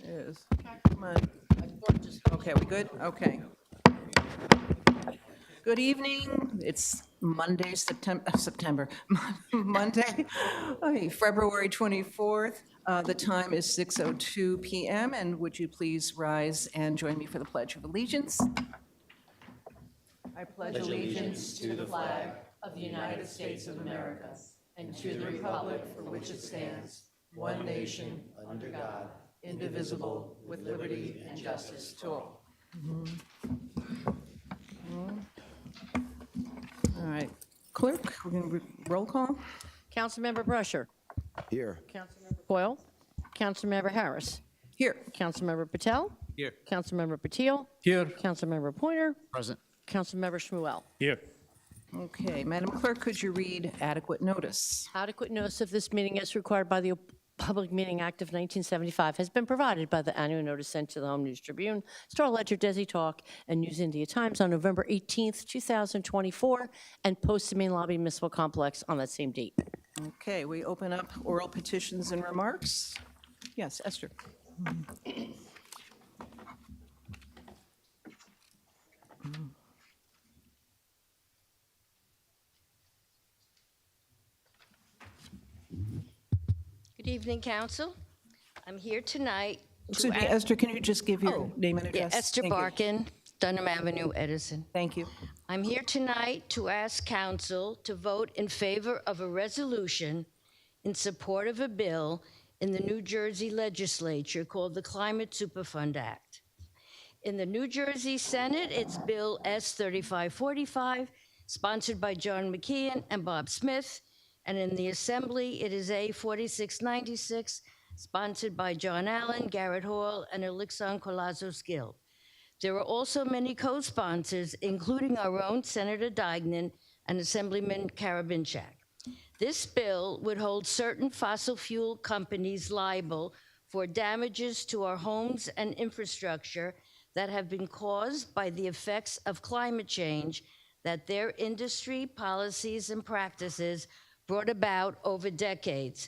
Is. Come on. Okay, we good? Okay. Good evening. It's Monday, September, Monday, okay, February 24th. The time is 6:02 PM, and would you please rise and join me for the Pledge of Allegiance? I pledge allegiance to the flag of the United States of America and to the republic for which it stands, one nation, under God, indivisible, with liberty and justice to all. All right, clerk, we're going to roll call. Councilmember Brusher. Here. Councilmember Coyle. Councilmember Harris. Here. Councilmember Patel. Here. Councilmember Patil. Here. Councilmember Pointer. Present. Councilmember Shmuel. Here. Okay, Madam Clerk, could you read adequate notice? Adequate notice of this meeting as required by the Public Meeting Act of 1975 has been provided by the annual notice sent to the Home News Tribune, Star Ledger, Desi Talk, and News India Times on November 18th, 2024, and posted Main Lobby Municipal Complex on that same date. Okay, we open up oral petitions and remarks. Yes, Esther. Good evening, Council. I'm here tonight to Excuse me, Esther, can you just give your name and address? Esther Thank you. Barkin, Dunham Avenue, Edison. Thank you. I'm here tonight to ask Council to vote in favor of a resolution in support of a bill in the New Jersey legislature called the Climate Superfund Act. In the New Jersey Senate, it's Bill S-3545, sponsored by John McKeon and Bob Smith, and in the Assembly, it is A-4696, sponsored by John Allen, Garrett Hall, and Elixon Colazo-Skill. There are also many co-sponsors, including our own Senator Deignan and Assemblyman Karabinchak. This bill would hold certain fossil fuel companies liable for damages to our homes and infrastructure that have been caused by the effects of climate change that their industry, policies, and practices brought about over decades,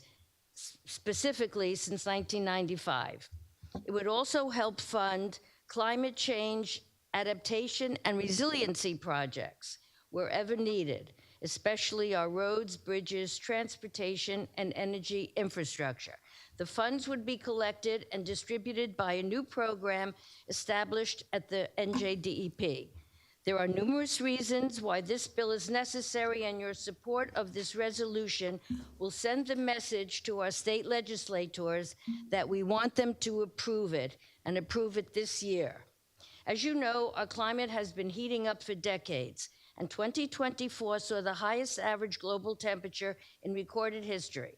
specifically since 1995. It would also help fund climate change adaptation and resiliency projects wherever needed, especially our roads, bridges, transportation, and energy infrastructure. The funds would be collected and distributed by a new program established at the NJDEP. There are numerous reasons why this bill is necessary, and your support of this resolution will send the message to our state legislators that we want them to approve it, and approve it this year. As you know, our climate has been heating up for decades, and 2024 saw the highest average global temperature in recorded history.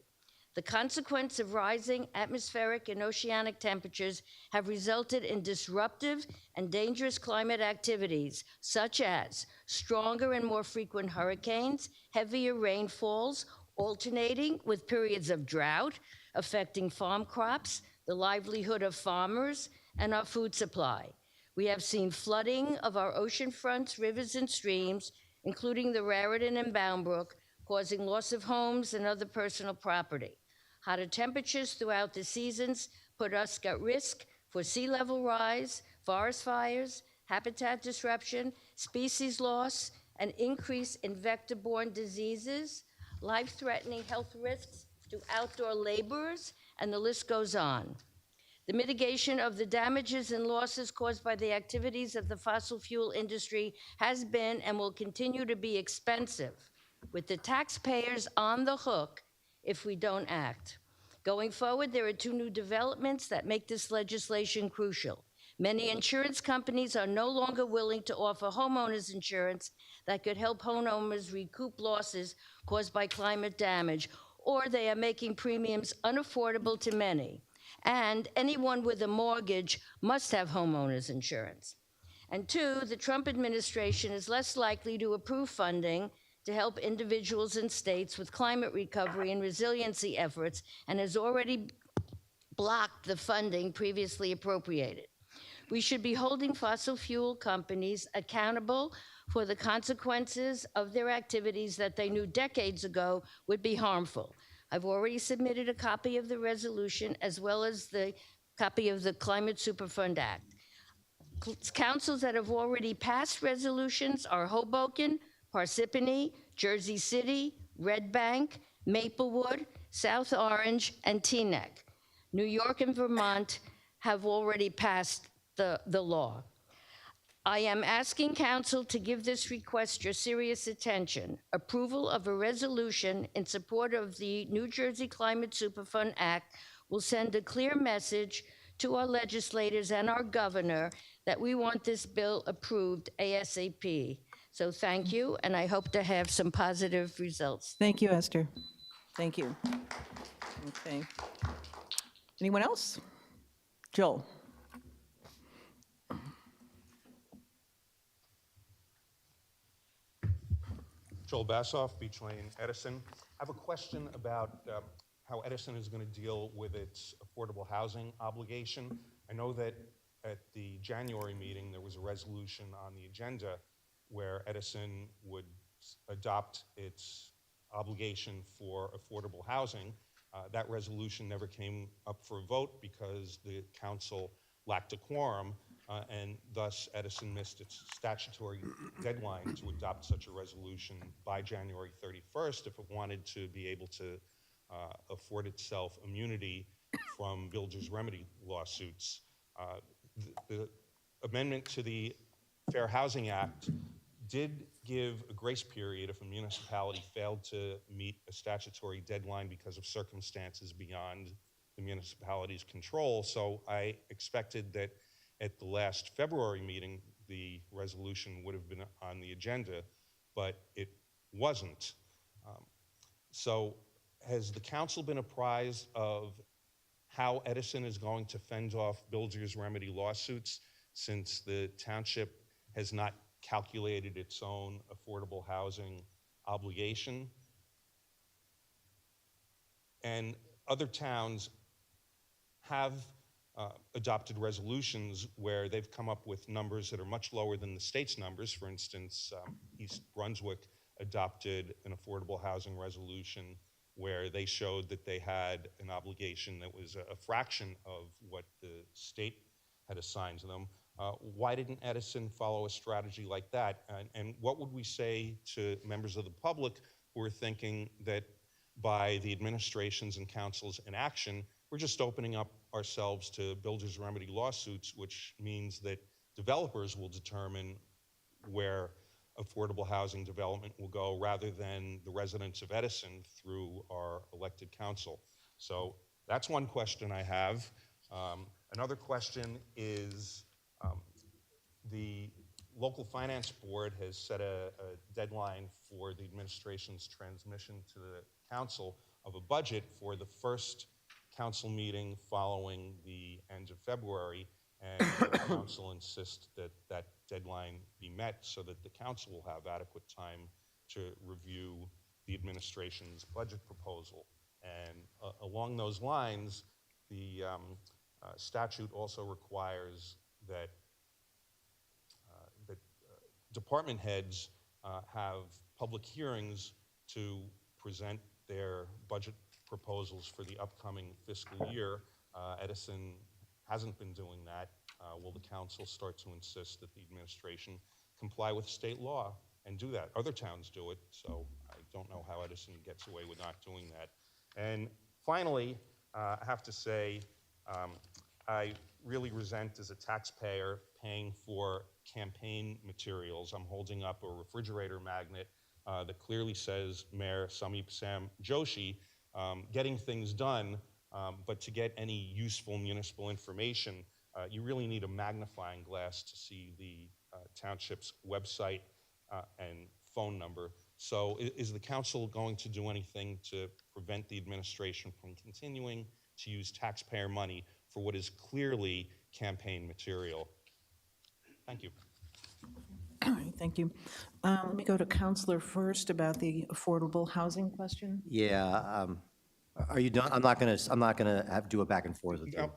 The consequence of rising atmospheric and oceanic temperatures have resulted in disruptive and dangerous climate activities, such as stronger and more frequent hurricanes, heavier rainfalls, alternating with periods of drought, affecting farm crops, the livelihood of farmers, and our food supply. We have seen flooding of our ocean fronts, rivers, and streams, including the Raritan and Bound Brook, causing loss of homes and other personal property. Hotter temperatures throughout the seasons put us at risk for sea level rise, forest fires, habitat disruption, species loss, an increase in vector-borne diseases, life-threatening health risks to outdoor laborers, and the list goes on. The mitigation of the damages and losses caused by the activities of the fossil fuel industry has been and will continue to be expensive, with the taxpayers on the hook if we don't act. Going forward, there are two new developments that make this legislation crucial. Many insurance companies are no longer willing to offer homeowners insurance that could help homeowners recoup losses caused by climate damage, or they are making premiums unaffordable to many. And anyone with a mortgage must have homeowners insurance. And two, the Trump administration is less likely to approve funding to help individuals and states with climate recovery and resiliency efforts, and has already blocked the funding previously appropriated. We should be holding fossil fuel companies accountable for the consequences of their activities that they knew decades ago would be harmful. I've already submitted a copy of the resolution as well as the copy of the Climate Superfund Act. Councils that have already passed resolutions are Hoboken, Parsippany, Jersey City, Red Bank, Maplewood, South Orange, and Teaneck. New York and Vermont have already passed the law. I am asking council to give this request your serious attention. Approval of a resolution in support of the New Jersey Climate Superfund Act will send a clear message to our legislators and our governor that we want this bill approved ASAP. So thank you, and I hope to have some positive results. Thank you, Esther. Thank you. Okay. Anyone else? Joel? Joel Bassoff, Beach Lane, Edison. I have a question about how Edison is going to deal with its affordable housing obligation. I know that at the January meeting, there was a resolution on the agenda where Edison would adopt its obligation for affordable housing. That resolution never came up for a vote because the council lacked a quorum, and thus Edison missed its statutory deadline to adopt such a resolution by January 31st if it wanted to be able to afford itself immunity from builder's remedy lawsuits. The amendment to the Fair Housing Act did give a grace period if a municipality failed to meet a statutory deadline because of circumstances beyond the municipality's control. So I expected that at the last February meeting, the resolution would have been on the agenda, but it wasn't. So has the council been apprised of how Edison is going to fend off builder's remedy lawsuits since the township has not calculated its own affordable housing obligation? And other towns have adopted resolutions where they've come up with numbers that are much lower than the state's numbers. For instance, East Brunswick adopted an affordable housing resolution where they showed that they had an obligation that was a fraction of what the state had assigned to them. Why didn't Edison follow a strategy like that? And what would we say to members of the public who are thinking that by the administration's and council's inaction, we're just opening up ourselves to builders' remedy lawsuits, which means that developers will determine where affordable housing development will go rather than the residents of Edison through our elected council? So that's one question I have. Another question is the local finance board has set a deadline for the administration's transmission to the council of a budget for the first council meeting following the end of February, and the council insists that that deadline be met so that the council will have adequate time to review the administration's budget proposal. And along those lines, the statute also requires that department heads have public hearings to present their budget proposals for the upcoming fiscal year. Edison hasn't been doing that. Will the council start to insist that the administration comply with state law and do that? Other towns do it, so I don't know how Edison gets away with not doing that. And finally, I have to say, I really resent as a taxpayer paying for campaign materials. I'm holding up a refrigerator magnet that clearly says Mayor Sameep Sam Joshi, getting things done, but to get any useful municipal information, you really need a magnifying glass to see the township's website and phone number. So is the council going to do anything to prevent the administration from continuing to use taxpayer money for what is clearly campaign material? Thank you. All right, thank you. Let me go to Counselor first about the affordable housing question. Yeah, are you done? I'm not gonna have do a back and forth with you.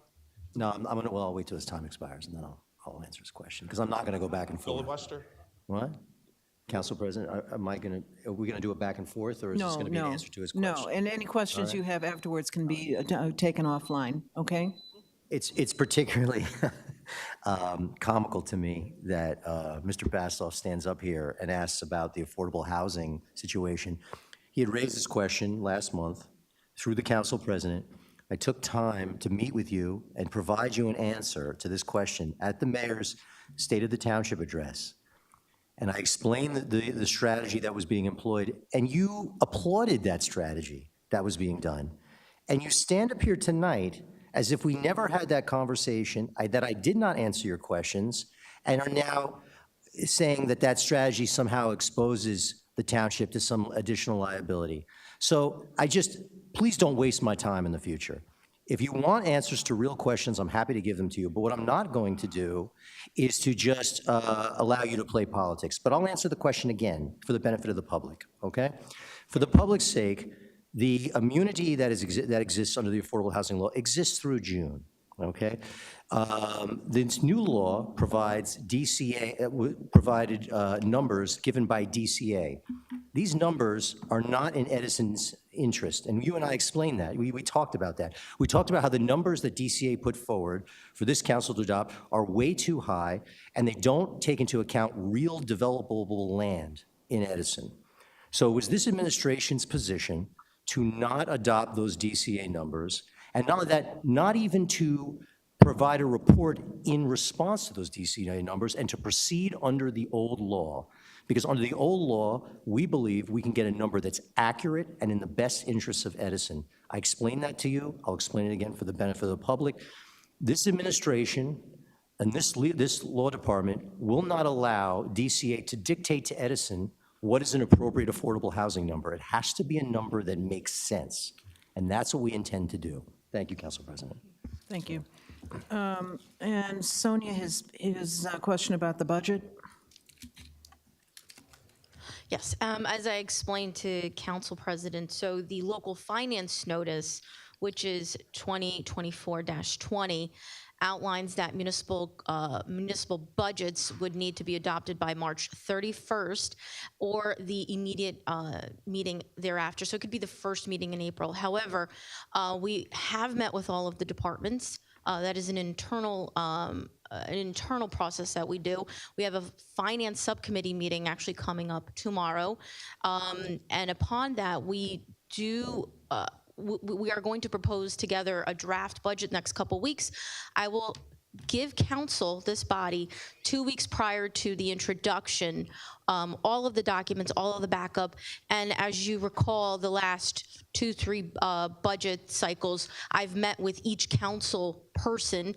No, I'm gonna, well, I'll wait till his time expires and then I'll answer his question, because I'm not gonna go back and forth. Filibuster? What? Council President, are we gonna do a back and forth, or is this No, gonna be an no, answer to his question? no, and any questions you have afterwards can be taken offline, okay? It's particularly comical to me that Mr. Bastoff stands up here and asks about the affordable housing situation. He had raised this question last month through the council president. I took time to meet with you and provide you an answer to this question at the mayor's State of the Township address. And I explained the strategy that was being employed, and you applauded that strategy that was being done. And you stand up here tonight as if we never had that conversation, that I did not answer your questions, and are now saying that that strategy somehow exposes the township to some additional liability. So please don't waste my time in the future. If you want answers to real questions, I'm happy to give them to you. But what I'm not going to do is to just allow you to play politics. But I'll answer the question again for the benefit of the public, okay? For the public's sake, the immunity that exists under the affordable housing law exists through June, okay? This new law provides provided numbers given by DCA. These numbers are not in Edison's interest, and you and I explained that. We talked about that. We talked about how the numbers that DCA put forward for this council to adopt are way too high, and they don't take into account real developable land in Edison. So it was this administration's position to not adopt those DCA numbers, and not only that, not even to provide a report in response to those DCA numbers, and to proceed under the old law. Because under the old law, we believe we can get a number that's accurate and in the best interests of Edison. I explained that to you. I'll explain it again for the benefit of the public. This administration and this law department will not allow DCA to dictate to Edison what is an appropriate affordable housing number. It has to be a number that makes sense. And that's what we intend to do. Thank you, Council President. Thank you. And Sonia, his question about the budget. Yes, as I explained to Council President, so the local finance notice, which is 2024-20, outlines that municipal budgets would need to be adopted by March 31st or the immediate meeting thereafter. So it could be the first meeting in April. However, we have met with all of the departments. That is an internal process that we do. We have a finance subcommittee meeting actually coming up tomorrow. And upon that, we are going to propose together a draft budget next couple weeks. I will give council, this body, 2 weeks prior to the introduction, all of the documents, all of the backup. And as you recall, the last 2-3 budget cycles, I've met with each council person,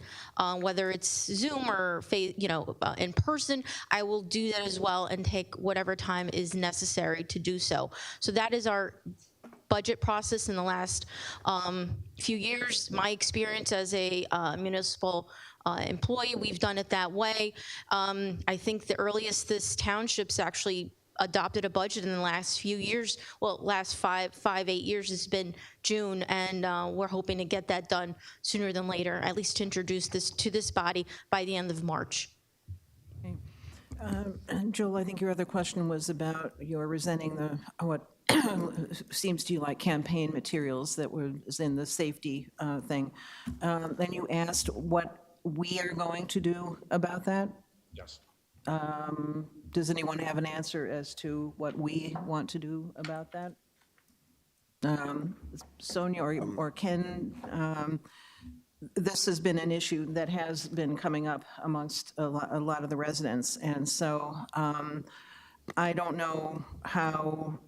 whether it's Zoom or in person. I will do that as well and take whatever time is necessary to do so. So that is our budget process in the last few years. My experience as a municipal employee, we've done it that way. I think the earliest this township's actually adopted a budget in the last few years, well, last 8 years has been June, and we're hoping to get that done sooner than later, at least to introduce this to this body by the end of March. Okay. And Joel, I think your other question was about your resenting what seems to you like campaign materials that was in the safety thing. Then you asked what we are going to do about that. Yes. Does anyone have an answer as to what we want to do about that? Sonia or Ken, this has been an issue that has been coming up amongst a lot of the residents. And so I don't know how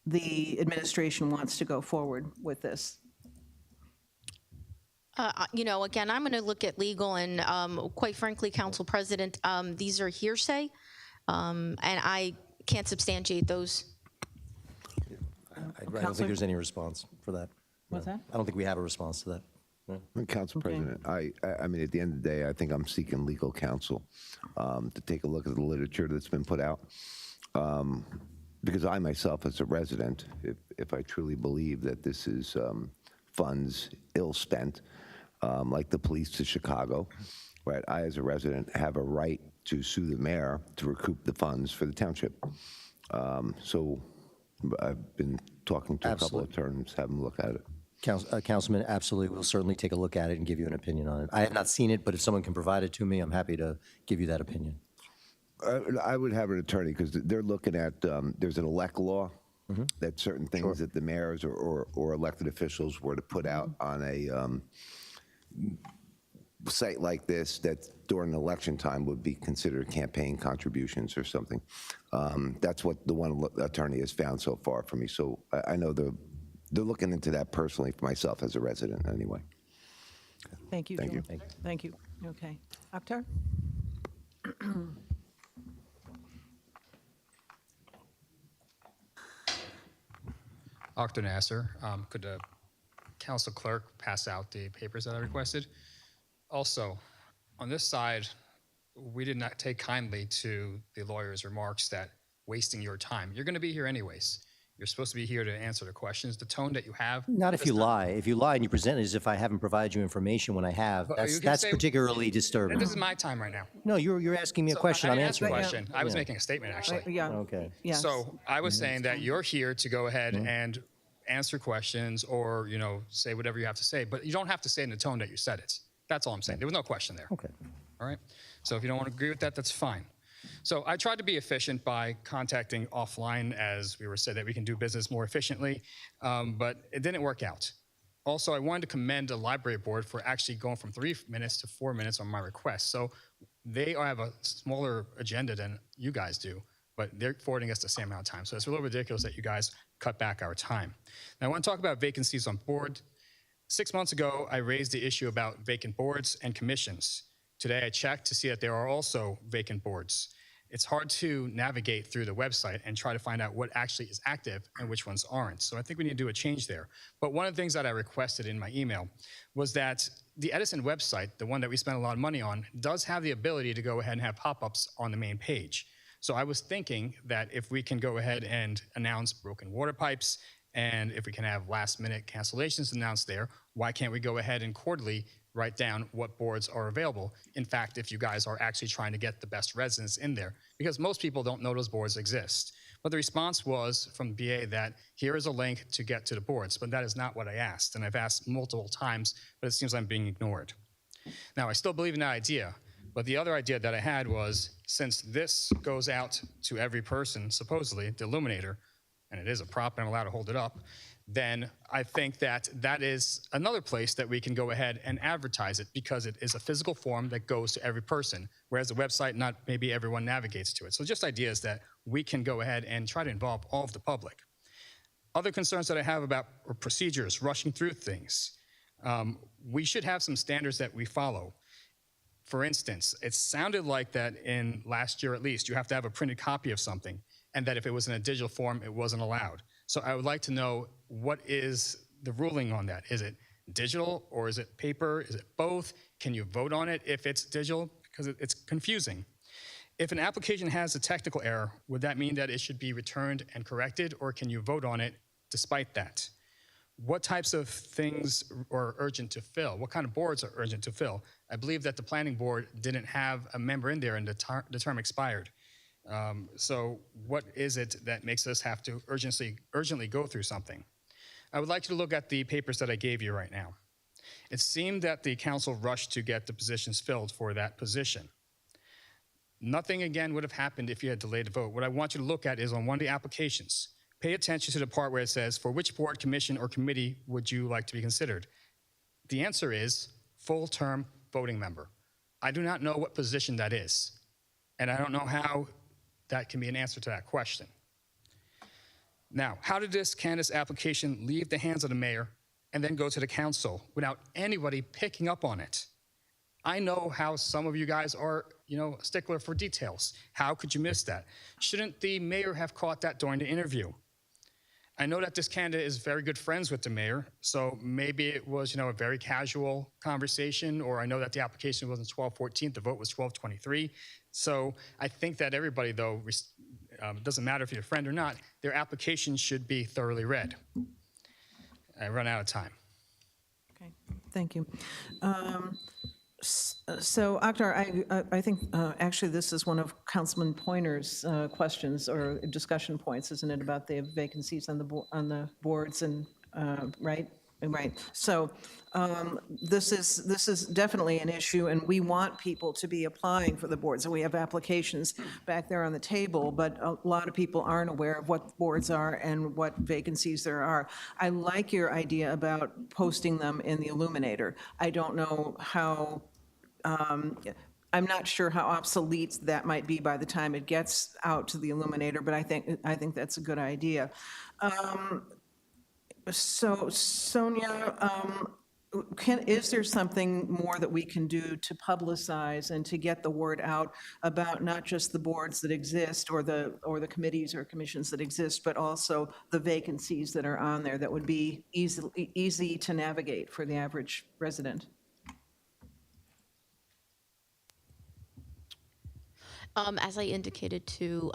the administration wants to go forward with this. Again, I'm going to look at legal and quite frankly, Council President, these are hearsay and I can't substantiate those. I don't think there's any response for that. What's that? I don't think we have a response to that. Council President, I mean, at the end of the day, I think I'm seeking legal counsel to take a look at the literature that's been put out. Because I myself, as a resident, if I truly believe that this is funds ill spent, like the police of Chicago, right? I, as a resident, have a right to sue the mayor to recoup the funds for the township. So I've been talking to a couple of attorneys, have them look at it. Councilman, absolutely. We'll certainly take a look at it and give you an opinion on it. I have not seen it, but if someone can provide it to me, I'm happy to give you that opinion. I would have an attorney because they're looking at, there's an elect law that certain things that the mayors or elected officials were to put out on a site like this that during election time would be considered campaign contributions or something. That's what the one attorney has found so far for me. So I know they're looking into that personally for myself as a resident anyway. Thank you, Thank you. Joel. Thank you. Okay. Akhtar? Dr. Nasser, could the council clerk pass out the papers that I requested? Also, on this side, we did not take kindly to the lawyer's remarks that wasting your time. You're going to be here anyways. You're supposed to be here to answer the questions. The tone that you have. Not if you lie. If you lie and you present it as if I haven't provided you information when I have, But you can that's say- particularly disturbing. This is my time right now. No, you're asking me a So question. I I'm didn't ask a answering it. question. I was Yeah. making a statement, actually. Yeah. Okay. Yes. So I was saying that you're here to go ahead and answer questions or, say whatever you have to say, but you don't have to say it in the tone that you said it. That's all I'm saying. There was no question there. Okay. All right. So if you don't want to agree with that, that's fine. So I tried to be efficient by contacting offline, as we were said that we can do business more efficiently, but it didn't work out. Also, I wanted to commend the library board for actually going from 3 minutes to 4 minutes on my request. So they have a smaller agenda than you guys do, but they're forwarding us the same amount of time. So it's a little ridiculous that you guys cut back our time. Now I want to talk about vacancies on board. 6 months ago, I raised the issue about vacant boards and commissions. Today, I checked to see that there are also vacant boards. It's hard to navigate through the website and try to find out what actually is active and which ones aren't. So I think we need to do a change there. But one of the things that I requested in my email was that the Edison website, the one that we spent a lot of money on, does have the ability to go ahead and have pop-ups on the main page. So I was thinking that if we can go ahead and announce broken water pipes, and if we can have last-minute cancellations announced there, why can't we go ahead and quarterly write down what boards are available? In fact, if you guys are actually trying to get the best residents in there, because most people don't know those boards exist. But the response was from the BA that here is a link to get to the boards, but that is not what I asked. And I've asked multiple times, but it seems I'm being ignored. Now, I still believe in that idea, but the other idea that I had was, since this goes out to every person, supposedly, the illuminator, and it is a prop and I'm allowed to hold it up, then I think that that is another place that we can go ahead and advertise it, because it is a physical form that goes to every person, whereas the website, not maybe everyone navigates to it. So just ideas that we can go ahead and try to involve all of the public. Other concerns that I have about procedures, rushing through things. We should have some standards that we follow. For instance, it sounded like that in last year at least, you have to have a printed copy of something, and that if it was in a digital form, it wasn't allowed. So I would like to know, what is the ruling on that? Is it digital or is it paper? Is it both? Can you vote on it if it's digital? Because it's confusing. If an application has a technical error, would that mean that it should be returned and corrected, or can you vote on it despite that? What types of things are urgent to fill? What kind of boards are urgent to fill? I believe that the planning board didn't have a member in there and the term expired. So what is it that makes us have to urgently go through something? I would like you to look at the papers that I gave you right now. It seemed that the council rushed to get the positions filled for that position. Nothing, again, would have happened if you had delayed the vote. What I want you to look at is on one of the applications, pay attention to the part where it says, for which board, commission, or committee would you like to be considered? The answer is full-term voting member. I do not know what position that is, and I don't know how that can be an answer to that question. Now, how did this candidate's application leave the hands of the mayor and then go to the council without anybody picking up on it? I know how some of you guys are, a stickler for details. How could you miss that? Shouldn't the mayor have caught that during the interview? I know that this candidate is very good friends with the mayor, so maybe it was, a very casual conversation, or I know that the application wasn't 12/14, the vote was 12/23. So I think that everybody, though, doesn't matter if you're a friend or not, their application should be thoroughly read. I run out of time. Okay, thank you. So, Akhtar, I think actually this is one of Councilman Pointer's questions or discussion points, isn't it, about the vacancies on the boards and right? Right. So this is definitely an issue, and we want people to be applying for the boards. And we have applications back there on the table, but a lot of people aren't aware of what boards are and what vacancies there are. I like your idea about posting them in the Illuminator. I don't know how, I'm not sure how obsolete that might be by the time it gets out to the Illuminator, but I think that's a good idea. So Sonia, is there something more that we can do to publicize and to get the word out about not just the boards that exist or the committees or commissions that exist, but also the vacancies that are on there that would be easy to navigate for the average resident? As I indicated to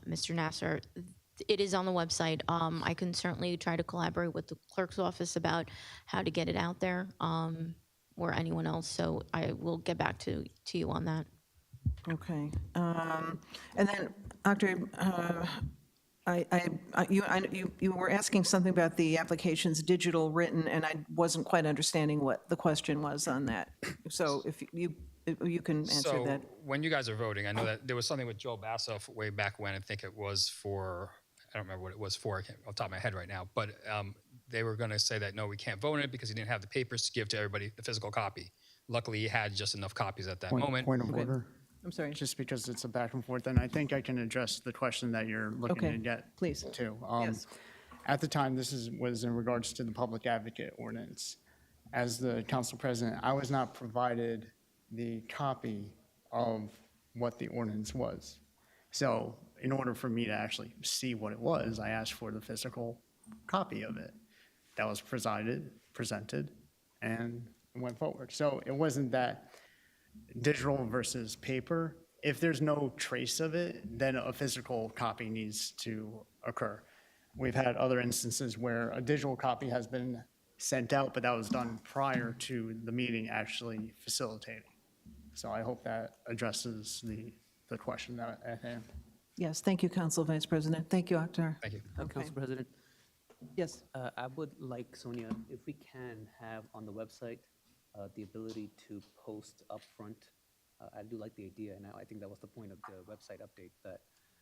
Mr. Nasser, it is on the website. I can certainly try to collaborate with the clerk's office about how to get it out there, or anyone else. So I will get back to you on that. Okay. And then, Dr., you were asking something about the applications, digital, written, and I wasn't quite understanding what the question was on that. So if you can answer that. So when you guys are voting, I know that there was something with Joe Basso way back when. I think it was for, I don't remember what it was for, I can't off the top of my head right now, but they were going to say that, no, we can't vote on it because he didn't have the papers to give to everybody the physical copy. Luckily, he had just enough copies at that moment. Point of order, I'm sorry. just because it's a back and forth, and I think I can address the question that you're looking Okay, to get please. to. Yes. At the time, was in regards to the public advocate ordinance. As the council president, I was not provided the copy of what the ordinance was. So in order for me to actually see what it was, I asked for the physical copy of it. That was presented, and went forward. So it wasn't that digital versus paper. If there's no trace of it, then a physical copy needs to occur. We've had other instances where a digital copy has been sent out, but that was done prior to the meeting actually facilitating. So I hope that addresses the question that at hand. Yes, thank you, Council Vice President. Thank you, Akhtar. Thank you. Okay. Council President, Yes. I would like, Sonia, if we can have on the website the ability to post upfront. I do like the idea, and I think that was the point of the website update, that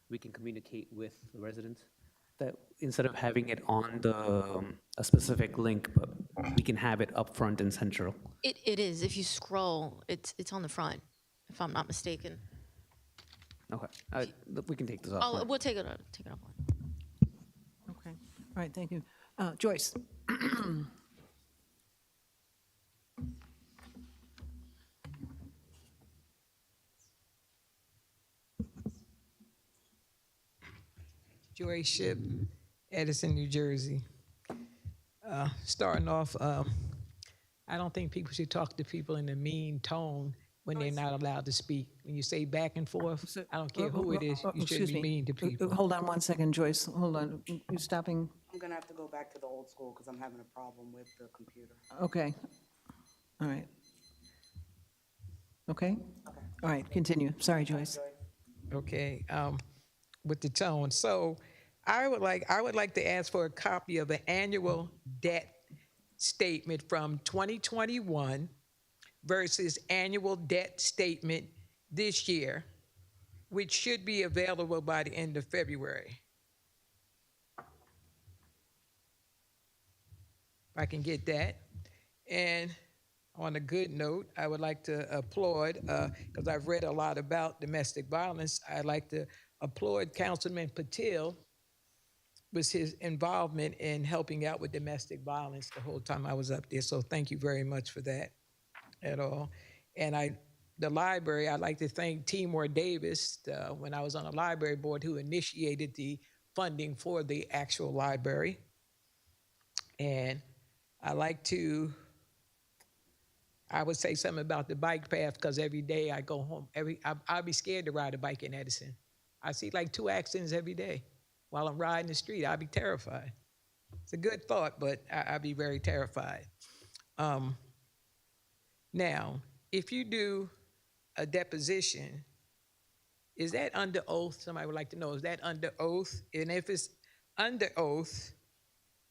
we can communicate with the residents, that instead of having it on a specific link, but we can have it upfront and central. It is. If you scroll, it's on the front, if I'm not mistaken. Okay, we can take this off. Oh, we'll take it offline. Okay. All right, thank you. Joyce? Joy Ship, Edison, New Jersey. Starting off, I don't think people should talk to people in a mean tone when they're not allowed to speak. When you say back and forth, I don't care who it is, you shouldn't be mean to people. Hold on one second, Joyce. Hold on. You're stopping? I'm gonna have to go back to the old school because I'm having a problem with the computer. Okay. All right. Okay? All right, continue. Sorry, Joyce. Okay, with the tone. So I would like to ask for a copy of an annual debt statement from 2021 versus annual debt statement this year, which should be available by the end of February. If I can get that. And on a good note, I would like to applaud, because I've read a lot about domestic violence, I'd like to applaud Councilman Patel with his involvement in helping out with domestic violence the whole time I was up there. So thank you very much for that at all. And the library, I'd like to thank Timor Davis, when I was on the library board, who initiated the funding for the actual library. And I would say something about the bike path, because every day I go home, I'll be scared to ride a bike in Edison. I see like 2 accidents every day while I'm riding the street. I'll be terrified. It's a good thought, but I'll be very terrified. Now, if you do a deposition, is that under oath? Somebody would like to know, is that under oath? And if it's under oath,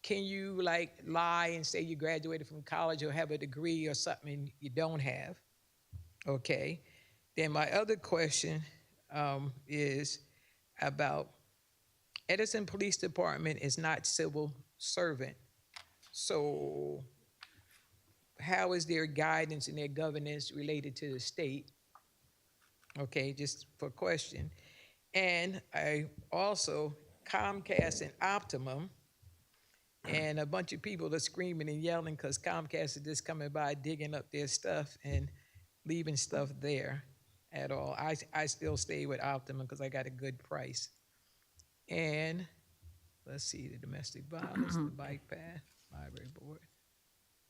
can you like lie and say you graduated from college or have a degree or something you don't have? Okay. Then my other question is about Edison Police Department is not civil servant. So how is their guidance and their governance related to the state? Okay, just for question. And I also, Comcast and Optimum, and a bunch of people are screaming and yelling because Comcast is just coming by, digging up their stuff and leaving stuff there at all. I still stay with Optimum because I got a good price. And let's see, the domestic violence, the bike path, library board.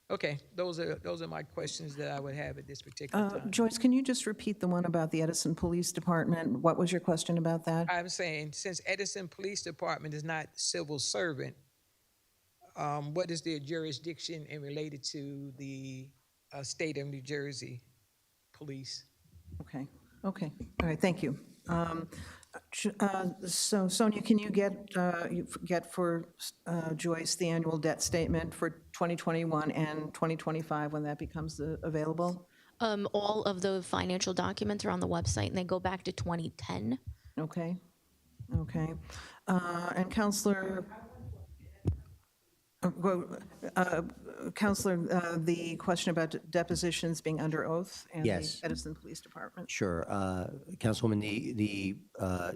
Okay, those are my questions that I would have at this particular time. Joyce, can you just repeat the one about the Edison Police Department? What was your question about that? I'm saying, since Edison Police Department is not civil servant, what is their jurisdiction and related to the state of New Jersey police? Okay, okay, all right, thank you. So Sonia, can you get for Joyce the annual debt statement for 2021 and 2025 when that becomes available? All of the financial documents are on the website, and they go back to 2010. Okay, okay. And Counselor, Counselor, the question about depositions being under oath and the Yes. Edison Police Department. Sure. Councilwoman,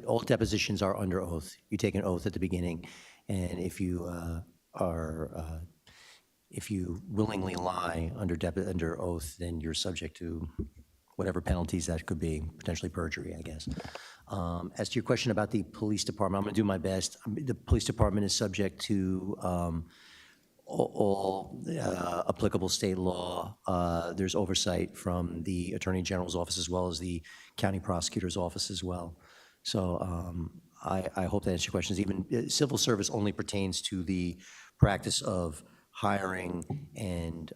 all depositions are under oath. You take an oath at the beginning, and if you if you willingly lie under oath, then you're subject to whatever penalties that could be, potentially perjury, I guess. As to your question about the police department, I'm going to do my best. The police department is subject to all applicable state law. There's oversight from the Attorney General's office as well as the County Prosecutor's office as well. So I hope that answers your questions. Even civil service only pertains to the practice of hiring and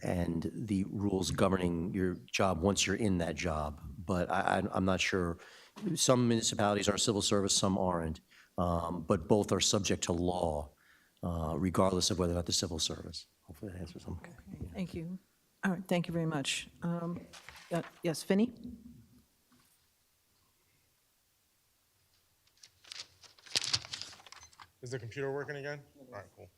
the rules governing your job once you're in that job. But I'm not sure. Some municipalities are civil service, some aren't. But both are subject to law, regardless of whether or not the civil service. Hopefully that answers them. Okay. Thank you. All right, thank you very much. Yes, Finney? Is the computer working again? All right, cool.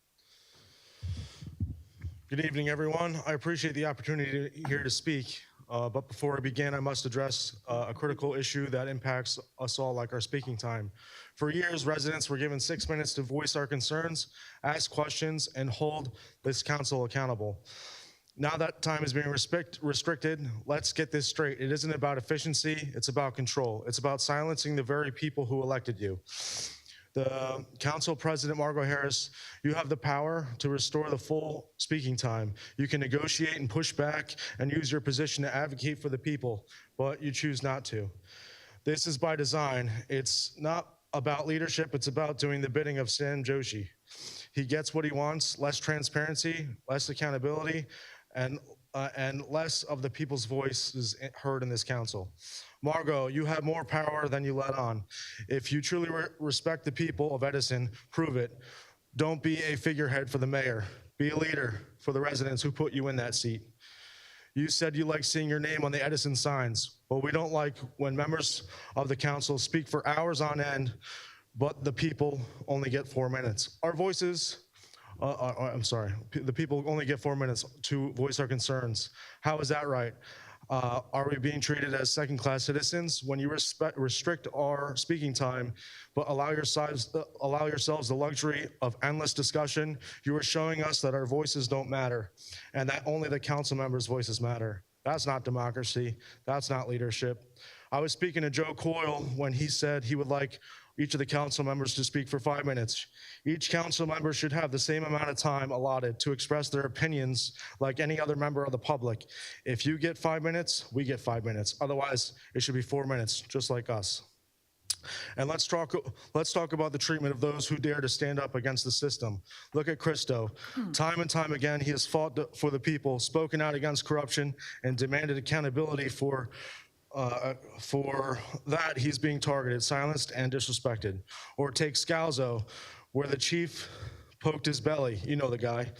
Good evening, everyone. I appreciate the opportunity here to speak. But before I begin, I must address a critical issue that impacts us all, like our speaking time. For years, residents were given 6 minutes to voice our concerns, ask questions, and hold this council accountable. Now that time is being restricted, let's get this straight. It isn't about efficiency, it's about control. It's about silencing the very people who elected you. The Council President, Margot Harris, you have the power to restore the full speaking time. You can negotiate and push back and use your position to advocate for the people, but you choose not to. This is by design. It's not about leadership, it's about doing the bidding of Sam Joshi. He gets what he wants, less transparency, less accountability, and less of the people's voices heard in this council. Margot, you have more power than you let on. If you truly respect the people of Edison, prove it. Don't be a figurehead for the mayor. Be a leader for the residents who put you in that seat. You said you like seeing your name on the Edison signs, but we don't like when members of the council speak for hours on end, but the people only get 4 minutes. Our voices, the people only get 4 minutes to voice our concerns. How is that right? Are we being treated as second-class citizens? When you restrict our speaking time, but allow yourselves the luxury of endless discussion, you are showing us that our voices don't matter, and that only the council members' voices matter. That's not democracy. That's not leadership. I was speaking to Joe Coyle when he said he would like each of the council members to speak for 5 minutes. Each council member should have the same amount of time allotted to express their opinions like any other member of the public. If you get 5 minutes, we get 5 minutes. Otherwise, it should be 4 minutes, just like us. And let's talk about the treatment of those who dare to stand up against the system. Look at Christo. Time and time again, he has fought for the people, spoken out against corruption, and demanded accountability for that, he's being targeted, silenced, and disrespected. Or take Scalzo, where the chief poked his belly. You know the guy.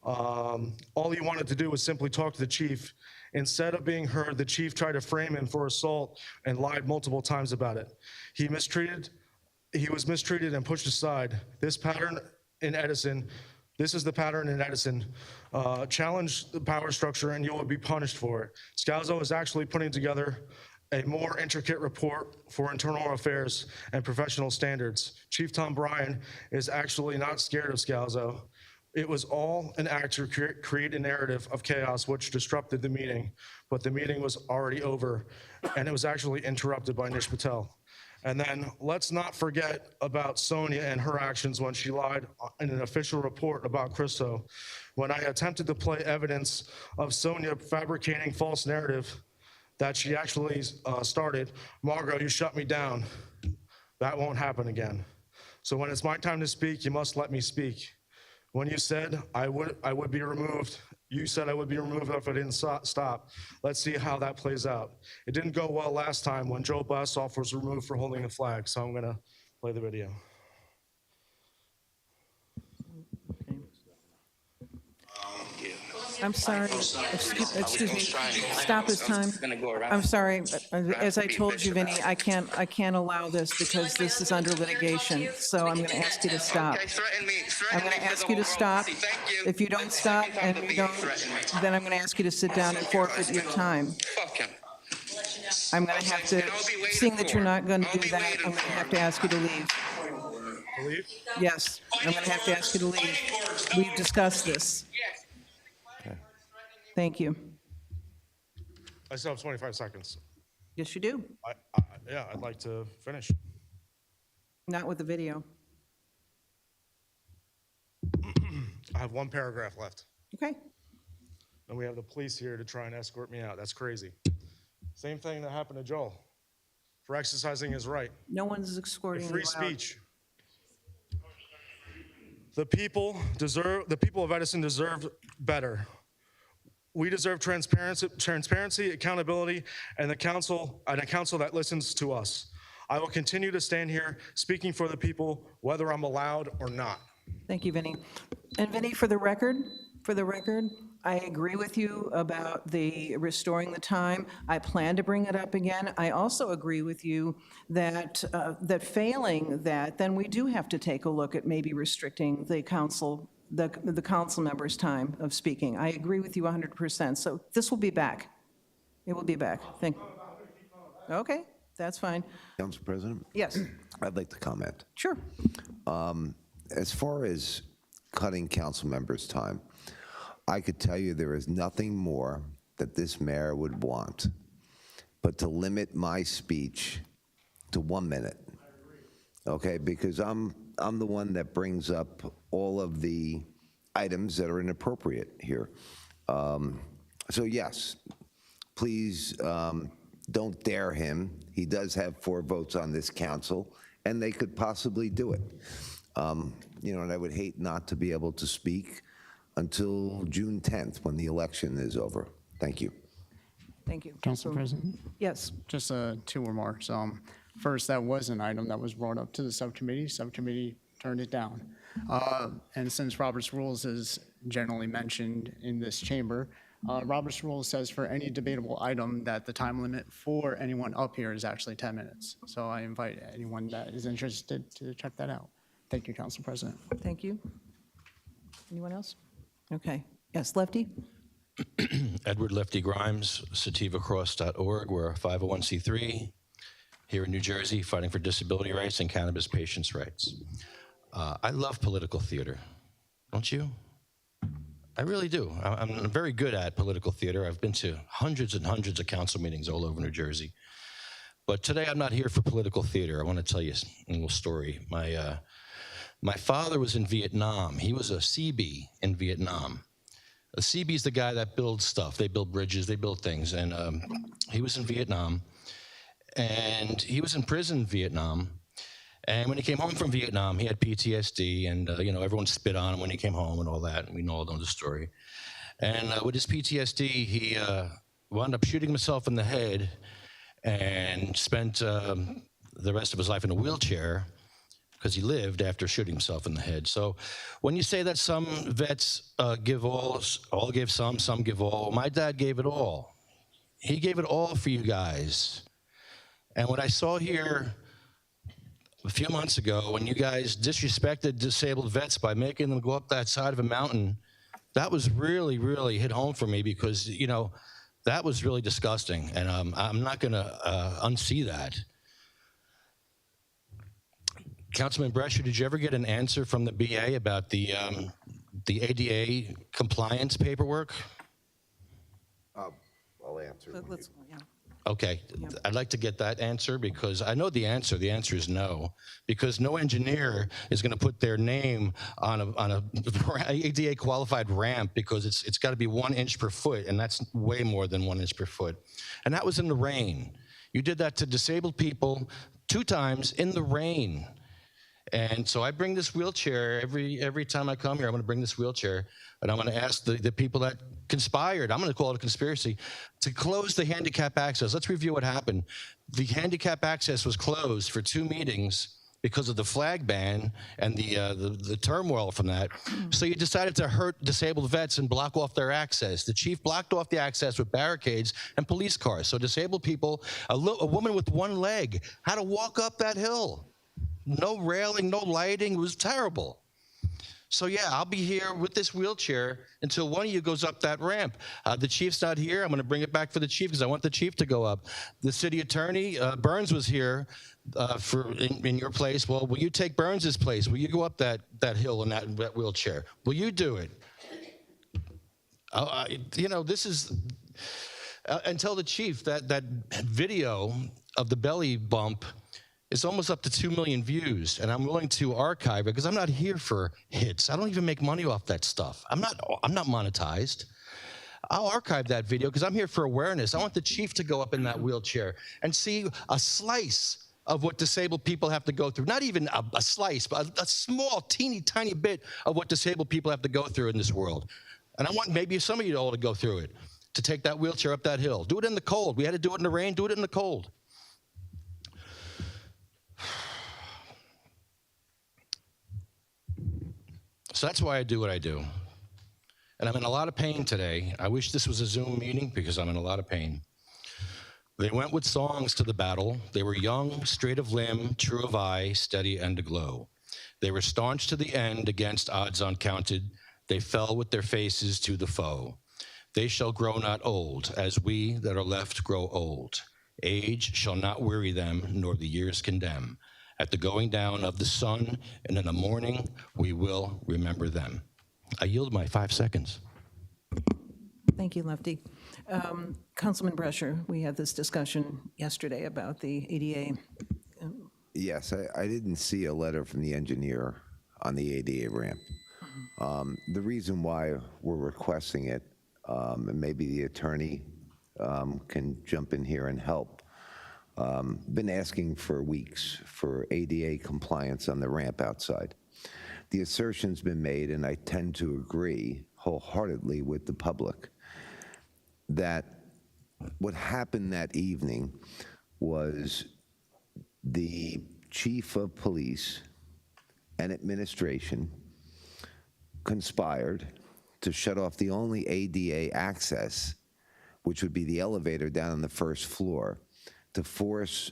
All he wanted to do was simply talk to the chief. Instead of being heard, the chief tried to frame him for assault and lied multiple times about it. He was mistreated and pushed aside. This is the pattern in Edison. Challenge the power structure and you will be punished for it. Scalzo is actually putting together a more intricate report for internal affairs and professional standards. Chief Tom Bryan is actually not scared of Scalzo. It was all an act to create a narrative of chaos which disrupted the meeting, but the meeting was already over and it was actually interrupted by Nish Patel. And then let's not forget about Sonia and her actions when she lied in an official report about Christo. When I attempted to play evidence of Sonia fabricating false narrative that she actually started, Margot, you shut me down. That won't happen again. So when it's my time to speak, you must let me speak. When you said I would be removed, you said I would be removed if I didn't stop. Let's see how that plays out. It didn't go well last time when Joe Blastoff was removed for holding a flag, so I'm gonna play the video. I'm sorry, excuse me, stop his time. I'm sorry, as I told you, Vinny, I can't allow this because this is under litigation, so I'm gonna ask you to stop. I'm gonna ask you to stop. If you don't stop and you don't, then I'm gonna ask you to sit down and forfeit your time. I'm gonna have to, seeing that you're not gonna do that, I'm gonna have to ask you to leave. Leave? Yes, I'm gonna have to ask you to leave. We've discussed this. Thank you. I still have 25 seconds. Yes, you do. Yeah, I'd like to finish. Not with the video. I have one paragraph left. Okay. And we have the police here to try and escort me out. That's crazy. Same thing that happened to Joel for exercising his right. No one's escorting you Free out. speech. The people of Edison deserve better. We deserve transparency, accountability, and a council that listens to us. I will continue to stand here speaking for the people, whether I'm allowed or not. Thank you, Vinny. And Vinny, for the record, I agree with you about the restoring the time. I plan to bring it up again. I also agree with you that that failing that, then we do have to take a look at maybe restricting the council members' time of speaking. I agree with you 100%. So this will be back. It will be back. Okay, that's fine. Council President? Yes. I'd like to comment. Sure. As far as cutting council members' time, I could tell you there is nothing more that this mayor would want but to limit my speech to 1 minute. Okay, because I'm the one that brings up all of the items that are inappropriate here. So yes, please don't dare him. He does have 4 votes on this council, and they could possibly do it. And I would hate not to be able to speak until June 10th when the election is over. Thank you. Thank you. Council President? Yes. Just 2 remarks. First, that was an item that was brought up to the subcommittee. Subcommittee turned it down. And since Robert's Rules is generally mentioned in this chamber, Robert's Rules says for any debatable item that the time limit for anyone up here is actually 10 minutes. So I invite anyone that is interested to check that out. Thank you, Council President. Thank you. Anyone else? Okay. Yes, Lefty? Edward Lefty Grimes, sativacross.org. We're a 501c3 here in New Jersey, fighting for disability rights and cannabis patients' rights. I love political theater, don't you? I really do. I'm very good at political theater. I've been to hundreds and hundreds of council meetings all over New Jersey. But today I'm not here for political theater. I want to tell you a little story. My father was in Vietnam. He was a CB in Vietnam. A CB is the guy that builds stuff. They build bridges, they build things. And he was in Vietnam. And he was in prison in Vietnam. And when he came home from Vietnam, he had PTSD, and everyone spit on him when he came home and all that. And we all know the story. And with his PTSD, he wound up shooting himself in the head and spent the rest of his life in a wheelchair because he lived after shooting himself in the head. So when you say that some vets give all give some give all, my dad gave it all. He gave it all for you guys. And what I saw here a few months ago, when you guys disrespected disabled vets by making them go up that side of a mountain, that was really, really hit home for me, because, you know, that was really disgusting. And I'm not going to unsee that. Councilman Brescher, did you ever get an answer from the BA about the ADA compliance paperwork? I'll answer. Yeah. Okay, I'd like to get that answer, because I know the answer. The answer is no, because no engineer is going to put their name on a ADA qualified ramp, because it's got to be 1 inch per foot, and that's way more than 1 inch per foot. And that was in the rain. You did that to disabled people 2 times in the rain. And so I bring this wheelchair every time I come here. I'm going to bring this wheelchair, and I'm going to ask the people that conspired, I'm going to call it a conspiracy, to close the handicap access. Let's review what happened. The handicap access was closed for 2 meetings because of the flag ban and the turmoil from that. So you decided to hurt disabled vets and block off their access. The chief blocked off the access with barricades and police cars. So disabled people, a woman with 1 leg, had to walk up that hill. No railing, no lighting. It was terrible. So yeah, I'll be here with this wheelchair until one of you goes up that ramp. The chief's not here. I'm going to bring it back for the chief, because I want the chief to go up. The city attorney, Burns, was here in your place. Well, will you take Burns's place? Will you go up that hill in that wheelchair? Will you do it? You know, this is... and tell the chief that video of the belly bump is almost up to 2 million views, and I'm willing to archive it, because I'm not here for hits. I don't even make money off that stuff. I'm not monetized. I'll archive that video, because I'm here for awareness. I want the chief to go up in that wheelchair and see a slice of what disabled people have to go through. Not even a slice, but a small, teeny, tiny bit of what disabled people have to go through in this world. And I want maybe some of you all to go through it, to take that wheelchair up that hill. Do it in the cold. We had to do it in the rain. Do it in the cold. So that's why I do what I do. And I'm in a lot of pain today. I wish this was a Zoom meeting, because I'm in a lot of pain. They went with songs to the battle. They were young, straight of limb, true of eye, steady and aglow. They were staunch to the end against odds uncounted. They fell with their faces to the foe. They shall grow not old, as we that are left grow old. Age shall not weary them, nor the years condemn. At the going down of the sun, and in the morning, we will remember them. I yield my 5 seconds. Thank you, Lefty. Councilman Brescher, we had this discussion yesterday about the ADA. Yes, I didn't see a letter from the engineer on the ADA ramp. The reason why we're requesting it, and maybe the attorney can jump in here and help, been asking for weeks for ADA compliance on the ramp outside. The assertion's been made, and I tend to agree wholeheartedly with the public, that what happened that evening was the chief of police and administration conspired to shut off the only ADA access, which would be the elevator down on the first floor, to force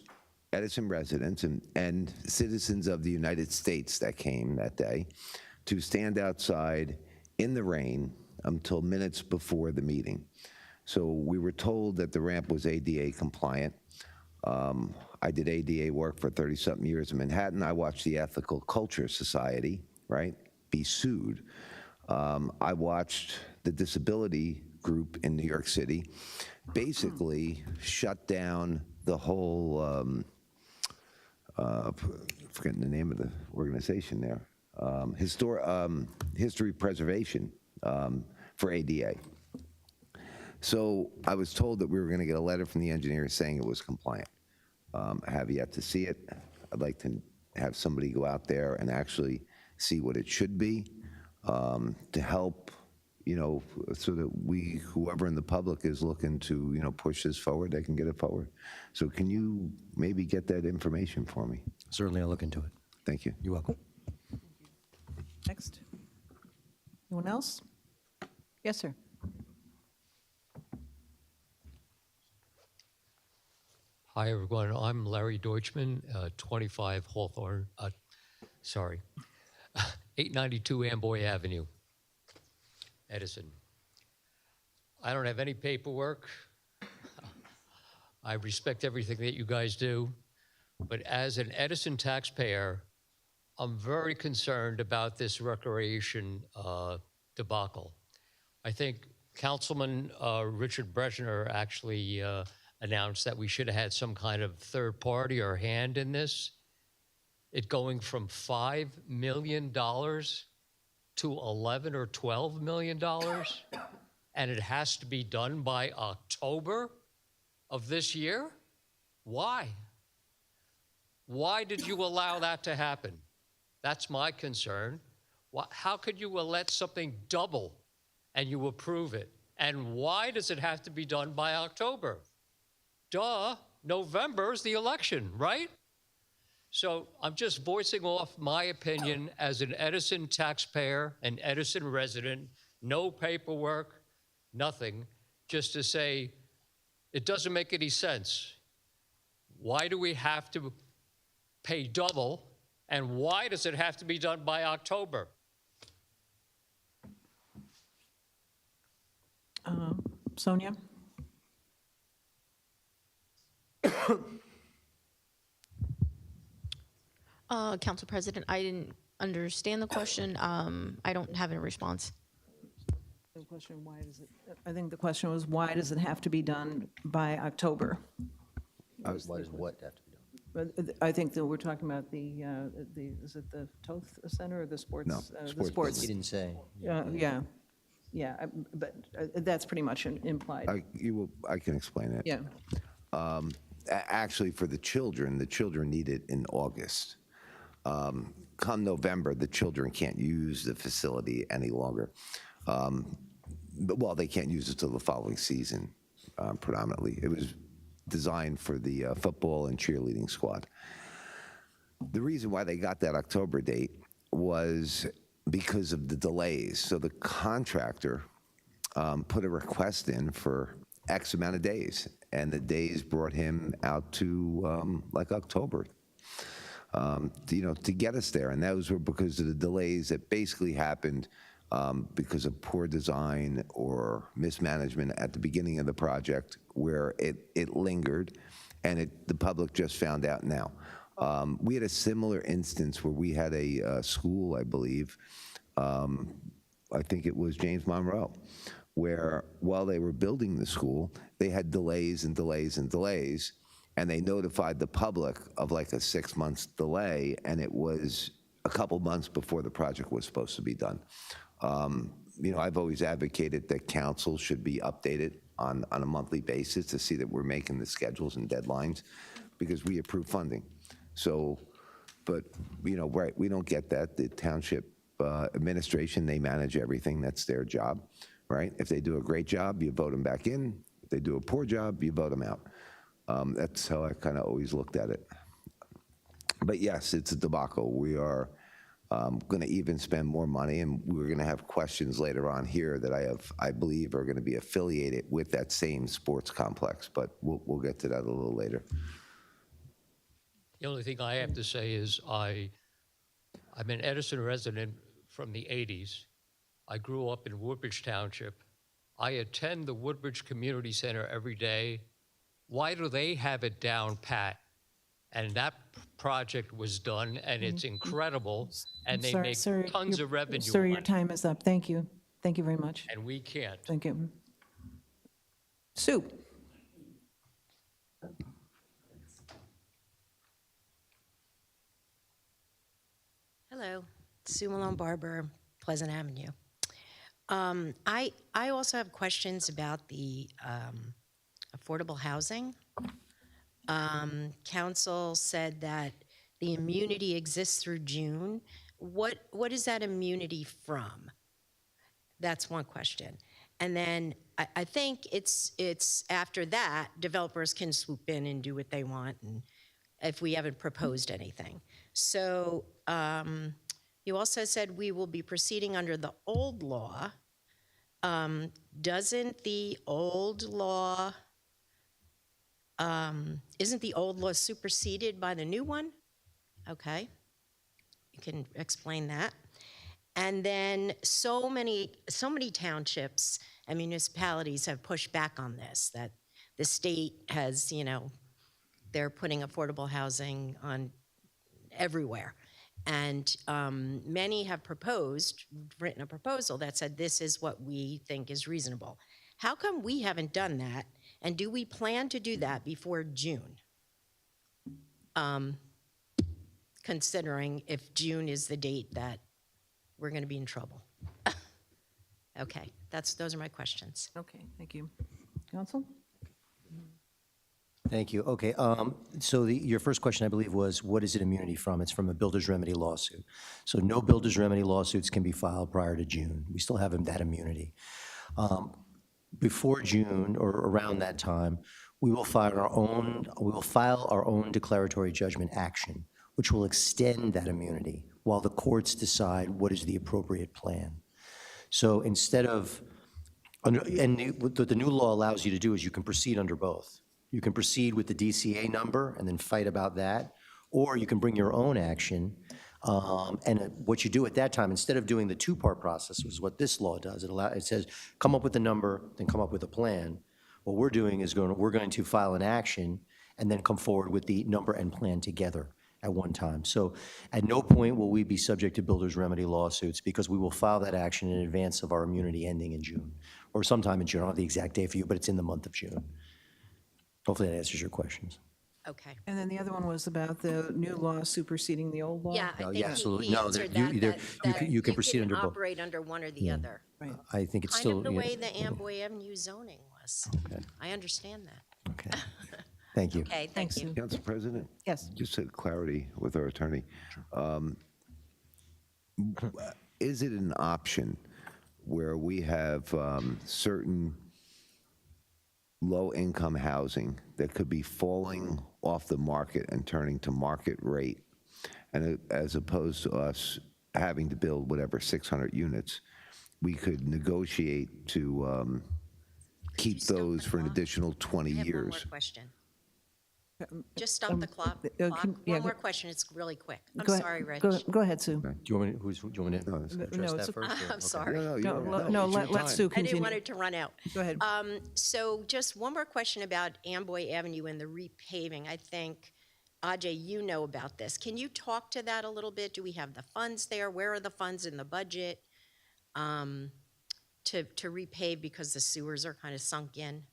Edison residents and citizens of the United States that came that day to stand outside in the rain until minutes before the meeting. So we were told that the ramp was ADA compliant. I did ADA work for 30-something years in Manhattan. I watched the Ethical Culture Society, right, be sued. I watched the disability group in New York City basically shut down the whole, forgetting the name of the organization there, history preservation for ADA. So I was told that we were going to get a letter from the engineer saying it was compliant. I have yet to see it. I'd like to have somebody go out there and actually see what it should be, to help, you know, so that we, whoever in the public is looking to, you know, push this forward, they can get it forward. So can you maybe get that information for me? Certainly, I'll look into it. Thank you. You're welcome. Next. Anyone else? Yes, sir. Hi, everyone. I'm Larry Deutschman, 25 Hawthorne, 892 Amboy Avenue, Edison. I don't have any paperwork. I respect everything that you guys do, but as an Edison taxpayer, I'm very concerned about this recreation debacle. I think Councilman Richard Brezhner actually announced that we should have had some kind of third party or hand in this. It going from $5 million to $11 or $12 million, and it has to be done by October of this year? Why? Why did you allow that to happen? That's my concern. How could you let something double and you approve it? And why does it have to be done by October? Duh, November is the election, right? So I'm just voicing off my opinion as an Edison taxpayer, an Edison resident, no paperwork, nothing, just to say it doesn't make any sense. Why do we have to pay double, and why does it have to be done by October? Sonia? Council President, I didn't understand the question. I don't have a response. The question, why does it, I think the question was, why does it have to be done by October? Why does what have to be done? But I think that we're talking about is it the Toth Center or the sports? No, The sports. He didn't say. Yeah, but that's pretty much implied. I can explain it. Yeah. Actually, for the children need it in August. Come November, the children can't use the facility any longer. Well, they can't use it till the following season, predominantly. It was designed for the football and cheerleading squad. The reason why they got that October date was because of the delays. So the contractor put a request in for X amount of days, and the days brought him out to like October, to get us there. And those were because of the delays that basically happened because of poor design or mismanagement at the beginning of the project, where it lingered, and the public just found out now. We had a similar instance where we had a school, I believe, I think it was James Monroe, where while they were building the school, they had delays and delays and delays, and they notified the public of like a 6 months delay, and it was a couple months before the project was supposed to be done. I've always advocated that council should be updated on a monthly basis to see that we're making the schedules and deadlines, because we approve funding. So, but, right, we don't get that. The township administration, they manage everything. That's their job, right? If they do a great job, you vote them back in. If they do a poor job, you vote them out. That's how I kind of always looked at it. But yes, it's a debacle. We are going to even spend more money, and we're going to have questions later on here that I believe are going to be affiliated with that same sports complex, but we'll get to that a little later. The only thing I have to say is I'm an Edison resident from the 80s. I grew up in Woodbridge Township. I attend the Woodbridge Community Center every day. Why do they have it down pat? And that project was done, and it's incredible, and they make tons of revenue. Sir, your time is up. Thank you. Thank you very much. And we can't. Thank you. Sue? Hello, Sue Malone Barber, Pleasant Avenue. I also have questions about the affordable housing. Council said that the immunity exists through June. What is that immunity from? That's one question. And then I think it's after that, developers can swoop in and do what they want and if we haven't proposed anything. So you also said we will be proceeding under the old law. Doesn't the old law, isn't the old law superseded by the new one? Okay, you can explain that. And then so many townships and municipalities have pushed back on this, that the state has, they're putting affordable housing on everywhere. And many have written a proposal that said this is what we think is reasonable. How come we haven't done that? And do we plan to do that before June? Considering if June is the date that we're going to be in trouble. Okay, those are my questions. Okay, thank you. Counsel? Thank you. Okay, so your first question, I believe, was what is it immunity from? It's from a builder's remedy lawsuit. So no builder's remedy lawsuits can be filed prior to June. We still have that immunity. Before June or around that time, we will file our own declaratory judgment action, which will extend that immunity while the courts decide what is the appropriate plan. So instead of, what the new law allows you to do is you can proceed under both. You can proceed with the DCA number and then fight about that, or you can bring your own action. And what you do at that time, instead of doing the two-part process, which is what this law does, it says, come up with a number, then come up with a plan. What we're doing is we're going to file an action and then come forward with the number and plan together at one time. So at no point will we be subject to builder's remedy lawsuits because we will file that action in advance of our immunity ending in June, or sometime in June. I don't have the exact date for you, but it's in the month of June. Hopefully that answers your questions. Okay. And then the other one was about the new law superseding the old law? Yeah, I think he absolutely. No, answered you can proceed under both. operate under one or the other. Right. I think it's Kind still. of the way the Amboy Avenue zoning was. Okay. I understand that. Okay. Thank you. Okay, thank you. Council President? Yes. Just to clarity with our attorney. Is it an option where we have certain low-income housing that could be falling off the market and turning to market rate, and as opposed to us having to build whatever 600 units, we could negotiate to keep those for an additional 20 I have one more years? question. Just stop the clock. One more question, it's really quick. I'm Go ahead. sorry, Rich. Go ahead, Sue. Do you want me to No, address it's that first? or- I'm sorry. No, let Sue I didn't continue. want it to run out. Go ahead. So just one more question about Amboy Avenue and the repaving. I think, Ajay, you know about this. Can you talk to that a little bit? Do we have the funds there? Where are the funds in the budget to repave because the sewers are kind of sunk in?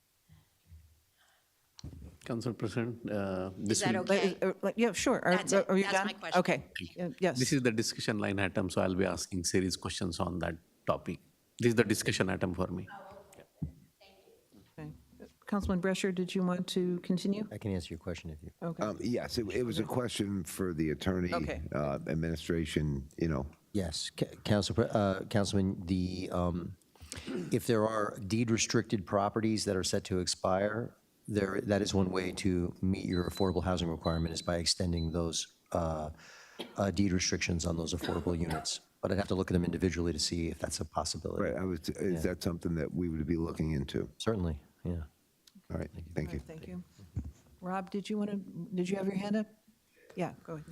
Council President, Is that okay? Yeah, sure. That's it. Are you That's done? my question. Okay. Yes. this is the discussion line item, so I'll be asking series questions on that topic. This is the discussion item for me. Okay. Councilman Brescher, did you want to continue? I can answer your question if you. Okay. Yes, it was a question for the attorney, Okay. administration, Yes, Councilman, if there are deed-restricted properties that are set to expire, that is one way to meet your affordable housing requirement is by extending those deed restrictions on those affordable units. But I'd have to look at them individually to see if that's a possibility. Right, is that something that we would be looking into? Certainly, yeah. All right, thank you. Thank you. Rob, did you have your hand up? Yeah, go ahead.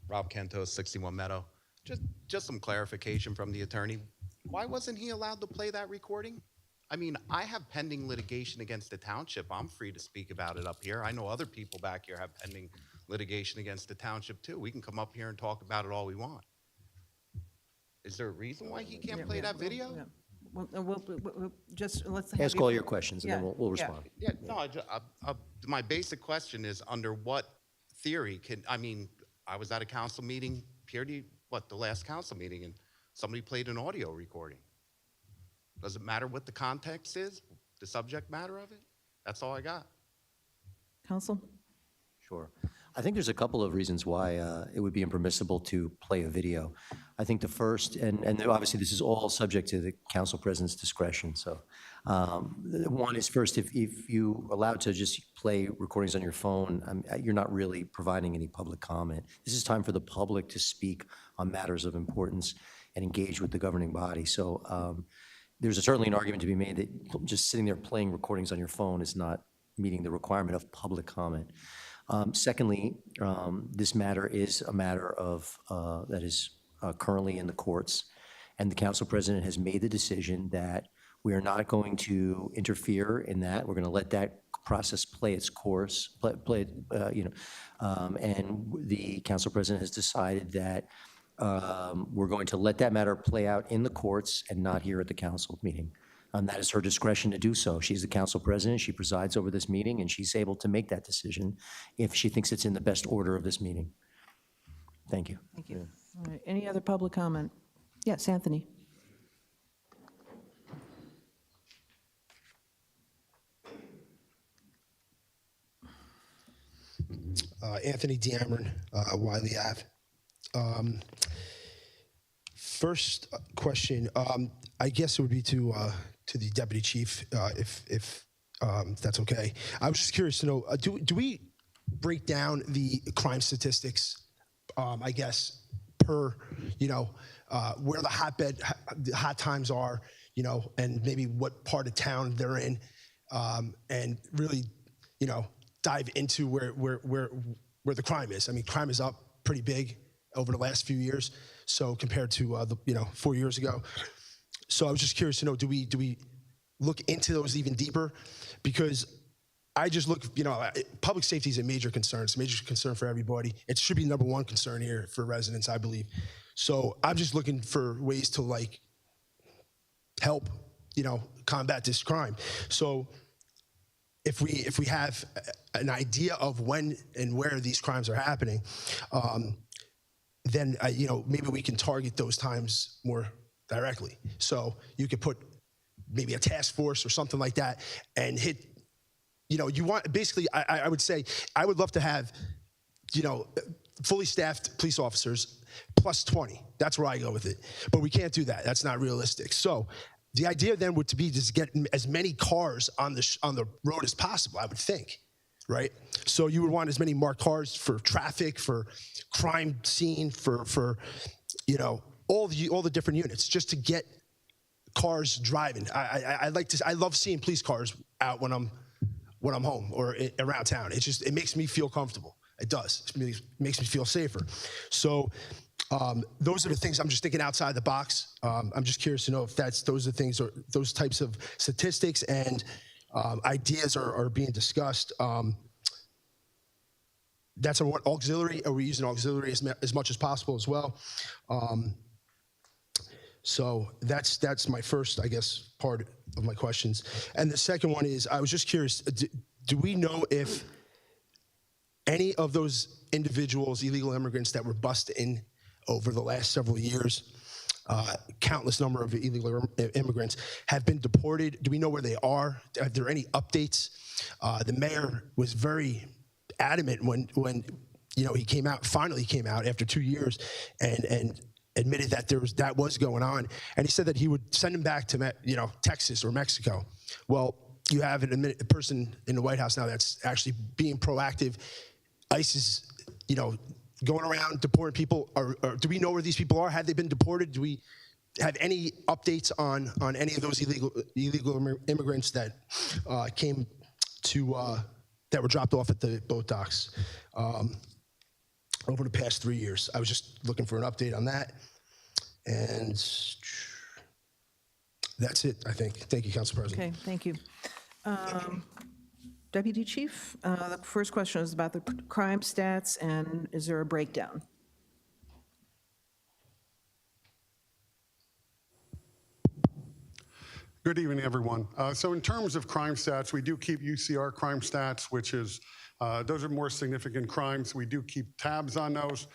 Rob Cantos, 61 Meadow. Just some clarification from the attorney. Why wasn't he allowed to play that recording? I mean, I have pending litigation against the township. I'm free to speak about it up here. I know other people back here have pending litigation against the township too. We can come up here and talk about it all we want. Is there a reason why he can't play that video? Yeah. We'll just, let's have Ask you- all your questions, and then Yeah, we'll yeah. respond. Yeah, no, my basic question is under what theory I was at a council meeting, the last council meeting, and somebody played an audio recording. Does it matter what the context is, the subject matter of it? That's all I got. Counsel? Sure. I think there's a couple of reasons why it would be impermissible to play a video. I think the first, and obviously this is all subject to the council president's discretion, so one is first, if you allowed to just play recordings on your phone, you're not really providing any public comment. This is time for the public to speak on matters of importance and engage with the governing body. So there's certainly an argument to be made that just sitting there playing recordings on your phone is not meeting the requirement of public comment. Secondly, this matter is a matter of that is currently in the courts, and the council president has made the decision that we are not going to interfere in that. We're going to let that process play its course, and the council president has decided that we're going to let that matter play out in the courts and not here at the council meeting. That is her discretion to do so. She's the council president. She presides over this meeting, and she's able to make that decision if she thinks it's in the best order of this meeting. Thank you. Thank you. All right, any other public comment? Yes, Anthony. Anthony Deamron, Wiley Ave. First question, I guess it would be to the deputy chief, if that's okay. I was just curious to know, do we break down the crime statistics, I guess, per, where the hot times are, and maybe what part of town they're in, and really, dive into where the crime is. I mean, crime is up pretty big over the last few years, so compared to 4 years ago. So I was just curious to know, do we look into those even deeper? Because I just look, public safety is a major concern. It's a major concern for everybody. It should be number one concern here for residents, I believe. So I'm just looking for ways to help, combat this crime. So if we have an idea of when and where these crimes are happening, then maybe we can target those times more directly. So you could put maybe a task force or something like that and hit. You want basically. I would say I would love to have, fully staffed police officers plus 20. That's where I go with it. But we can't do that. That's not realistic. So the idea then would be to get as many cars on the road as possible, I would think, right? So you would want as many marked cars for traffic, for crime scene, for all the different units, just to get cars driving. I love seeing police cars out when I'm home or around town. It makes me feel comfortable. It does. It makes me feel safer. So those are the things I'm just thinking outside the box. I'm just curious to know if those are things, or those types of statistics and ideas are being discussed. That's on what auxiliary. Are we using auxiliary as much as possible as well? So that's my first, I guess, part of my questions. And the second one is, I was just curious, do we know if any of those individuals, illegal immigrants that were busted in over the last several years, countless number of illegal immigrants, have been deported? Do we know where they are? Are there any updates? The mayor was very adamant when he finally came out after 2 years and admitted that that was going on, and he said that he would send them back to Texas or Mexico. Well, you have a person in the White House now that's actually being proactive. ICE is going around deporting people. Or do we know where these people are? Have they been deported? Do we have any updates on any of those illegal immigrants that came to that were dropped off at the boat docks over the past 3 years? I was just looking for an update on that. And that's it, I think. Thank you, Council President. Okay, thank you. Deputy Chief, the first question is about the crime stats, and is there a breakdown? Good evening, everyone. So in terms of crime stats, we do keep UCR crime stats, which is, those are more significant crimes. We do keep tabs on those.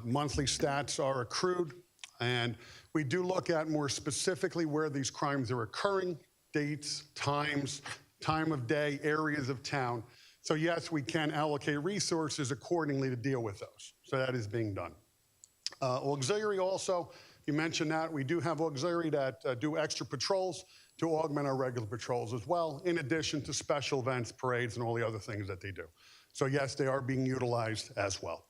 Monthly stats are accrued, and we do look at more specifically where these crimes are occurring, dates, times, time of day, areas of town. So yes, we can allocate resources accordingly to deal with those. So that is being done. Auxiliary also, you mentioned that. We do have auxiliary that do extra patrols to augment our regular patrols as well, in addition to special events, parades, and all the other things that they do. So yes, they are being utilized as well.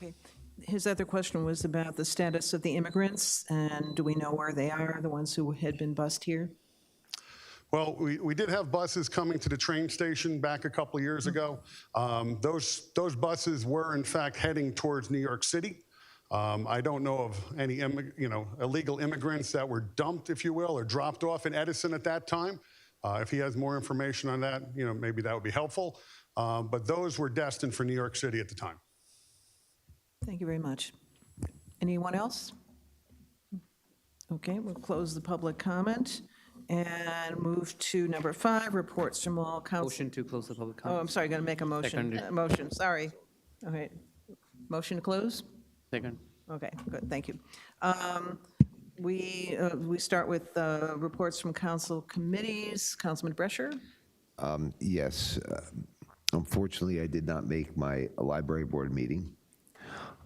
Okay. His other question was about the status of the immigrants, and do we know where they are, the ones who had been bused here? Well, we did have buses coming to the train station back a couple of years ago. Those buses were in fact heading towards New York City. I don't know of any illegal immigrants that were dumped, if you will, or dropped off in Edison at that time. If he has more information on that, maybe that would be helpful. But those were destined for New York City at the time. Thank you very much. Anyone else? Okay, we'll close the public comment and move to number 5, reports from all council. Motion to close the public Oh, comment. I'm sorry, got to make a motion. Seconded. Motion, sorry. Okay. Motion to close? Second. Okay, good, thank you. We start with reports from council committees. Councilman Brescher? Yes. Unfortunately, I did not make my library board meeting.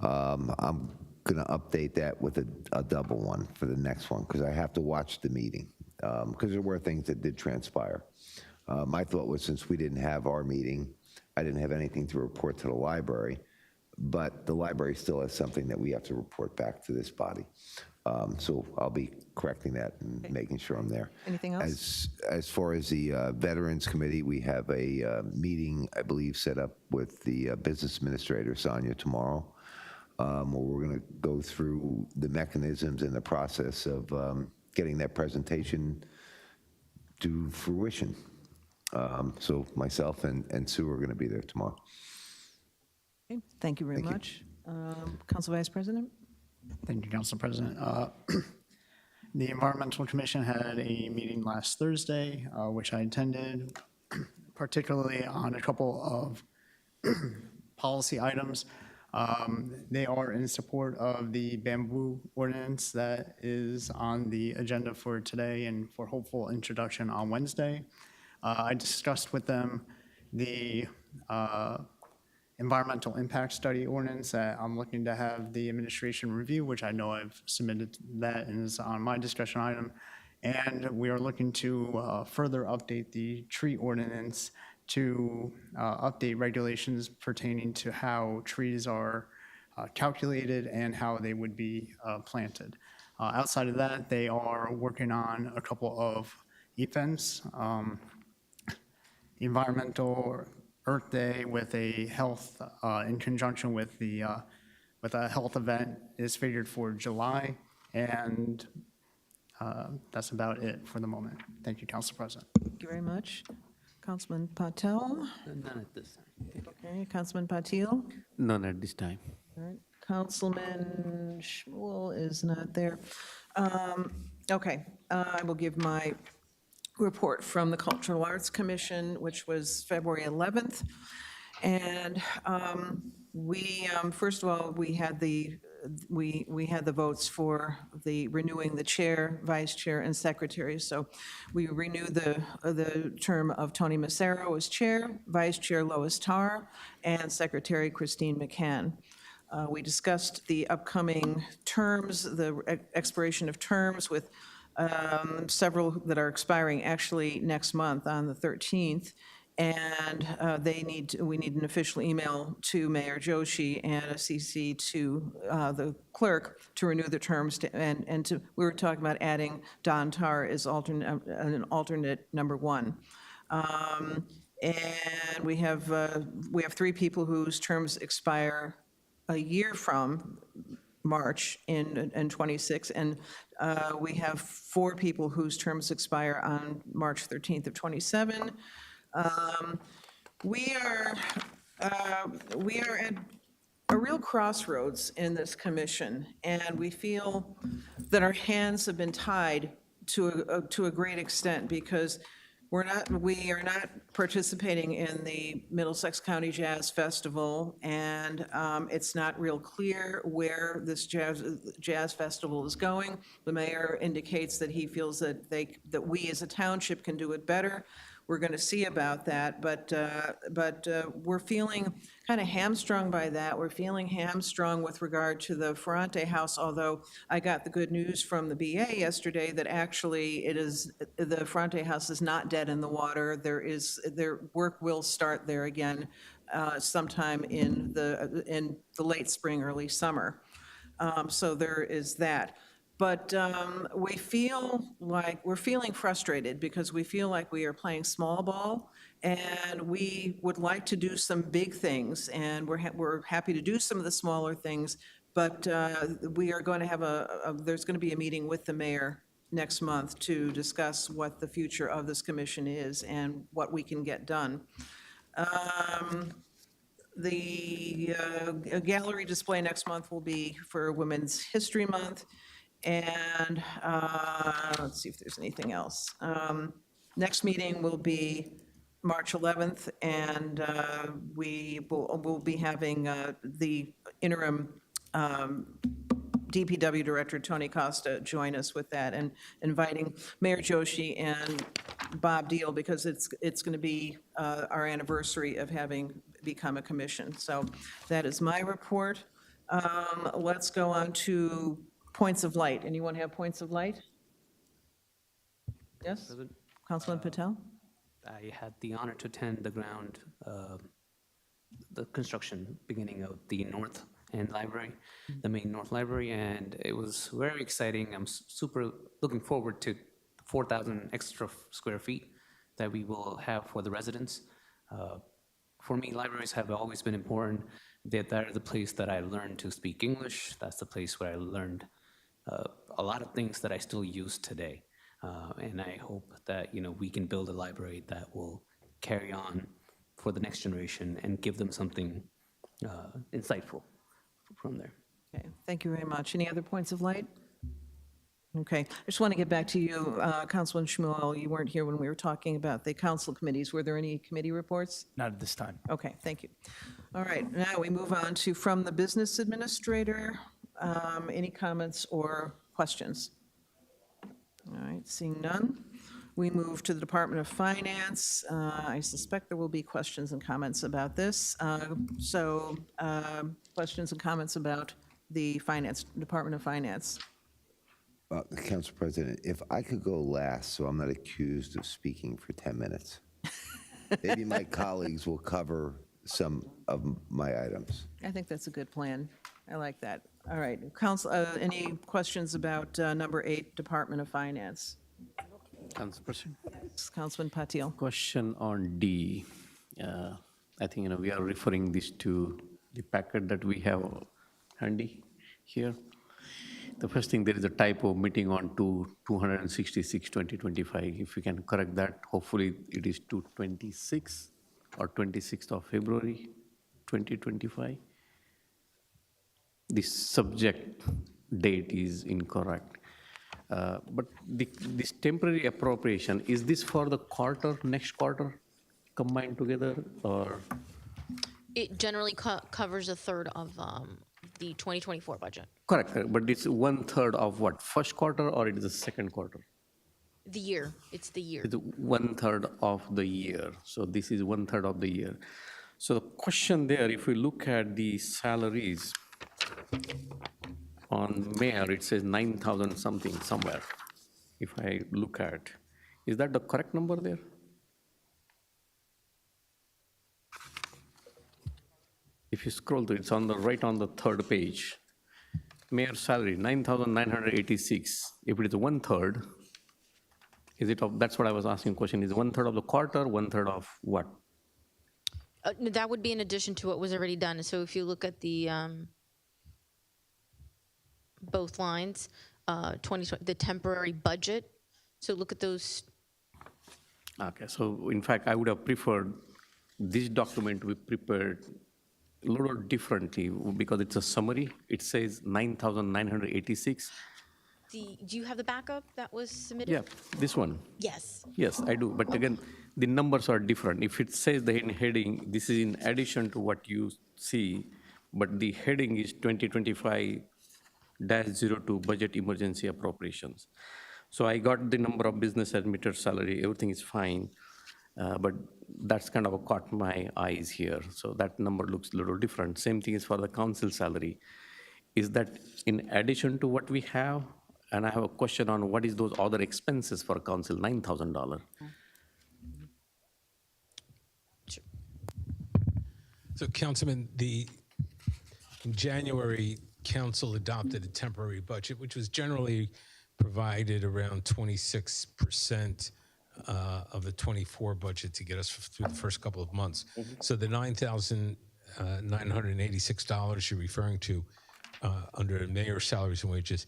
I'm going to update that with a double one for the next one because I have to watch the meeting because there were things that did transpire. My thought was since we didn't have our meeting, I didn't have anything to report to the library, but the library still has something that we have to report back to this body. So I'll be correcting that and making sure I'm there. Anything else? As far as the Veterans Committee, we have a meeting, I believe, set up with the business administrator, Sonia, tomorrow, where we're going to go through the mechanisms and the process of getting that presentation to fruition. So myself and Sue are going to be there tomorrow. Okay, thank you very much. Council Vice President? Thank you, Council President. The Environmental Commission had a meeting last Thursday, which I attended, particularly on a couple of policy items. They are in support of the bamboo ordinance that is on the agenda for today and for hopeful introduction on Wednesday. I discussed with them the environmental impact study ordinance that I'm looking to have the administration review, which I know I've submitted that and is on my discussion item. And we are looking to further update the tree ordinance to update regulations pertaining to how trees are calculated and how they would be planted. Outside of that, they are working on a couple of events, environmental Earth Day with a health, in conjunction with a health event is figured for July, and that's about it for the moment. Thank you, Council President. Thank you very much. Councilman Patel? None at this time. Okay, Councilman Patil? None at this time. All right, Councilman Schmuel is not there. Okay, I will give my report from the Cultural Arts Commission, which was February 11th. And we, first of all, we had the votes for the renewing the chair, vice chair, and secretary. So we renewed the term of Tony Massaro as chair, vice chair Lois Tarr, and secretary Christine McCann. We discussed the upcoming terms, the expiration of terms with several that are expiring actually next month on the 13th. And we need an official email to Mayor Joshi and a CC to the clerk to renew the terms. We were talking about adding Don Tarr as an alternate number 1. And we have 3 people whose terms expire a year from March in 26, and we have 4 people whose terms expire on March 13th of 27. We are at a real crossroads in this commission, and we feel that our hands have been tied to a great extent because we are not participating in the Middlesex County Jazz Festival, and it's not real clear where this jazz festival is going. The mayor indicates that he feels that we as a township can do it better. we're going to see about that. But we're feeling kind of hamstrung by that. We're feeling hamstrung with regard to the Ferrante House, although I got the good news from the BA yesterday that actually the Ferrante House is not dead in the water. Their work will start there again sometime in the late spring, early summer. So there is that. But we feel like we're feeling frustrated because we feel like we are playing small ball, and we would like to do some big things, and we're happy to do some of the smaller things. But we are going to have there's going to be a meeting with the mayor next month to discuss what the future of this commission is and what we can get done. The gallery display next month will be for Women's History Month. And let's see if there's anything else. Next meeting will be March 11th, and we'll be having the interim DPW Director, Tony Costa, join us with that, and inviting Mayor Joshi and Bob Deal, because it's going to be our anniversary of having become a commission. So that is my report. Let's go on to points of light. Anyone have points of light? Yes? Councilman Patel? I had the honor to attend the construction beginning of the North End Library, the main North Library, and it was very exciting. I'm super looking forward to 4,000 extra square feet that we will have for the residents. For me, libraries have always been important. They're the place that I learned to speak English. That's the place where I learned a lot of things that I still use today. And I hope that, we can build a library that will carry on for the next generation and give them something insightful from there. Okay, thank you very much. Any other points of light? Okay, I just want to get back to you, Councilman Shmuel. You weren't here when we were talking about the council committees. Were there any committee reports? Not at this time. Okay, thank you. All right, now we move on to from the business administrator. Any comments or questions? All right, seeing none, we move to the Department of Finance. I suspect there will be questions and comments about this. Questions and comments about the Department of Finance. Council President, if I could go last, so I'm not accused of speaking for 10 minutes. Maybe my colleagues will cover some of my items. I think that's a good plan. I like that. All right, Council, any questions about number 8, Department of Finance? Council President. Councilman Patil. Question on D. I think we are referring this to the packet that we have handy here. The first thing, there is a typo meeting on 266/2025. If we can correct that, hopefully it is 226 or 26th of February 2025. The subject date is incorrect. But this temporary appropriation, is this for the next quarter combined together, or? It generally covers a third of the 2024 budget. Correct, but it's 1/3 of what, first quarter, or it is the second quarter? The year, it's the year. It's 1/3 of the year, so this is 1/3 of the year. So the question there, if we look at the salaries, on mayor, it says 9,000 something somewhere, if I look at. Is that the correct number there? If you scroll to it, it's on the right on the third page. Mayor's salary, 9,986. If it is 1/3, is it of, that's what I was asking question, is 1/3 of the quarter, 1/3 of what? That would be in addition to what was already done. So if you look at the both lines, the temporary budget. So look at those. Okay, so in fact, I would have preferred this document to be prepared a little differently because it's a summary. It says 9,986. Do you have the backup that was submitted? Yeah, this one. Yes. Yes, I do. But again, the numbers are different. If it says the heading, this is in addition to what you see, but the heading is 2025-02 budget emergency appropriations. So I got the number of business admitted salary, everything is fine. But that's kind of caught my eyes here. So that number looks a little different. Same thing is for the council salary. Is that in addition to what we have? And I have a question on what is those other expenses for council, $9,000? So Councilman, in January, council adopted a temporary budget, which was generally provided around 26% of the 24 budget to get us through the first couple of months. So the $9,986 you're referring to under mayor's salaries and wages,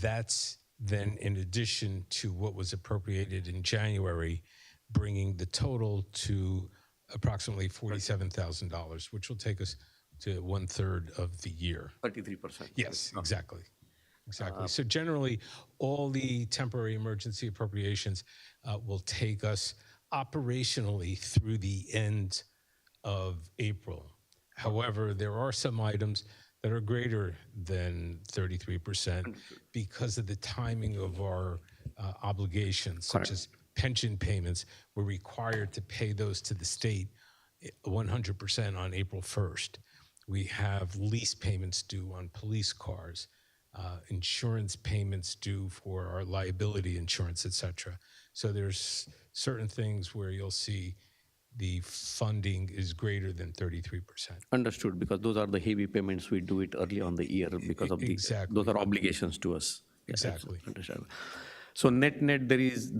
that's then in addition to what was appropriated in January, bringing the total to approximately $47,000, which will take us to 1/3 of the year. 33%. Yes, exactly. Exactly. So generally, all the temporary emergency appropriations will take us operationally through the end of April. However, there are some items that are greater than 33% because of the timing of our obligations, such as pension payments. We're required to pay those to the state 100% on April 1st. We have lease payments due on police cars, insurance payments due for our liability insurance, et cetera. So there's certain things where you'll see the funding is greater than 33%. Understood, because those are the heavy payments. We do it early on the year because of those are obligations to us. Exactly. Understand. So net, these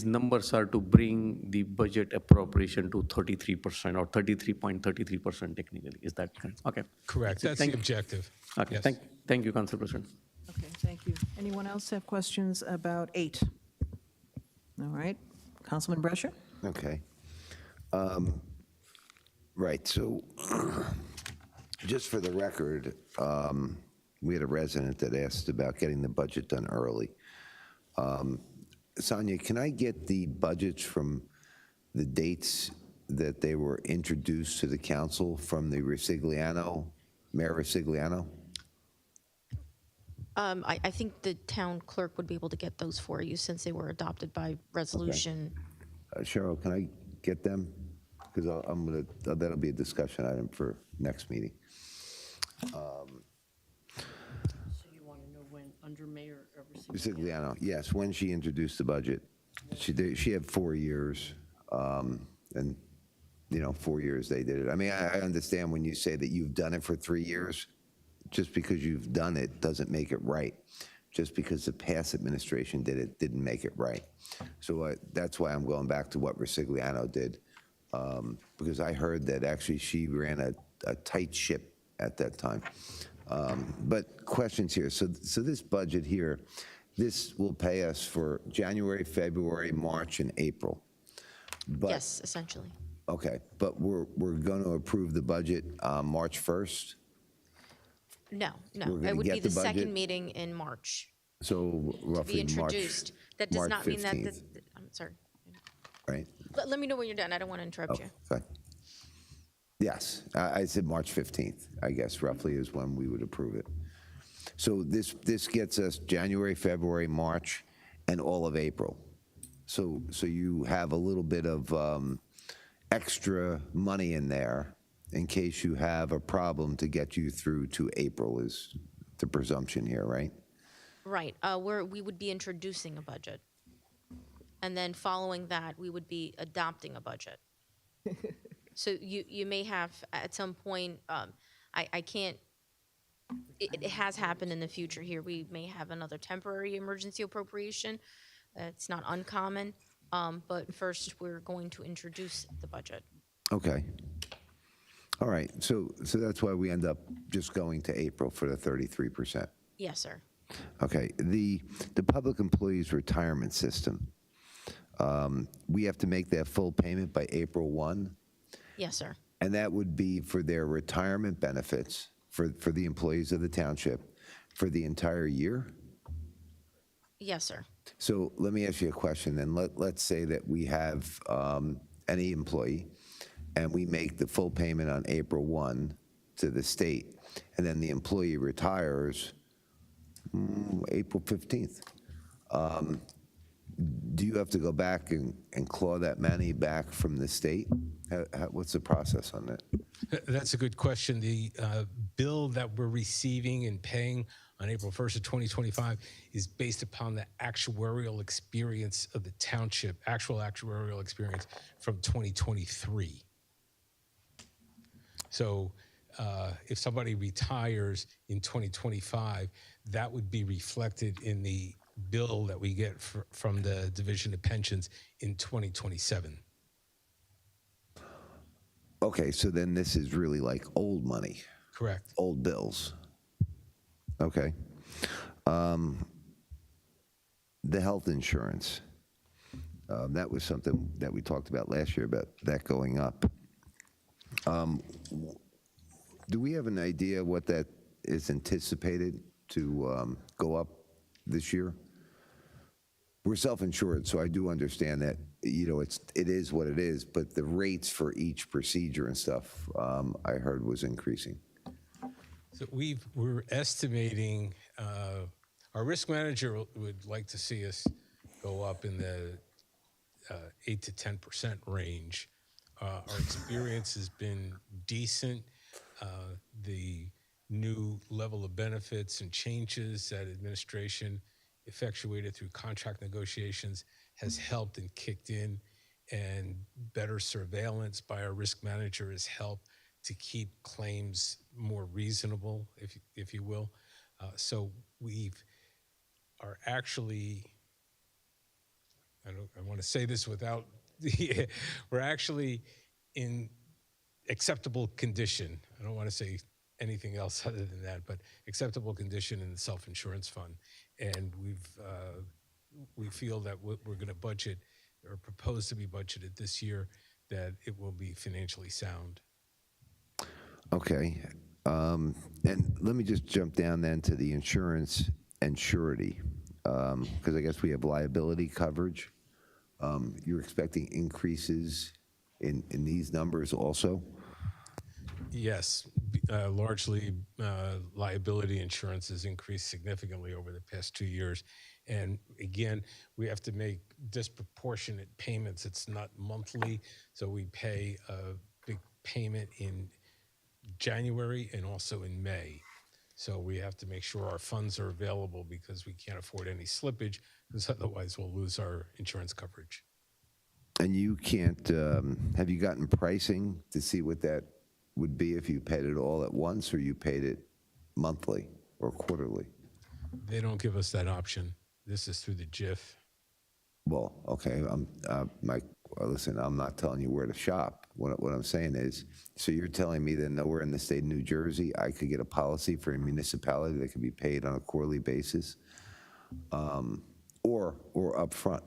numbers are to bring the budget appropriation to 33% or 33.33% technically. Is that correct? Okay. Correct. That's the objective. Okay. Yes. Thank you, Council President. Okay, thank you. Anyone else have questions about 8? All right, Councilman Brescher? Okay. Right, so just for the record, we had a resident that asked about getting the budget done early. Sonia, can I get the budgets from the dates that they were introduced to the council from the Mayor Resigliano? I think the town clerk would be able to get those for you since they were adopted by resolution. Cheryl, can I get them? Because that'll be a discussion item for next meeting. So you want to know when under Mayor Resigliano, yes, when she introduced the budget. She had 4 years, and 4 years they did it. I mean, I understand when you say that you've done it for 3 years, just because you've done it doesn't make it right. Just because the past administration did it didn't make it right. So that's why I'm going back to what Resigliano did, because I heard that actually she ran a tight ship at that time. But questions here. So this budget here, this will pay us for January, February, March, and April. But, Yes, essentially. okay, but we're going to approve the budget March 1st? No, We're no. gonna It would get be the the budget? second meeting in March So to be roughly introduced. That does March not mean that, 15th, I'm sorry. right? Let me know when you're done. I don't want to interrupt you. Okay. Yes, I said March 15th, I guess roughly is when we would approve it. So this gets us January, February, March, and all of April. So you have a little bit of extra money in there in case you have a problem to get you through to April is the presumption here, right? Right. We would be introducing a budget. And then following that, we would be adopting a budget. So you may have, at some point, I can't, it has happened in the future here. We may have another temporary emergency appropriation. It's not uncommon. But first, we're going to introduce the budget. Okay. All right, so that's why we end up just going to April for the 33%. Yes, sir. Okay, the public employees retirement system, we have to make that full payment by April 1? Yes, sir. And that would be for their retirement benefits for the employees of the township for the entire year? Yes, sir. So let me ask you a question then. Let's say that we have any employee and we make the full payment on April 1 to the state, and then the employee retires April 15th. Do you have to go back and claw that money back from the state? What's the process on that? That's a good question. The bill that we're receiving and paying on April 1st of 2025 is based upon the actuarial experience of the township, actual actuarial experience from 2023. So if somebody retires in 2025, that would be reflected in the bill that we get from the Division of Pensions in 2027. Okay, so then this is really like old money. Correct. Old bills. Okay. The health insurance. That was something that we talked about last year, about that going up. Do we have an idea what that is anticipated to go up this year? We're self-insured, so I do understand that, you know, it is what it is, but the rates for each procedure and stuff, I heard was increasing. So we're estimating, our risk manager would like to see us go up in the 8 to 10% range. Our experience has been decent. The new level of benefits and changes that administration effectuated through contract negotiations has helped and kicked in, and better surveillance by our risk manager has helped to keep claims more reasonable, if you will. So we are actually, I want to say this without, we're actually in acceptable condition. I don't want to say anything else other than that, but acceptable condition in the self-insurance fund. And we feel that we're going to budget, or propose to be budgeted this year, that it will be financially sound. Okay. And let me just jump down then to the insurance and surety, because I guess we have liability coverage. You're expecting increases in these numbers also? Yes, largely liability insurance has increased significantly over the past 2 years. And again, we have to make disproportionate payments. It's not monthly, so we pay a big payment in January and also in May. So we have to make sure our funds are available, because we can't afford any slippage, because otherwise we'll lose our insurance coverage. And you can't, have you gotten pricing to see what that would be if you paid it all at once, or you paid it monthly or quarterly? They don't give us that option. This is through the JIF. Well, okay, listen, I'm not telling you where to shop. What I'm saying is, so you're telling me that nowhere in the state of New Jersey I could get a policy for a municipality that could be paid on a quarterly basis, or upfront?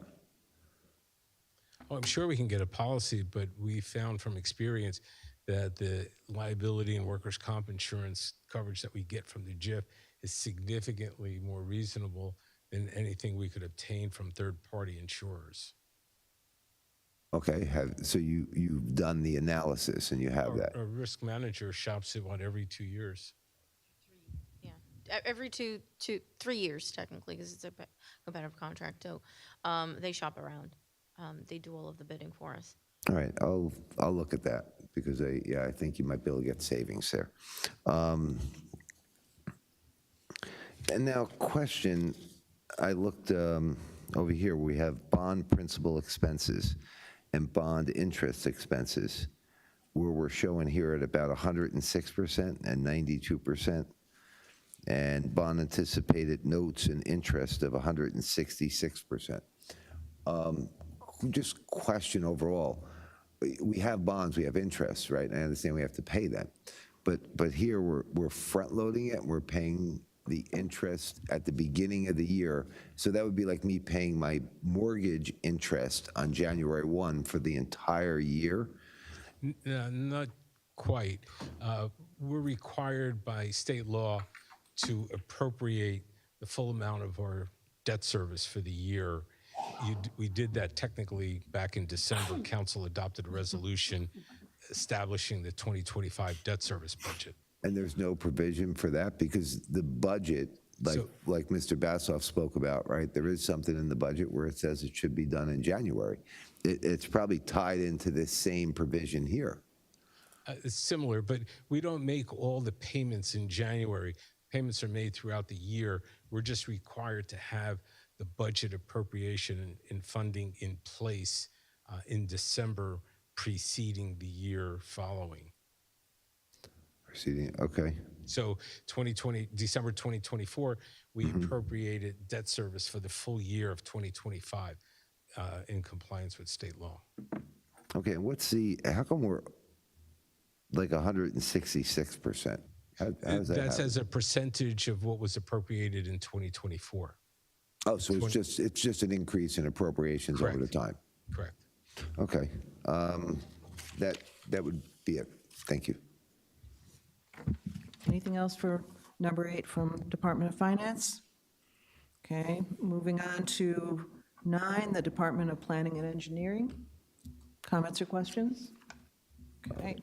Well, I'm sure we can get a policy, but we found from experience that the liability and workers' comp insurance coverage that we get from the JIF is significantly more reasonable than anything we could obtain from third-party insurers. Okay, so you've done the analysis and you have that? Our risk manager shops it, every 2 years? Yeah, every 3 years technically, because it's a competitive contract. So they shop around. They do all of the bidding for us. All right, I'll look at that, because I think you might be able to get savings there. And now, question, I looked over here, we have bond principal expenses and bond interest expenses, where we're showing here at about 106% and 92%, and bond anticipated notes and interest of 166%. Just question overall, we have bonds, we have interest, right? I understand we have to pay that, but here we're front loading it, and we're paying the interest at the beginning of the year. So that would be like me paying my mortgage interest on January 1 for the entire year? Not quite. We're required by state law to appropriate the full amount of our debt service for the year. We did that technically back in December. Council adopted a resolution establishing the 2025 debt service budget. And there's no provision for that, because the budget like Mr. Bassoff spoke about, right? There is something in the budget where it says it should be done in January. It's probably tied into this same provision here. It's similar, but we don't make all the payments in January. Payments are made throughout the year. We're just required to have the budget appropriation and funding in place in December preceding the year following. Preceding, okay. So December 2024, we appropriated debt service for the full year of 2025 in compliance with state law. Okay, how come we're like 166%? How does that That's happen? as a percentage of what was appropriated in 2024. Oh, so it's just an increase in appropriations over the time. Correct. Okay, that would be it. Thank you. Anything else for number 8 from Department of Finance? Okay, moving on to 9, the Department of Planning and Engineering. Comments or questions? Okay.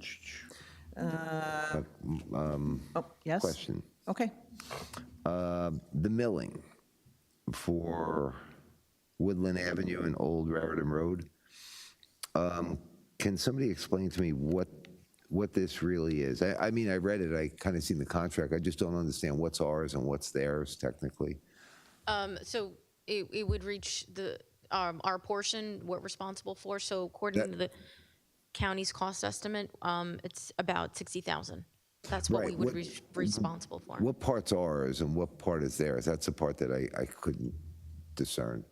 Yes? Question. Okay. The milling for Woodland Avenue and Old Raritan Road. Can somebody explain to me what this really is? I mean, I read it, I kind of seen the contract, I just don't understand what's ours and what's theirs technically. So it would reach our portion, what we're responsible for. So according to the county's cost estimate, it's about 60,000. That's what Right. we would be responsible for. What part's ours and what part is theirs? That's the part that I couldn't discern.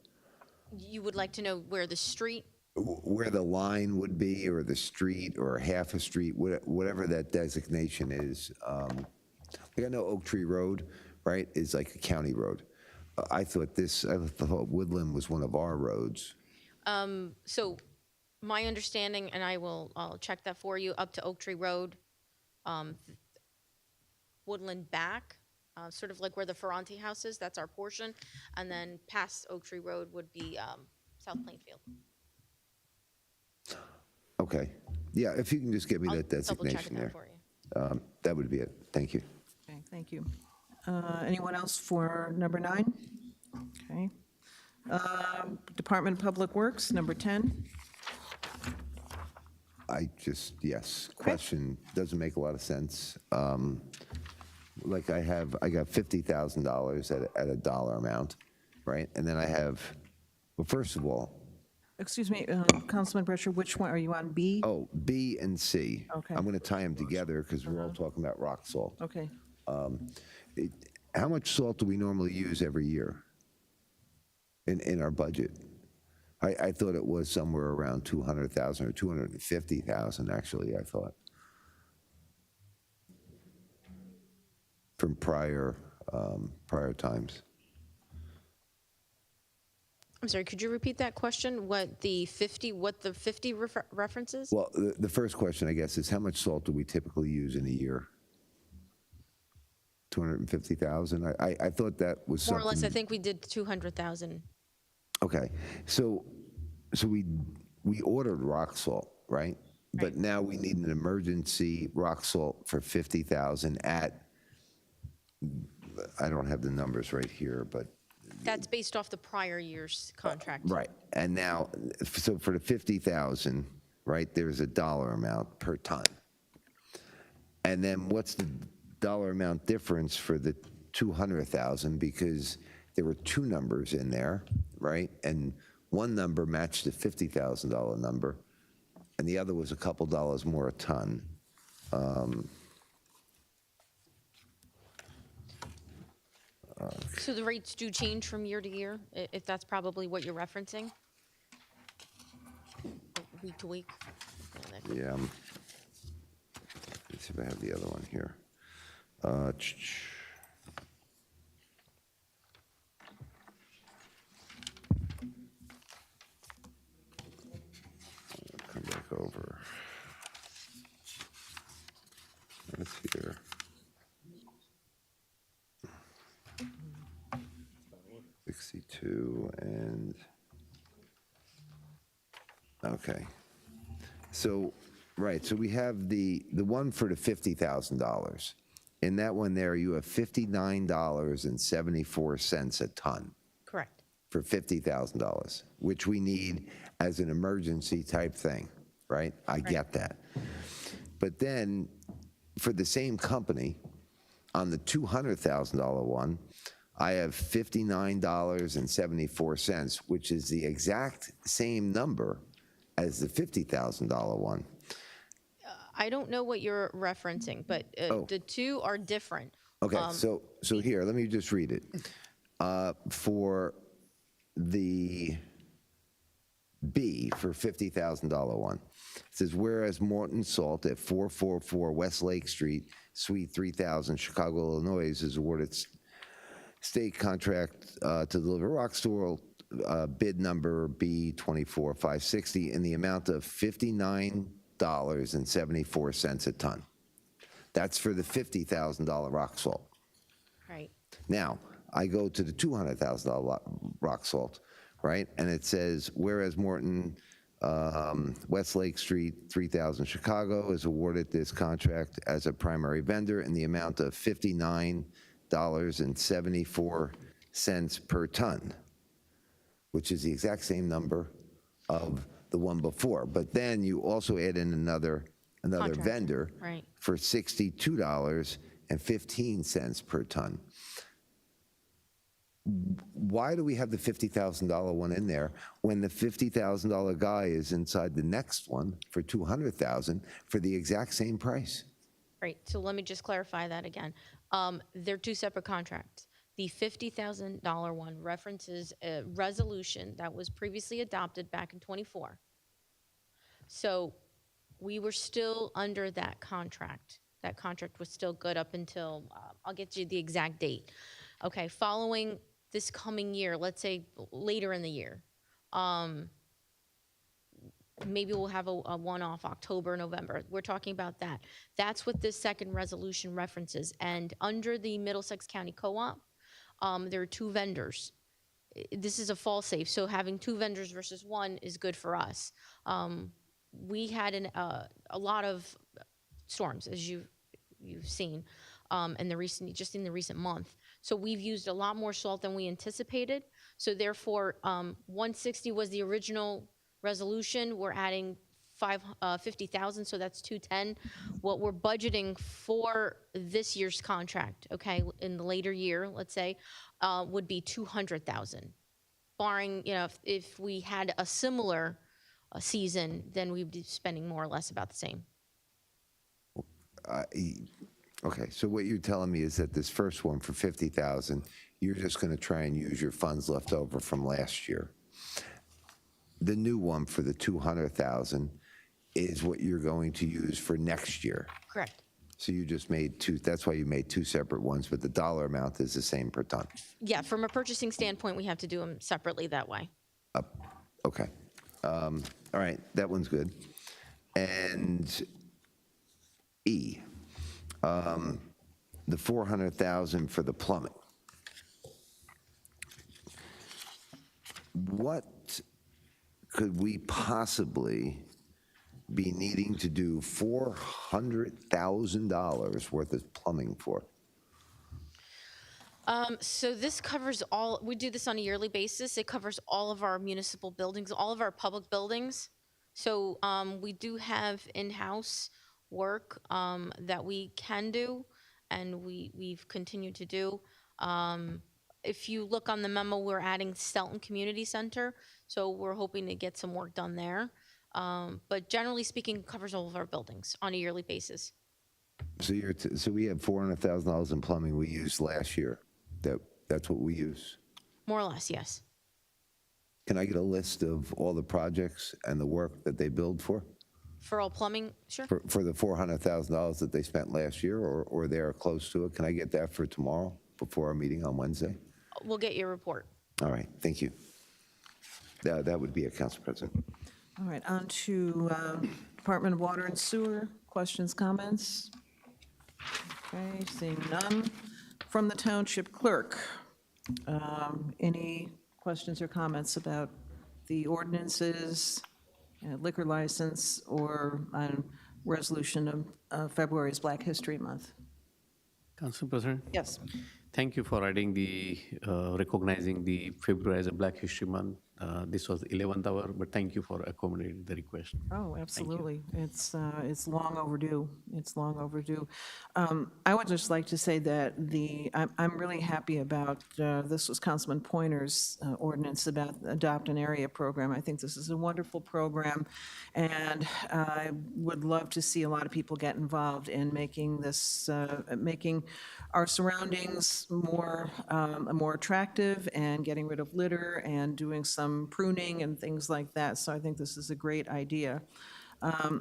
You would like to know where the street? Where the line would be, or the street, or half a street, whatever that designation is. Like I know Oak Tree Road, right, is like a county road. I thought Woodland was one of our roads. So my understanding, and I'll check that for you, up to Oak Tree Road, Woodland back, sort of like where the Ferranti house is, that's our portion. And then past Oak Tree Road would be South Plainfield. Okay. Yeah, if you can just give me that designation there. That would be it. Thank you. Okay, thank you. Anyone else for number 9? Okay. Department of Public Works, number 10. Yes, question doesn't make a lot of sense. Like I got $50,000 at a dollar amount, right? And then I have, well, first of all, Excuse me, Councilman Brescher, which one, are you on B? oh, B and C. Okay. I'm going to tie them together because we're all talking about rock salt. Okay. How much salt do we normally use every year in our budget? I thought it was somewhere around 200,000 or 250,000, actually, I thought. From prior times. I'm sorry, could you repeat that question? What the 50 references? Well, the first question, I guess, is how much salt do we typically use in a year? 250,000? I thought that was something. More or less, I think we did 200,000. Okay, so we ordered rock salt, right? But now we need an emergency rock salt for 50,000 at, I don't have the numbers right here, but. That's based off the prior year's contract. Right, and now, so for the 50,000, right, there's a dollar amount per ton. And then what's the dollar amount difference for the 200,000? Because there were two numbers in there, right? And one number matched the $50,000 number, and the other was a couple dollars more a ton. So the rates do change from year to year, if that's probably what you're referencing? Week to week? Yeah. Let's see if I have the other one here. Come back over. That's here. $62 and okay. So right, so we have the one for the $50,000, In that one there, you have $59.74 a ton Correct. for $50,000, which we need as an emergency type thing, right? I get that. But then for the same company, on the $200,000 one, I have $59.74, which is the exact same number as the $50,000 one. I don't know what you're referencing, but the two are different. Okay, so here, let me just read it. For the B, for $50,000 one, it says, whereas Morton Salt at 444 West Lake Street, Suite 3000, Chicago, Illinois, is awarded state contract to deliver rock store bid number B24560 in the amount of $59.74 a ton. That's for the $50,000 rock salt. Right. Now, I go to the $200,000 rock salt, right? And it says, whereas Morton West Lake Street, 3000 Chicago, is awarded this contract as a primary vendor in the amount of $59.74 per ton, which is the exact same number of the one before. But then you also add in another vendor Right. for $62.15 per ton. Why do we have the $50,000 one in there when the $50,000 guy is inside the next one for $200,000 for the exact same price? Right, so let me just clarify that again. They're two separate contracts. The $50,000 one references a resolution that was previously adopted back in '24. So we were still under that contract. That contract was still good up until, I'll get you the exact date. Okay, following this coming year, let's say later in the year, maybe we'll have a one-off October, November. We're talking about that. That's what this second resolution references. And under the Middlesex County Co-op, there are two vendors. This is a fall safe, so having two vendors versus one is good for us. We had a lot of storms, as you've seen, in the recent month. So we've used a lot more salt than we anticipated. So therefore, 160 was the original resolution. We're adding 50,000, so that's 210. What we're budgeting for this year's contract, okay, in the later year, let's say, would be 200,000. Barring, if we had a similar season, then we'd be spending more or less about the same. Okay, so what you're telling me is that this first one for 50,000, you're just going to try and use your funds left over from last year. The new one for the 200,000 is what you're going to use for next year. Correct. So you just made two, that's why you made two separate ones, but the dollar amount is the same per ton. Yeah, from a purchasing standpoint, we have to do them separately that way. Okay. All right, that one's good. And E, the 400,000 for the plumbing. What could we possibly be needing to do $400,000 worth of plumbing for? So this covers all, we do this on a yearly basis. It covers all of our municipal buildings, all of our public buildings. So we do have in-house work that we can do, and we've continued to do. If you look on the memo, we're adding Stelton Community Center, so we're hoping to get some work done there. But generally speaking, it covers all of our buildings on a yearly basis. So so we have $400,000 in plumbing we used last year. That's what we use. More or less, yes. Can I get a list of all the projects and the work that they billed for? For all plumbing, sure. For the $400,000 that they spent last year, or they're close to it? Can I get that for tomorrow before our meeting on Wednesday? We'll get your report. All right, thank you. That would be it, Council President. All right, on to Department of Water and Sewer. Questions, comments? Okay, seeing none. From the Township Clerk, any questions or comments about the ordinances, liquor license, or resolution of February's Black History Month? Council President? Yes. Thank you for adding the, recognizing the February as a Black History Month. This was the 11th hour, but thank you for accommodating the request. Oh, absolutely. It's long overdue. It's long overdue. I would just like to say that I'm really happy about, this was Councilman Pointer's ordinance about Adopt an Area program. I think this is a wonderful program, and I would love to see a lot of people get involved in making this, making our surroundings more attractive and getting rid of litter and doing some pruning and things like that. So I think this is a great idea.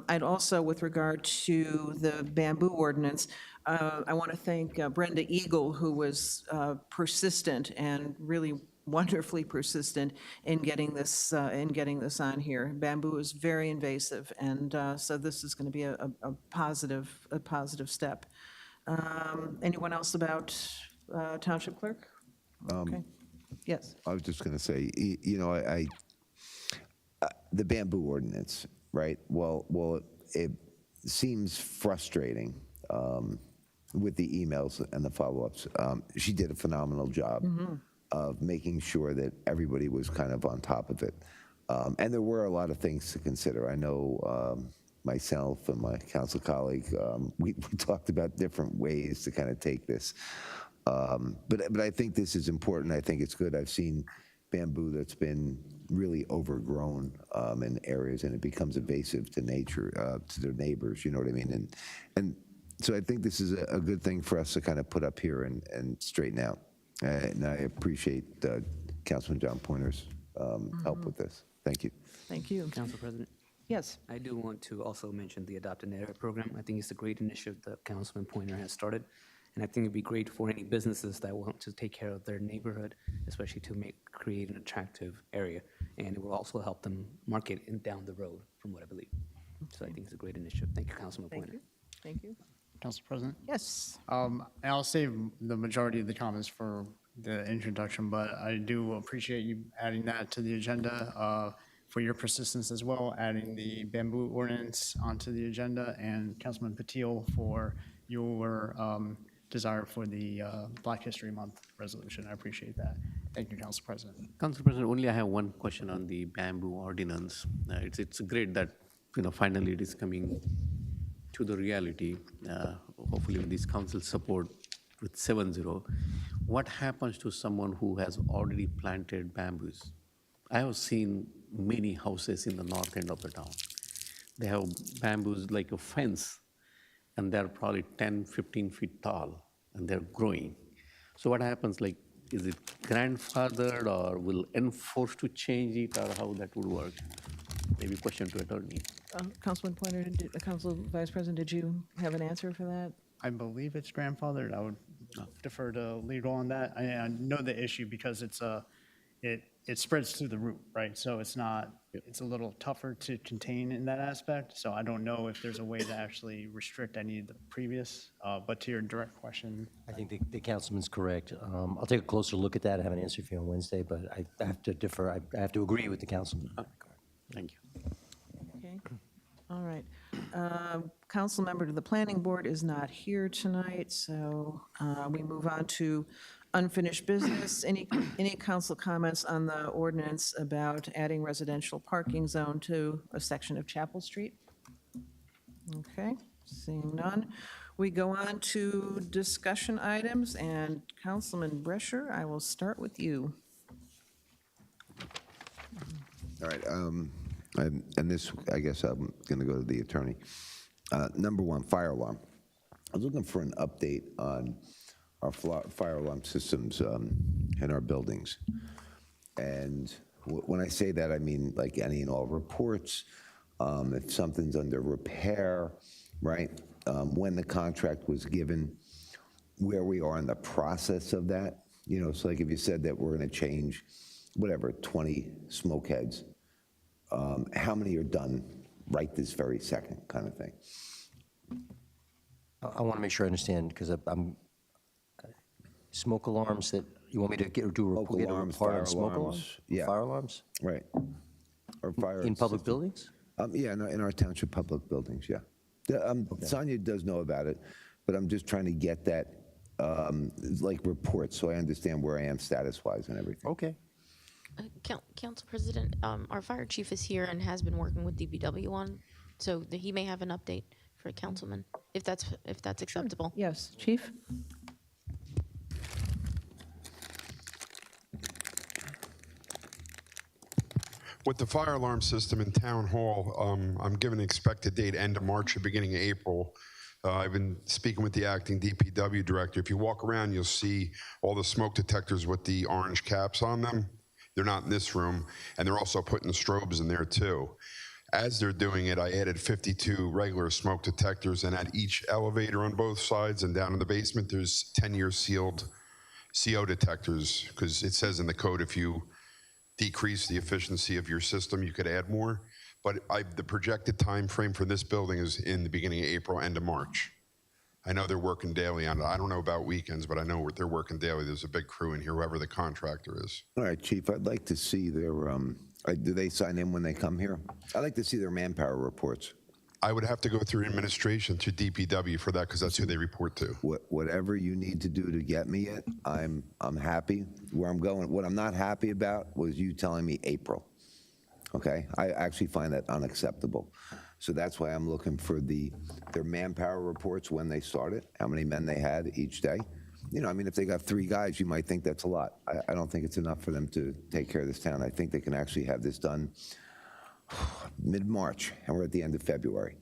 I'd also, with regard to the bamboo ordinance, I want to thank Brenda Eagle, who was persistent and really wonderfully persistent in getting this on here. Bamboo is very invasive, and so this is going to be a positive step. Anyone else about Township Clerk? Okay. Yes. I was just going to say, you know, the bamboo ordinance, right? Well, it seems frustrating with the emails and the follow-ups. She did a phenomenal job of making sure that everybody was kind of on top of it. And there were a lot of things to consider. I know myself and my council colleague, we talked about different ways to kind of take this. But I think this is important. I think it's good. I've seen bamboo that's been really overgrown in areas, and it becomes invasive to nature, to their neighbors. You know what I mean? And so I think this is a good thing for us to kind of put up here and straighten out. And I appreciate Councilman John Pointer's help with this. Thank you. Thank you. Council President? Yes. I do want to also mention the Adopt an Area program. I think it's a great initiative that Councilman Pointer has started. And I think it'd be great for any businesses that want to take care of their neighborhood, especially to create an attractive area. And it will also help them market down the road, from what I believe. So I think it's a great initiative. Thank you, Councilman Pointer. Thank you. Council President? Yes. I'll save the majority of the comments for the introduction, but I do appreciate you adding that to the agenda, for your persistence as well, adding the bamboo ordinance onto the agenda, and Councilman Patil for your desire for the Black History Month resolution. I appreciate that. Thank you, Council President. Council President, only I have one question on the bamboo ordinance. It's great that, you know, finally it is coming to the reality, hopefully with this council support with 7-0. What happens to someone who has already planted bamboos? I have seen many houses in the north end of the town. They have bamboos like a fence, and they're probably 10, 15 feet tall, and they're growing. So what happens, like, is it grandfathered, or will enforce to change it, or how that would work? Maybe question to attorney. Councilman Pointer, Council Vice President, did you have an answer for that? I believe it's grandfathered. I would defer to legal on that. I know the issue because it spreads through the root, right? So it's not, it's a little tougher to contain in that aspect. So I don't know if there's a way to actually restrict any of the previous, but to your direct question. I think the councilman's correct. I'll take a closer look at that. I have an answer for you on Wednesday, but I have to defer. I have to agree with the councilman. Thank you. Okay. All right. Council member to the planning board is not here tonight, so we move on to unfinished business. Any council comments on the ordinance about adding residential parking zone to a section of Chapel Street? Okay, seeing none. We go on to discussion items, and Councilman Brescher, I will start with you. All right, and this, I guess I'm going to go to the attorney. Number one, fire alarm. I was looking for an update on our fire alarm systems in our buildings. And when I say that, I mean like any and all reports, if something's under repair, right? When the contract was given, where we are in the process of that. You know, so like if you said that we're going to change, whatever, 20 smoke heads, how many are done right this very second, kind of thing? I want to make sure I understand, because I'm smoke alarms that you want me to do a report on smoke alarms? Yeah. Fire alarms? Right. Or fire In public buildings? Yeah, in our township public buildings, yeah. Sonia does know about it, but I'm just trying to get that like reports, so I understand where I am status-wise and everything. Okay. Council President, our fire chief is here and has been working with DPW on, so that he may have an update for a councilman, if that's acceptable. Yes, Chief? With the fire alarm system in Town Hall, I'm given an expected date end of March or beginning of April. I've been speaking with the acting DPW director. If you walk around, you'll see all the smoke detectors with the orange caps on them. They're not in this room, and they're also putting the strobes in there too. As they're doing it, I added 52 regular smoke detectors, and at each elevator on both sides and down in the basement, there's 10-year sealed CO detectors, because it says in the code if you decrease the efficiency of your system, you could add more. But the projected time frame for this building is in the beginning of April, end of March. I know they're working daily on it. I don't know about weekends, but I know they're working daily. There's a big crew in here, whoever the contractor is. All right, Chief, I'd like to see their, do they sign in when they come here? I'd like to see their manpower reports. I would have to go through administration to DPW for that, because that's who they report to. Whatever you need to do to get me it, I'm happy. Where I'm going, what I'm not happy about was you telling me April. Okay, I actually find that unacceptable. So that's why I'm looking for their manpower reports when they started, how many men they had each day. You know, I mean, if they got 3 guys, you might think that's a lot. I don't think it's enough for them to take care of this town. I think they can actually have this done mid-March, and we're at the end of February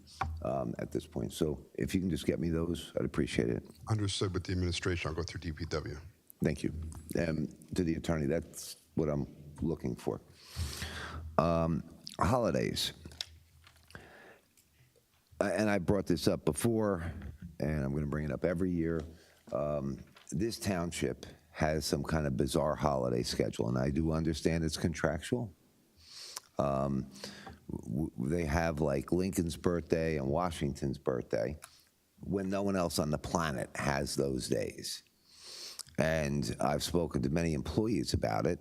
at this point. So if you can just get me those, I'd appreciate it. Understood. With the administration, I'll go through DPW. Thank you. To the attorney, that's what I'm looking for. Holidays. And I brought this up before, and I'm going to bring it up every year. This township has some kind of bizarre holiday schedule, and I do understand it's contractual. They have like Lincoln's birthday and Washington's birthday when no one else on the planet has those days. And I've spoken to many employees about it,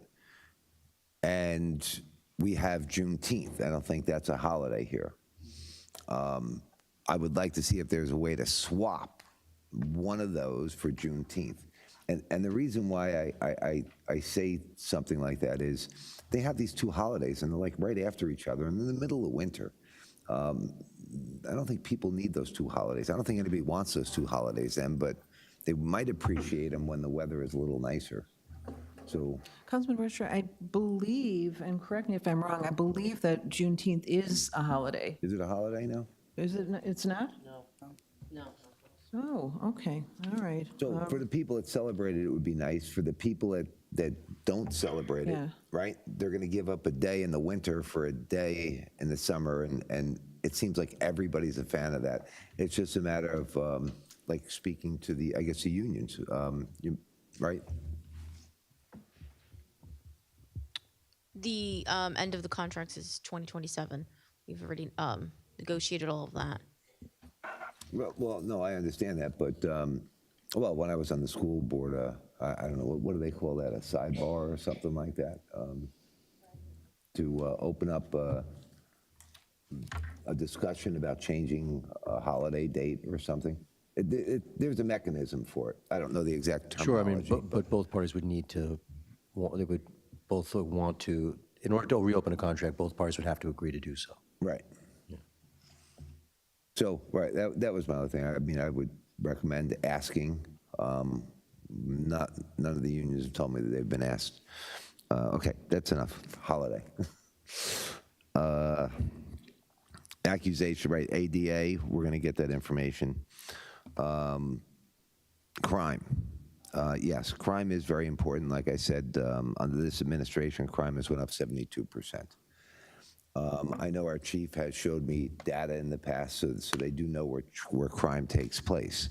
and we have Juneteenth. I don't think that's a holiday here. I would like to see if there's a way to swap one of those for Juneteenth. And the reason why I say something like that is they have these 2 holidays, and they're like right after each other and in the middle of winter. I don't think people need those 2 holidays. I don't think anybody wants those 2 holidays then, but they might appreciate them when the weather is a little nicer. So, Councilman Richter, I believe, and correct me if I'm wrong, I believe that Juneteenth is a holiday. is it a holiday now? Is it, it's not? No. No. Oh, okay, all right. So for the people that celebrate it, it would be nice. For the people that don't celebrate it, Yeah. right? They're going to give up a day in the winter for a day in the summer, and it seems like everybody's a fan of that. It's just a matter of like speaking to the, I guess, the unions, right? The end of the contracts is 2027. We've already negotiated all of that. Well, no, I understand that, but well, when I was on the school board, I don't know what do they call that, a sidebar or something like that, to open up a discussion about changing a holiday date or something. There's a mechanism for it. I don't know the exact Sure, I terminology. mean, but both parties would need to, they would both want to, in order to reopen a contract, both parties would have to agree to do so. Right. So, right, that was my other thing. I mean, I would recommend asking. None of the unions have told me that they've been asked. Okay, that's enough. Holiday. Accusation, right, ADA, we're going to get that information. Crime. Yes, crime is very important. Like I said, under this administration, crime has went up 72%. I know our chief has showed me data in the past, so they do know where crime takes place.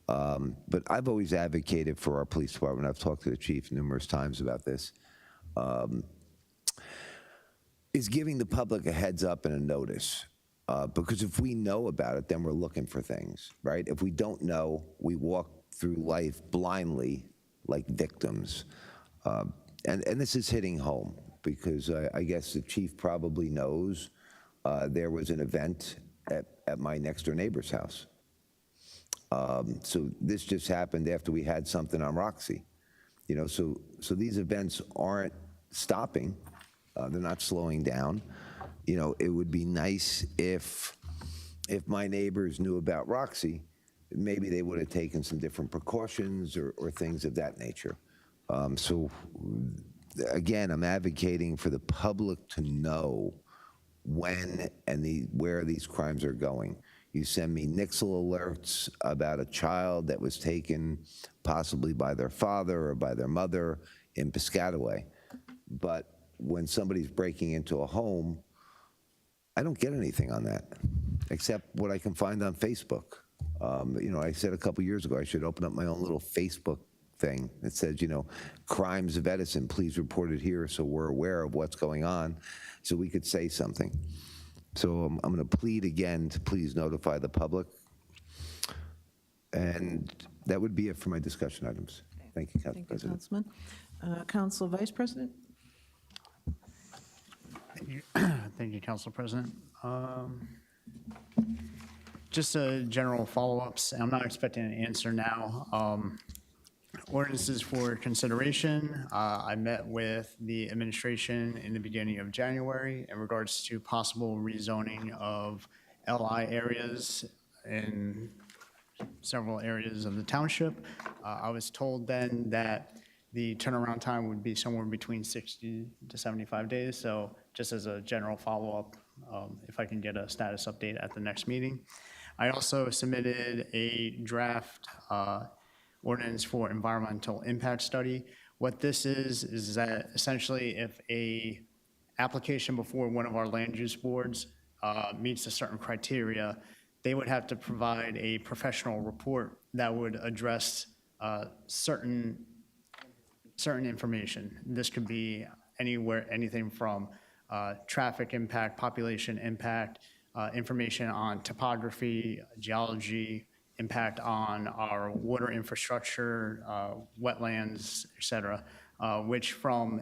But I've always advocated for our police department. I've talked to the chief numerous times about this. Is giving the public a heads up and a notice. Because if we know about it, then we're looking for things, right? If we don't know, we walk through life blindly like victims. And this is hitting home, because I guess the chief probably knows there was an event at my next door neighbor's house. So this just happened after we had something on Roxy. You know, so these events aren't stopping. They're not slowing down. You know, it would be nice if my neighbors knew about Roxy, maybe they would have taken some different precautions or things of that nature. So again, I'm advocating for the public to know when and where these crimes are going. You send me Nixle alerts about a child that was taken possibly by their father or by their mother in Piscataway. But when somebody's breaking into a home, I don't get anything on that, except what I can find on Facebook. You know, I said a couple years ago I should open up my own little Facebook thing that says, you know, crimes of Edison, please report it here so we're aware of what's going on, so we could say something. So I'm going to plead again to please notify the public. And that would be it for my discussion items. Thank you, Council Thank you, President. Councilman. Council Vice President? Thank you, Council President. Just a general follow-ups. I'm not expecting an answer now. Ordinances for consideration. I met with the administration in the beginning of January in regards to possible rezoning of LI areas in several areas of the township. I was told then that the turnaround time would be somewhere between 60 to 75 days. So just as a general follow-up, if I can get a status update at the next meeting. I also submitted a draft ordinance for environmental impact study. What this is that essentially if a application before one of our land use boards meets a certain criteria, they would have to provide a professional report that would address certain information. This could be anything from traffic impact, population impact, information on topography, geology, impact on our water infrastructure, wetlands, et cetera, which from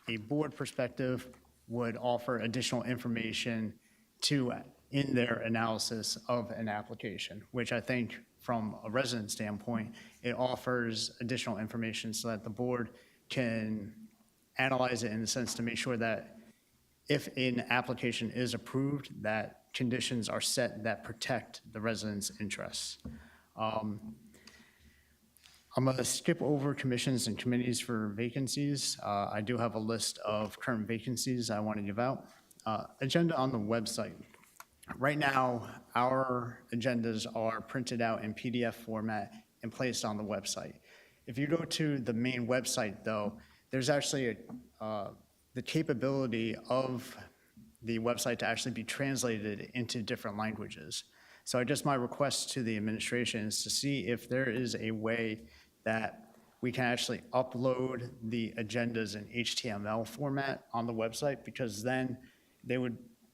a board perspective would offer additional information in their analysis of an application, which I think from a resident standpoint, it offers additional information so that the board can analyze it in the sense to make sure that if an application is approved, that conditions are set that protect the residents' interests. I'm going to skip over commissions and committees for vacancies. I do have a list of current vacancies I want to give out. Agenda on the website. Right now, our agendas are printed out in PDF format and placed on the website. If you go to the main website, though, there's actually the capability of the website to actually be translated into different languages. So I guess my request to the administration is to see if there is a way that we can actually upload the agendas in HTML format on the website, because then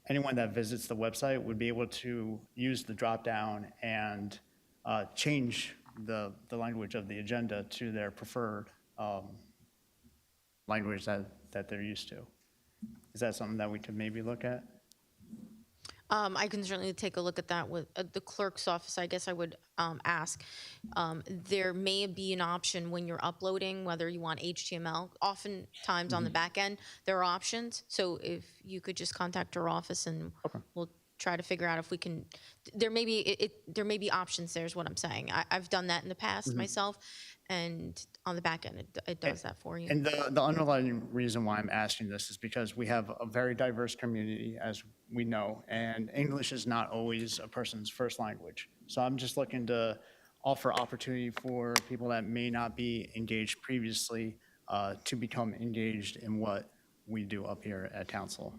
anyone that visits the website would be able to use the drop-down and change the language of the agenda to their preferred language that they're used to. Is that something that we could maybe look at? I can certainly take a look at that with the clerk's office. I guess I would ask. There may be an option when you're uploading, whether you want HTML. Oftentimes on the back end, there are options. So if you could just contact our office and we'll try to figure out if we can. There may be options there is what I'm saying. I've done that in the past myself, and on the back end, it does that for you. And the underlying reason why I'm asking this is because we have a very diverse community, as we know, and English is not always a person's first language. So I'm just looking to offer opportunity for people that may not be engaged previously to become engaged in what we do up here at council.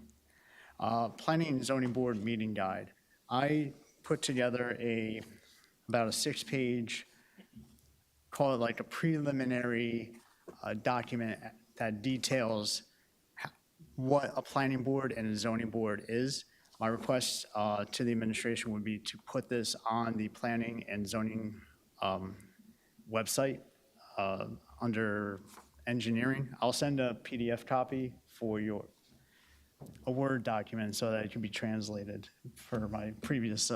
Planning and Zoning Board meeting guide. I put together about a 6-page, call it like a preliminary document that details what a planning board and a zoning board is. My request to the administration would be to put this on the planning and zoning website under engineering. I'll send a PDF copy for a Word document so that it can be translated for my previous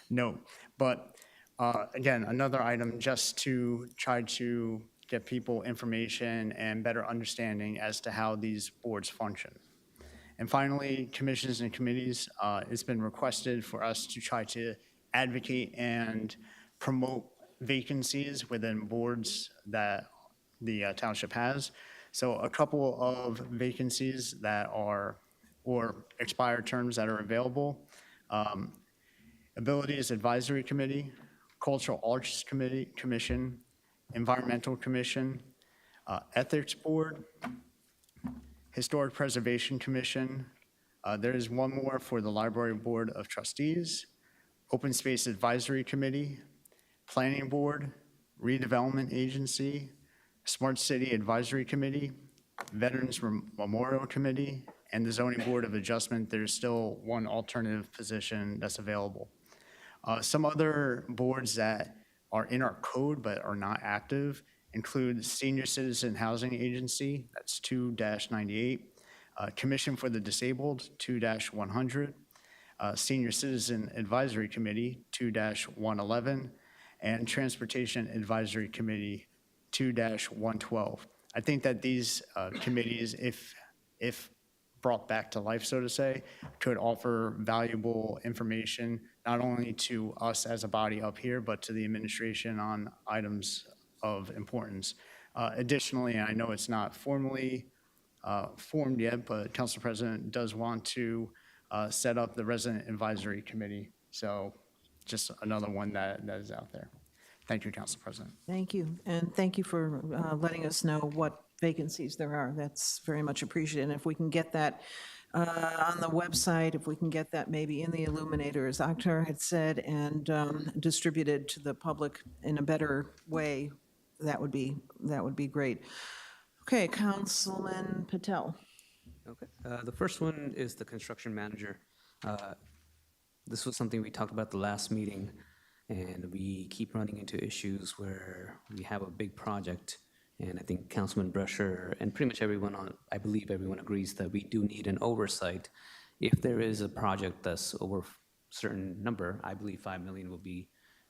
note. But Again, another item just to try to get people information and better understanding as to how these boards function. And finally, commissions and committees, it's been requested for us to try to advocate and promote vacancies within boards that the township has. So a couple of vacancies that are, or expired terms that are available. Abilities Advisory Committee, Cultural Arts Commission, Environmental Commission, Ethics Board, Historic Preservation Commission. There is one more for the Library Board of Trustees, Open Space Advisory Committee, Planning Board, Redevelopment Agency, Smart City Advisory Committee, Veterans Memorial Committee, and the Zoning Board of Adjustment. There's still one alternative position that's available. Some other boards that are in our code but are not active include Senior Citizen Housing Agency, that's 2-98, Commission for the Disabled, 2-100, Senior Citizen Advisory Committee, 2-111, and Transportation Advisory Committee, 2-112. I think that these committees, if brought back to life, so to say, could offer valuable information, not only to us as a body up here, but to the administration on items of importance. Additionally, I know it's not formally formed yet, but Council President does want to set up the Resident Advisory Committee. So just another one that is out there. Thank you, Council President. Thank you, and thank you for letting us know what vacancies there are. That's very much appreciated. And if we can get that on the website, if we can get that maybe in the Illuminator, as Akhtar had said, and distributed to the public in a better way, that would be great. Okay, Councilman Patel. Okay. The first one is the construction manager. This was something we talked about the last meeting, and we keep running into issues where we have a big project, and I think Councilman Brescher and pretty much everyone I believe everyone agrees that we do need an oversight. If there is a project that's over a certain number, I believe 5 million will be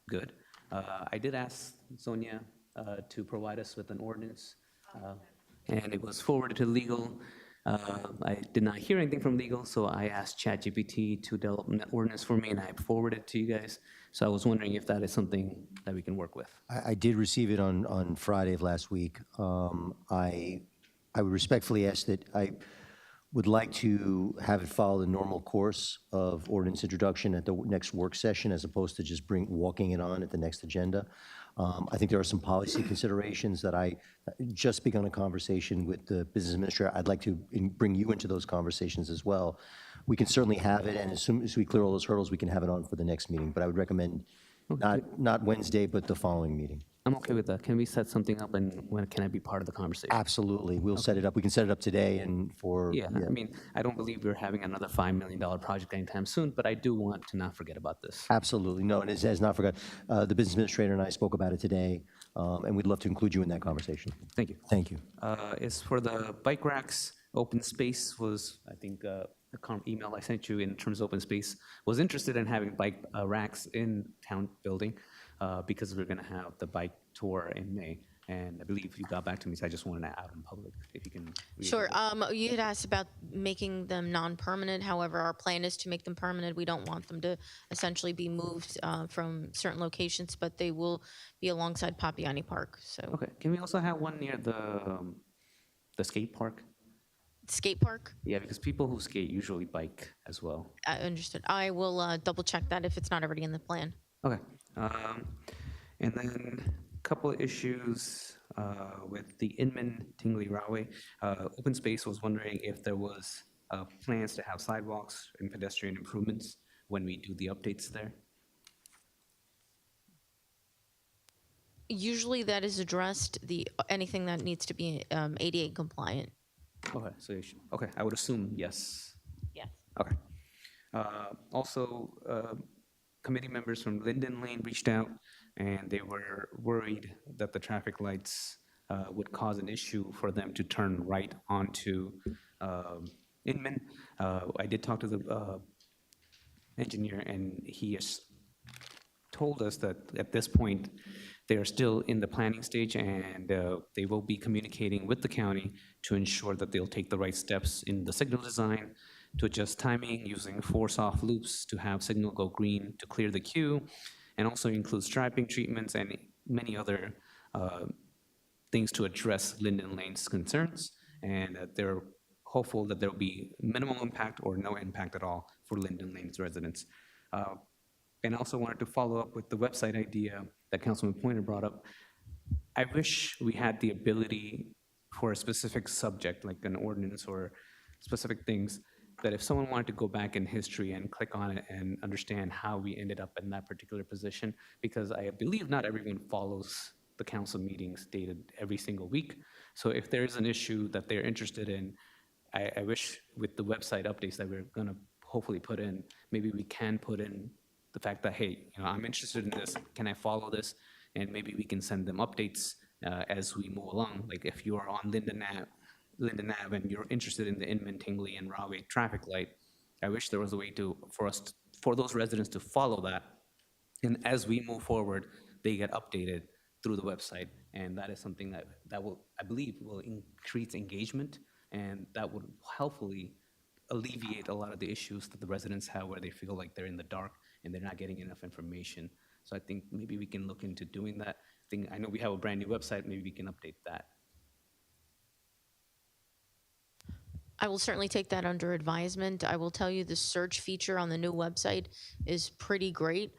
good. I did ask Sonia to provide us with an ordinance, and it was forwarded to legal. I did not hear anything from legal, so I asked ChatGPT to develop an ordinance for me, and I forwarded it to you guys. So I was wondering if that is something that we can work with. I did receive it on Friday of last week. I would respectfully ask that I would like to have it follow the normal course of ordinance introduction at the next work session, as opposed to just walking it on at the next agenda. I think there are some policy considerations that I just begun a conversation with the business administrator. I'd like to bring you into those conversations as well. We can certainly have it, and as soon as we clear all those hurdles, we can have it on for the next meeting. But I would recommend not Wednesday, but the following meeting. I'm okay with that. Can we set something up, and when can I be part of the conversation? Absolutely. We'll set it up. We can set it up today and for... Yeah, I mean, I don't believe we're having another $5 million project anytime soon, but I do want to not forget about this. Absolutely. No, and it has not forgot. The business administrator and I spoke about it today, and we'd love to include you in that conversation. Thank you. Thank you. As for the bike racks, open space was, I think, the email I sent you in terms of open space, was interested in having bike racks in town building because we're going to have the bike tour in May. And I believe you got back to me, so I just wanted to out in public, if you can. Sure. You had asked about making them non-permanent. However, our plan is to make them permanent. We don't want them to essentially be moved from certain locations, but they will be alongside Papiani Park. So. Okay. Can we also have one near the skate park? Skate park? Yeah, because people who skate usually bike as well. I understood. I will double check that if it's not already in the plan. Okay. And then a couple of issues with the Inman Tingley Railway. Open Space was wondering if there was plans to have sidewalks and pedestrian improvements when we do the updates there. Usually that is addressed, anything that needs to be ADA compliant. Okay, so okay, I would assume yes. Yes. Okay. Also, committee members from Linden Lane reached out, and they were worried that the traffic lights would cause an issue for them to turn right onto Inman. I did talk to the engineer, and he has told us that at this point, they are still in the planning stage, and they will be communicating with the county to ensure that they'll take the right steps in the signal design, to adjust timing using force-off loops to have signal go green to clear the queue, and also include striping treatments and many other things to address Linden Lane's concerns. And they're hopeful that there will be minimal impact or no impact at all for Linden Lane's residents. And I also wanted to follow up with the website idea that Councilman Pointer brought up. I wish we had the ability for a specific subject, like an ordinance or specific things, that if someone wanted to go back in history and click on it and understand how we ended up in that particular position, because I believe not everyone follows the council meetings dated every single week. So if there is an issue that they're interested in, I wish with the website updates that we're gonna hopefully put in, maybe we can put in the fact that, hey, I'm interested in this, can I follow this? And maybe we can send them updates as we move along. Like if you're on Linden Ave and you're interested in the Inman, Tingley, and Rahway traffic light, I wish there was a way for those residents to follow that. And as we move forward, they get updated through the website. And that is something that will, I believe, will increase engagement, and that would helpfully alleviate a lot of the issues that the residents have where they feel like they're in the dark and they're not getting enough information. So I think maybe we can look into doing that. I know we have a brand new website, maybe we can update that. I will certainly take that under advisement. I will tell you the search feature on the new website is pretty great.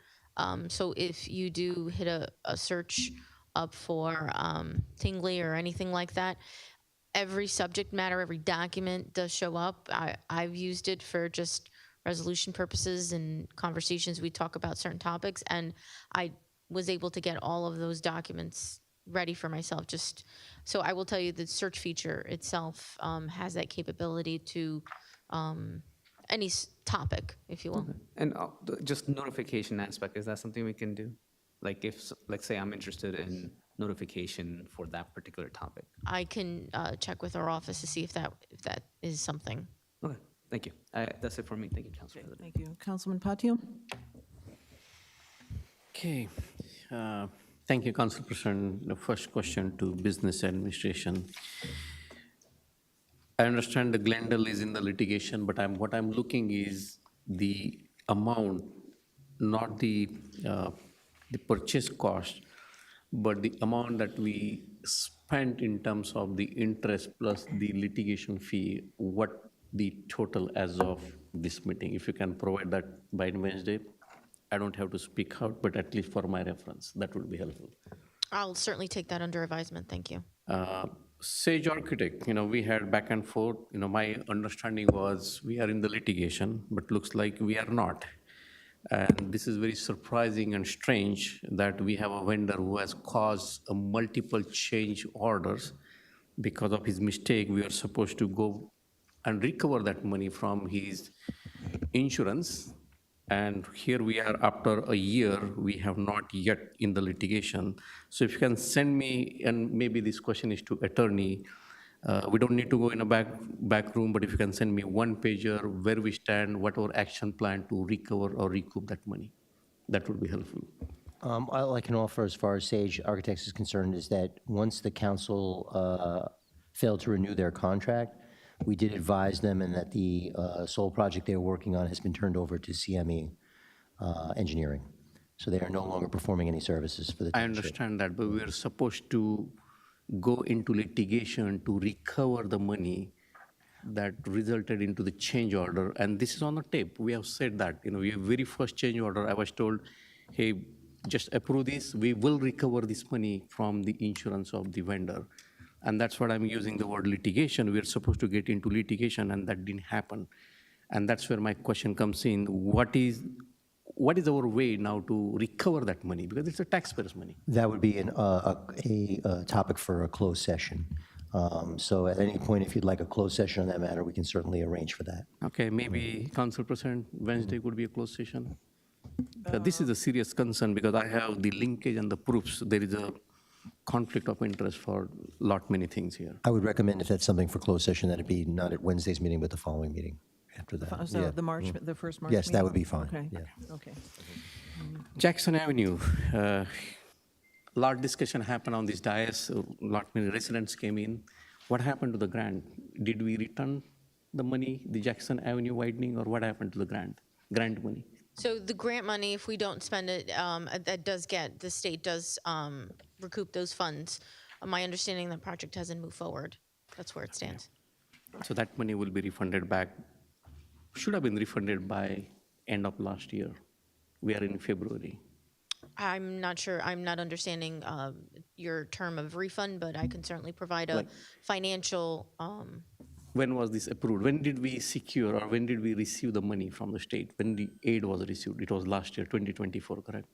So if you do hit a search up for Tingley or anything like that, every subject matter, every document does show up. I've used it for just resolution purposes and conversations. We talk about certain topics, and I was able to get all of those documents ready for myself. So I will tell you the search feature itself has that capability to any topic, if you will. And just notification aspect, is that something we can do? Like if, let's say I'm interested in notification for that particular topic. I can check with our office to see if that is something. Okay, thank you. That's it for me. Thank you, Council President. Thank you. Councilman Patio? Okay. Thank you, Council President. The first question to business administration. I understand the Glendale is in the litigation, but what I'm looking is the amount, not the purchase cost, but the amount that we spent in terms of the interest plus the litigation fee, what the total as of this meeting. If you can provide that by Wednesday, I don't have to speak out, but at least for my reference, that would be helpful. I'll certainly take that under advisement. Thank you. Sage Architect, we had back and forth. My understanding was we are in the litigation, but looks like we are not. And this is very surprising and strange that we have a vendor who has caused a multiple change orders. Because of his mistake, we are supposed to go and recover that money from his insurance. And here we are after a year, we have not yet in the litigation. So if you can send me, and maybe this question is to attorney, we don't need to go in a back room, but if you can send me one pager, where we stand, what our action plan to recover or recoup that money, that would be helpful. All I can offer as far as Sage Architects is concerned is that once the council failed to renew their contract, we did advise them and that the sole project they were working on has been turned over to CME Engineering. So they are no longer performing any services for the township. I understand that, but we are supposed to go into litigation to recover the money that resulted into the change order. And this is on the tape. We have said that, we have very first change order, I was told, hey, just approve this. We will recover this money from the insurance of the vendor. And that's what I'm using the word litigation. We're supposed to get into litigation, and that didn't happen. And that's where my question comes in. What is our way now to recover that money? Because it's a taxpayer's money. That would be a topic for a closed session. So at any point, if you'd like a closed session on that matter, we can certainly arrange for that. Okay, maybe Council President, Wednesday could be a closed session. This is a serious concern because I have the linkage and the proofs. There is a conflict of interest for many things here. I would recommend if that's something for closed session, that it be not at Wednesday's meeting, but the following meeting. Yeah. after that. So Yeah. the March, the first March Yes, meeting? that would be fine. Okay, Yeah. okay. Jackson Avenue, lot discussion happened on this dais, lot many residents came in. What happened to the grant? Did we return the money, the Jackson Avenue widening, or what happened to the grant money? So the grant money, if we don't spend it, that does get, the state does recoup those funds. My understanding, that project hasn't moved forward. That's where it stands. So that money will be refunded back, should have been refunded by end of last year. We are in February. I'm not sure, I'm not understanding your term of refund, but I can certainly provide a Like- financial, When was this approved? When did we secure or when did we receive the money from the state? When the aid was received? It was last year, 2024, correct?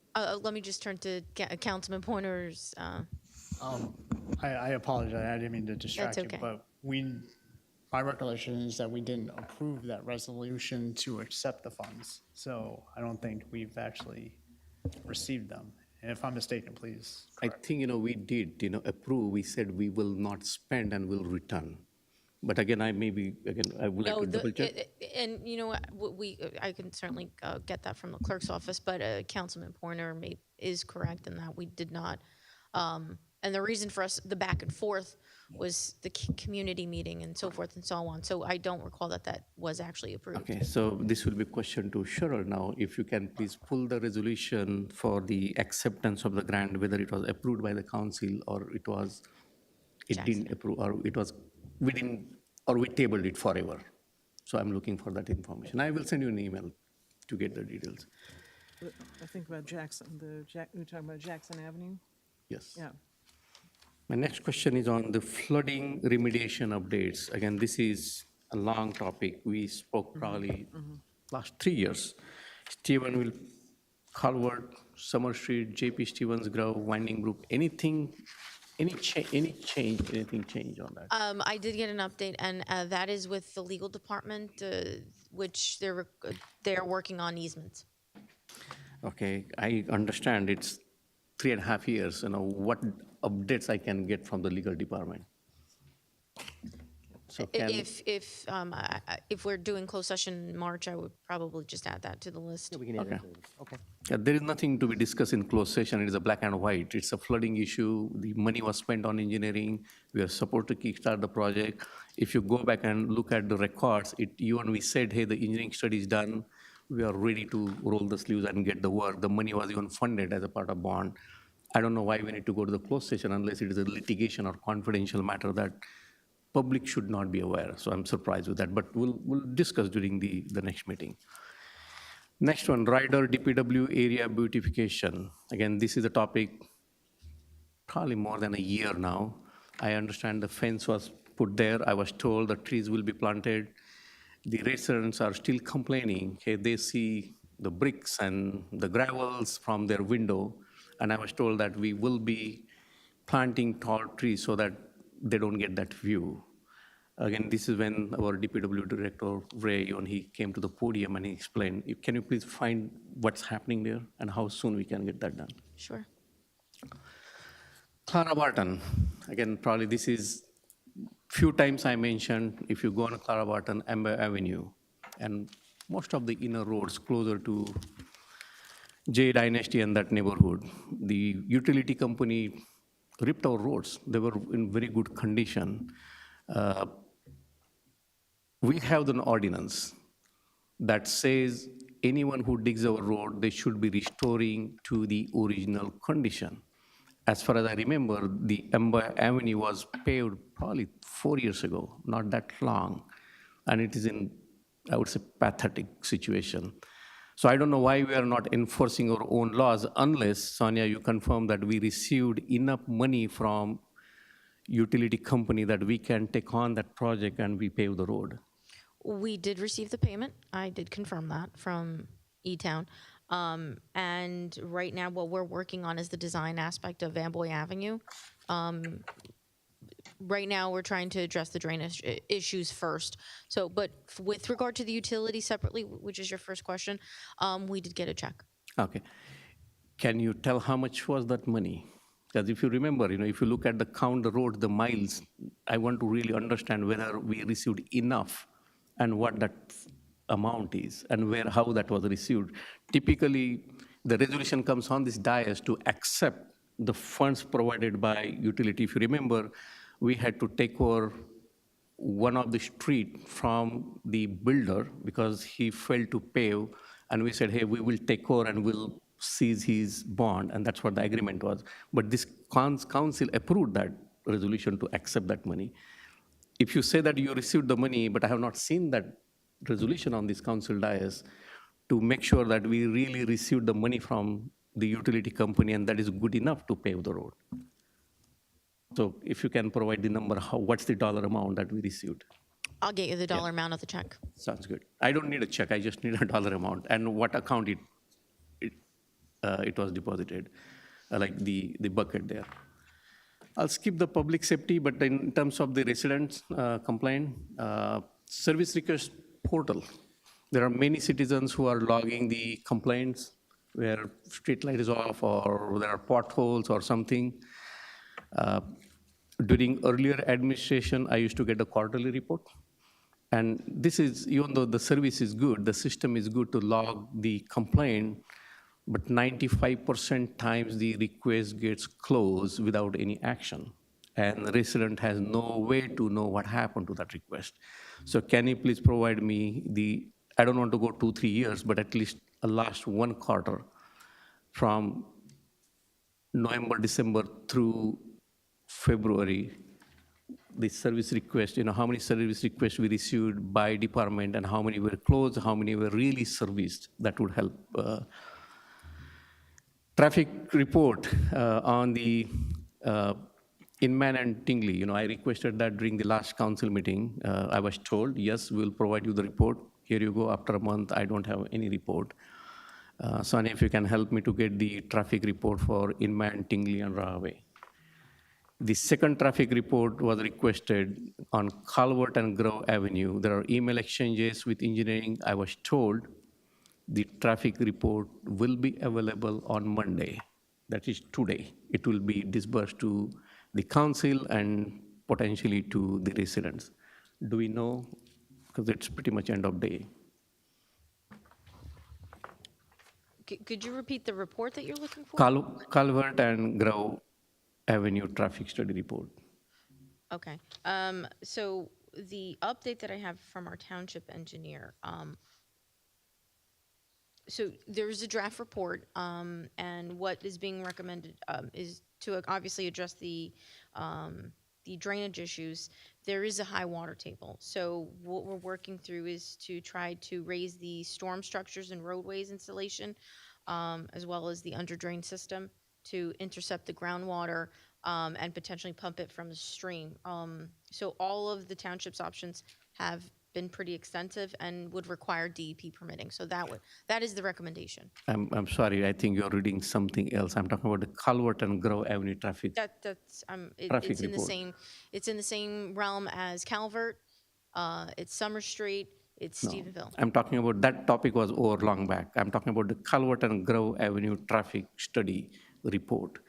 let me just turn to Councilman Pointer's. I apologize, I didn't mean to distract you, okay. but my recollection is that we didn't approve that resolution to accept the funds. So I don't think we've actually received them. And if I'm mistaken, please. I think, we did, approve. We said we will not spend and will return. But again, I would like to double check. And you know what, I can certainly get that from the clerk's office, but Councilman Pointer is correct in that we did not. And the reason for us, the back and forth, was the community meeting and so forth and so on. So I don't recall that was actually approved. Okay, so this will be a question to Cheryl now. If you can please pull the resolution for the acceptance of the grant, whether it was approved by the council or it didn't approve, or we tabled it forever. So I'm looking for that information. I will send you an email to get the details. I think about Jackson, you're talking about Jackson Avenue? Yes. Yeah. My next question is on the flooding remediation updates. Again, this is a long topic. We spoke probably last 3 years. Stephenville, Culvert, Summer Street, JP Stevens Grove, Winding Brook, any change on that? I did get an update, and that is with the legal department, which they're working on easements. Okay, I understand it's 3.5 years. What updates I can get from the legal department? So If we're doing closed session in March, I would probably just add that to the list. Okay. Yeah, there is nothing to be discussed in closed session. It is a black and white. It's a flooding issue. The money was spent on engineering. We are supposed to kickstart the project. If you go back and look at the records, even we said, hey, the engineering study is done. We are ready to roll the sleeves and get the work. The money was even funded as a part of bond. I don't know why we need to go to the closed session unless it is a litigation or confidential matter that public should not be aware. So I'm surprised with that, but we'll discuss during the next meeting. Next one, Ryder DPW area beautification. Again, this is a topic probably more than a year now. I understand the fence was put there. I was told the trees will be planted. The residents are still complaining. Okay, they see the bricks and the gravels from their window. And I was told that we will be planting tall trees so that they don't get that view. Again, this is when our DPW director, Ray, when he came to the podium and he explained, can you please find what's happening there and how soon we can get that done? Sure. Clara Barton, again, probably this is few times I mentioned, if you go on Clara Barton, Amber Avenue, and most of the inner roads closer to J Dynasty and that neighborhood, the utility company ripped our roads. They were in very good condition. We have an ordinance that says anyone who digs our road, they should be restoring to the original condition. As far as I remember, the Amber Avenue was paved probably 4 years ago, not that long. And it is in, I would say, pathetic situation. So I don't know why we are not enforcing our own laws unless, Sonia, you confirm that we received enough money from utility company that we can take on that project and we pave the road. We did receive the payment. I did confirm that from E-Town. And right now, what we're working on is the design aspect of Amboy Avenue. Right now, we're trying to address the drainage issues first. So, but with regard to the utility separately, which is your first question, we did get a check. Okay. Can you tell how much was that money? Because if you remember, if you look at the count the road, the miles, I want to really understand whether we received enough and what that amount is and how that was received. Typically, the resolution comes on this dais to accept the funds provided by utility. If you remember, we had to take over one of the street from the builder because he failed to pay, and we said, hey, we will take over and we'll seize his bond, and that's what the agreement was. But this council approved that resolution to accept that money. If you say that you received the money, but I have not seen that resolution on this council dais to make sure that we really received the money from the utility company and that is good enough to pave the road. So if you can provide the number, what's the dollar amount that we received? I'll get you the dollar amount of the check. Sounds good. I don't need a check, I just need a dollar amount and what account it was deposited, like the bucket there. I'll skip the public safety, but in terms of the residents complaint, service request portal, there are many citizens who are logging the complaints where street light is off or there are potholes or something. During earlier administration, I used to get a quarterly report. And this is, even though the service is good, the system is good to log the complaint, but 95% times the request gets closed without any action. And the resident has no way to know what happened to that request. So can you please provide me I don't want to go 2-3 years, but at least a last one quarter from November, December through February, the service request, how many service requests we received by department and how many were closed, how many were really serviced, that would help. Traffic report on the Inman and Tingley, I requested that during the last council meeting. I was told, yes, we'll provide you the report. Here you go, after a month, I don't have any report. Sonia, if you can help me to get the traffic report for Inman, Tingley, and Rahway. The second traffic report was requested on Calvert and Grove Avenue. There are email exchanges with engineering. I was told the traffic report will be available on Monday. That is today. It will be disbursed to the council and potentially to the residents. Do we know? Because it's pretty much end of day. Could you repeat the report that you're looking for? Calvert and Grove Avenue traffic study report. Okay. So the update that I have from our township engineer, so there's a draft report, and what is being recommended is to obviously address the drainage issues. There is a high water table. So what we're working through is to try to raise the storm structures and roadways installation, as well as the under drain system to intercept the groundwater and potentially pump it from the stream. So all of the township's options have been pretty extensive and would require DEP permitting. So that is the recommendation. I'm sorry, I think you're reading something else. I'm talking about the Calvert and Grove Avenue traffic. It's in the same realm as Calvert. It's Summer Street. It's Stephenville. I'm talking about that topic was over long back. I'm talking about the Calvert and Grove Avenue traffic study report.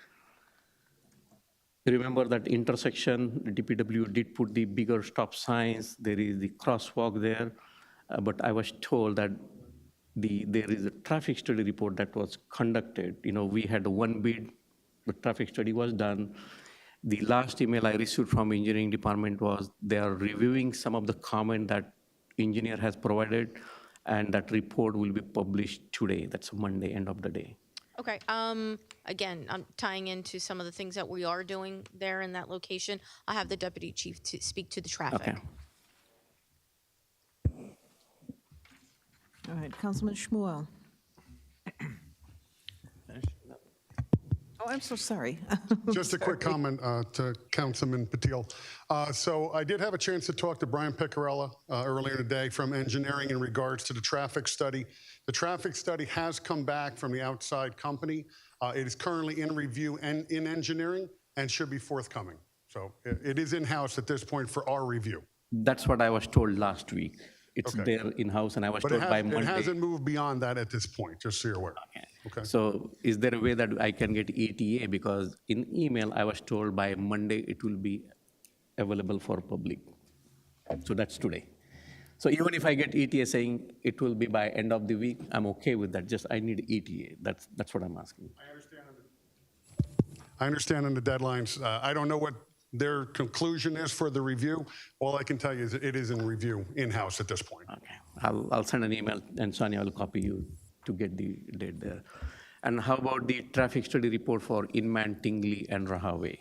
Remember that intersection, the DPW did put the bigger stop signs. There is the crosswalk there, but I was told that there is a traffic study report that was conducted. We had one bid, the traffic study was done. The last email I received from engineering department was they are reviewing some of the comment that engineer has provided, and that report will be published today. That's Monday, end of the day. Okay. Again, I'm tying into some of the things that we are doing there in that location. I'll have the deputy chief to speak to the traffic. Okay. All right, Councilman Shmuel. Oh, I'm so sorry. Just a quick comment to Councilman Patil. So I did have a chance to talk to Brian Picarella earlier today from engineering in regards to the traffic study. The traffic study has come back from the outside company. It is currently in review and in engineering and should be forthcoming. So it is in-house at this point for our review. That's what I was told last week. It's there in-house, and I was told by Monday. It hasn't moved beyond that at this point, just so you're aware. Okay. So is there a way that I can get ETA? Because in email, I was told by Monday it will be available for public. So that's today. So even if I get ETA saying it will be by end of the week, I'm okay with that. Just I need ETA. That's what I'm asking. I understand on the deadlines. I don't know what their conclusion is for the review. All I can tell you is it is in review in-house at this point. Okay. I'll send an email, and Sonia will copy you to get the date there. And how about the traffic study report for Inman, Tingley, and Rahaway?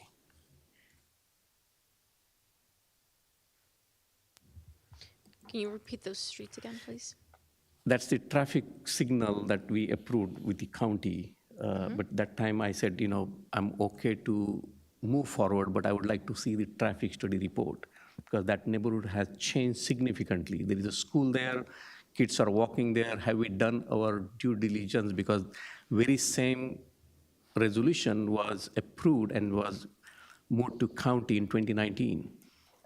Can you repeat those streets again, please? That's the traffic signal that we approved with the county. But that time I said, I'm okay to move forward, but I would like to see the traffic study report because that neighborhood has changed significantly. There is a school there, kids are walking there. Have we done our due diligence? Because very same resolution was approved and was moved to county in 2019.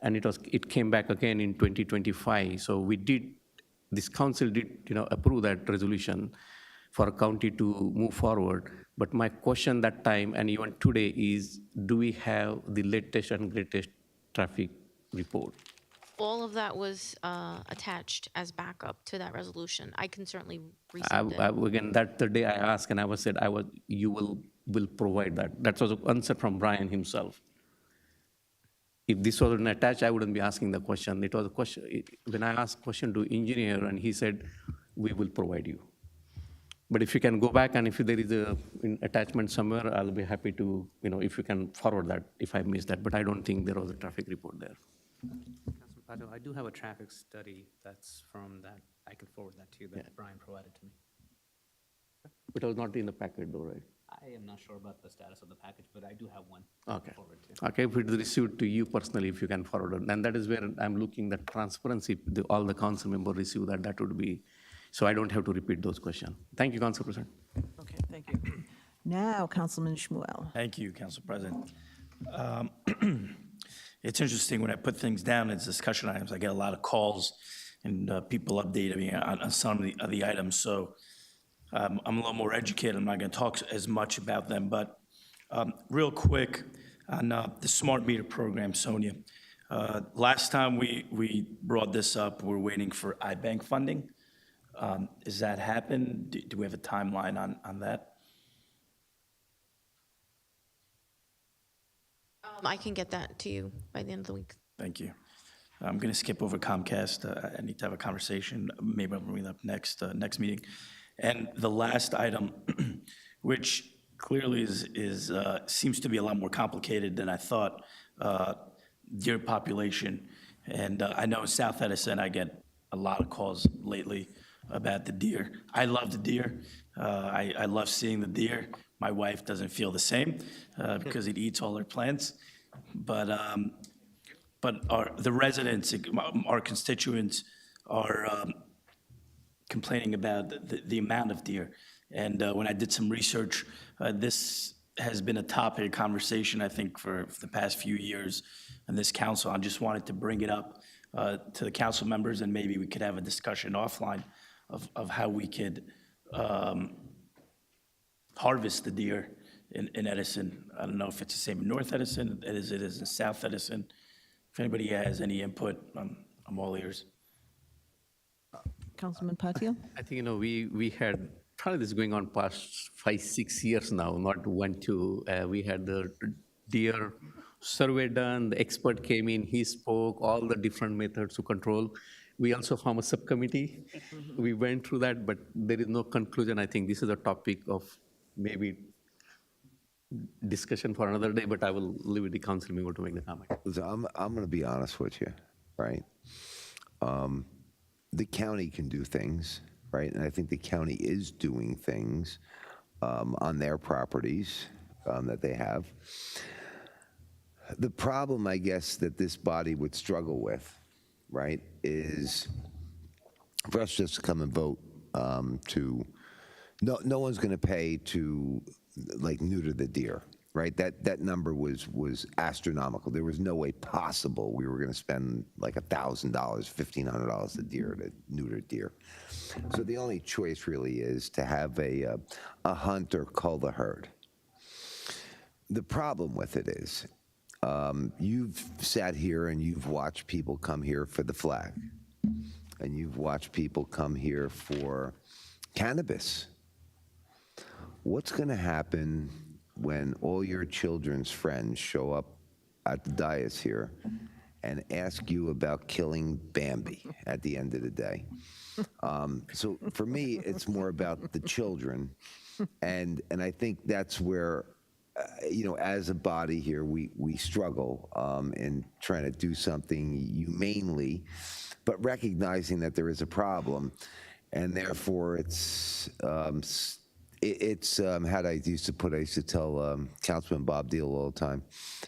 And it came back again in 2025. So this council did, approve that resolution for a county to move forward. But my question that time and even today is, do we have the latest and greatest traffic report? All of that was attached as backup to that resolution. I can certainly resend it. Again, that the day I asked and you will provide that. That was an answer from Brian himself. If this wasn't attached, I wouldn't be asking the question. It was a question, when I asked question to engineer and he said, we will provide you. But if you can go back and if there is an attachment somewhere, I'll be happy to, if you can forward that, if I missed that. But I don't think there was a traffic report there. Councilman Pato, I do have a traffic study that's from that. I can forward that to you that Brian provided to me. It was not in the packet though, right? I am not sure about the status of the package, but I do have one. Okay. Forward to. Okay, if it's received to you personally, if you can forward it. And that is where I'm looking that transparency, all the council members receive that would be, so I don't have to repeat those questions. Thank you, Council President. Okay, thank you. Now, Councilman Shmuel. Thank you, Council President. It's interesting when I put things down as discussion items, I get a lot of calls and people update me on some of the items. So I'm a little more educated. I'm not going to talk as much about them, but real quick on the smart meter program, Sonia. Last time we brought this up, we're waiting for iBank funding. Has that happened? Do we have a timeline on that? I can get that to you by the end of the week. Thank you. I'm going to skip over Comcast. I need to have a conversation. Maybe I'll bring it up next meeting. And the last item, which clearly seems to be a lot more complicated than I thought, deer population. And I know in South Edison, I get a lot of calls lately about the deer. I love the deer. I love seeing the deer. My wife doesn't feel the same because it eats all her plants. But the residents, our constituents, are complaining about the amount of deer. And when I did some research, this has been a topic of conversation, I think, for the past few years in this council. I just wanted to bring it up to the council members, and maybe we could have a discussion offline of how we could harvest the deer in Edison. I don't know if it's the same in North Edison as it is in South Edison. If anybody has any input, I'm all ears. Councilman Patil? I think, we had probably this going on past 5-6 years now, not 1, 2. We had the deer survey done, the expert came in, he spoke, all the different methods to control. We also formed a subcommittee. We went through that, but there is no conclusion. I think this is a topic of maybe discussion for another day, but I will leave it to the council member to make the comment. Listen, I'm going to be honest with you, right? The county can do things, right? And I think the county is doing things on their properties that they have. The problem, I guess, that this body would struggle with, right, is for us just to come and vote no one's going to pay to like neuter the deer, right? That number was astronomical. There was no way possible we were going to spend like $1,000, $1,500 a deer to neuter deer. So the only choice really is to have a hunter cull the herd. The problem with it is you've sat here and you've watched people come here for the flag. and you've watched people come here for cannabis. What's going to happen when all your children's friends show up at the dais here and ask you about killing Bambi at the end of the day? So for me, it's more about the children, and I think that's where, as a body here, we struggle in trying to do something humanely, but recognizing that there is a problem, and therefore it's how I used to put. I used to tell Councilman Bob Deal all the time,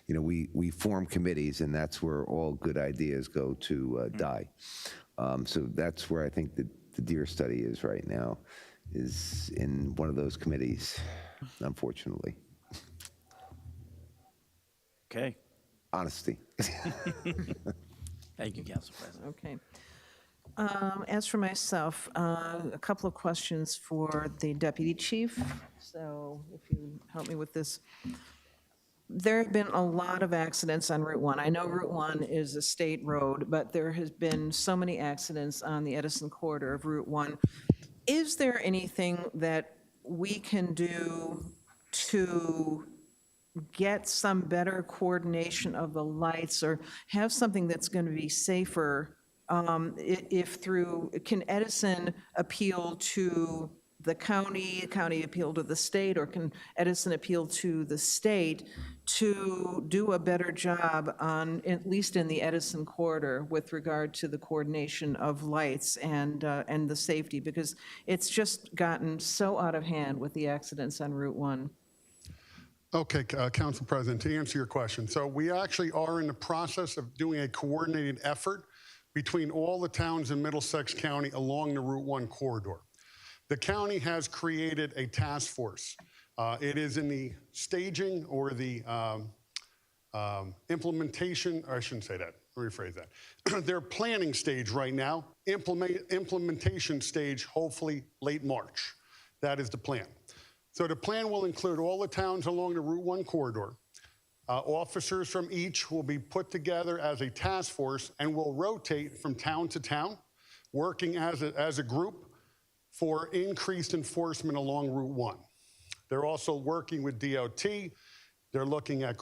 we form committees, and that's where all good ideas go to die. So that's where I think the deer study is right now, is in one of those committees, unfortunately. Okay. Honesty. Thank you, Council President. Okay. As for myself, a couple of questions for the deputy chief. So if you help me with this. There have been a lot of accidents on Route 1. I know Route 1 is a state road, but there has been so many accidents on the Edison corridor of Route 1. Is there anything that we can do to get some better coordination of the lights, or have something that's going to be safer? Can Edison appeal to the county appeal to the state, or can Edison appeal to the state to do a better job on, at least in the Edison corridor, with regard to the coordination of lights and the safety? Because it's just gotten so out of hand with the accidents on Route 1. Okay, Council President, to answer your question. So we actually are in the process of doing a coordinated effort between all the towns in Middlesex County along the Route 1 corridor. The county has created a task force. It is in the staging or the implementation, or I shouldn't say that, let me rephrase that. They're planning stage right now, implementation stage hopefully late March. That is the plan. So the plan will include all the towns along the Route 1 corridor. Officers from each will be put together as a task force and will rotate from town to town, working as a group for increased enforcement along Route 1. They're also working with DOT. They're looking at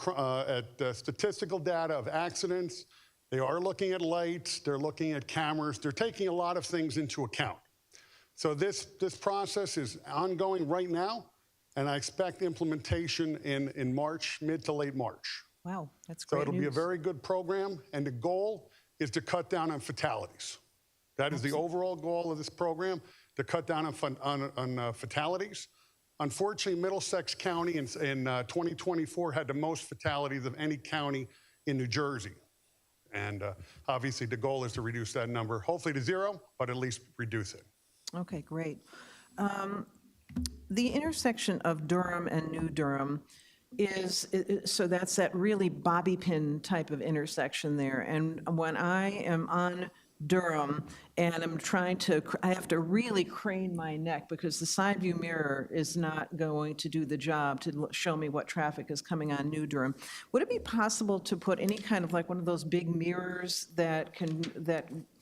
statistical data of accidents. They are looking at lights. They're looking at cameras. They're taking a lot of things into account. So this process is ongoing right now, and I expect implementation in March, mid to late March. Wow, that's So great it'll be a very good program, and the goal is to cut down on fatalities. That is the overall goal of this program, to cut down on fatalities. Unfortunately, Middlesex County in 2024 had the most fatalities of any county in New Jersey. And obviously, the goal is to reduce that number, hopefully to zero, but at least reduce it. Okay, great. The intersection of Durham and New Durham so that's that really bobby pin type of intersection there. And when I am on Durham and I'm I have to really crane my neck because the side view mirror is not going to do the job to show me what traffic is coming on New Durham. Would it be possible to put any kind of like one of those big mirrors that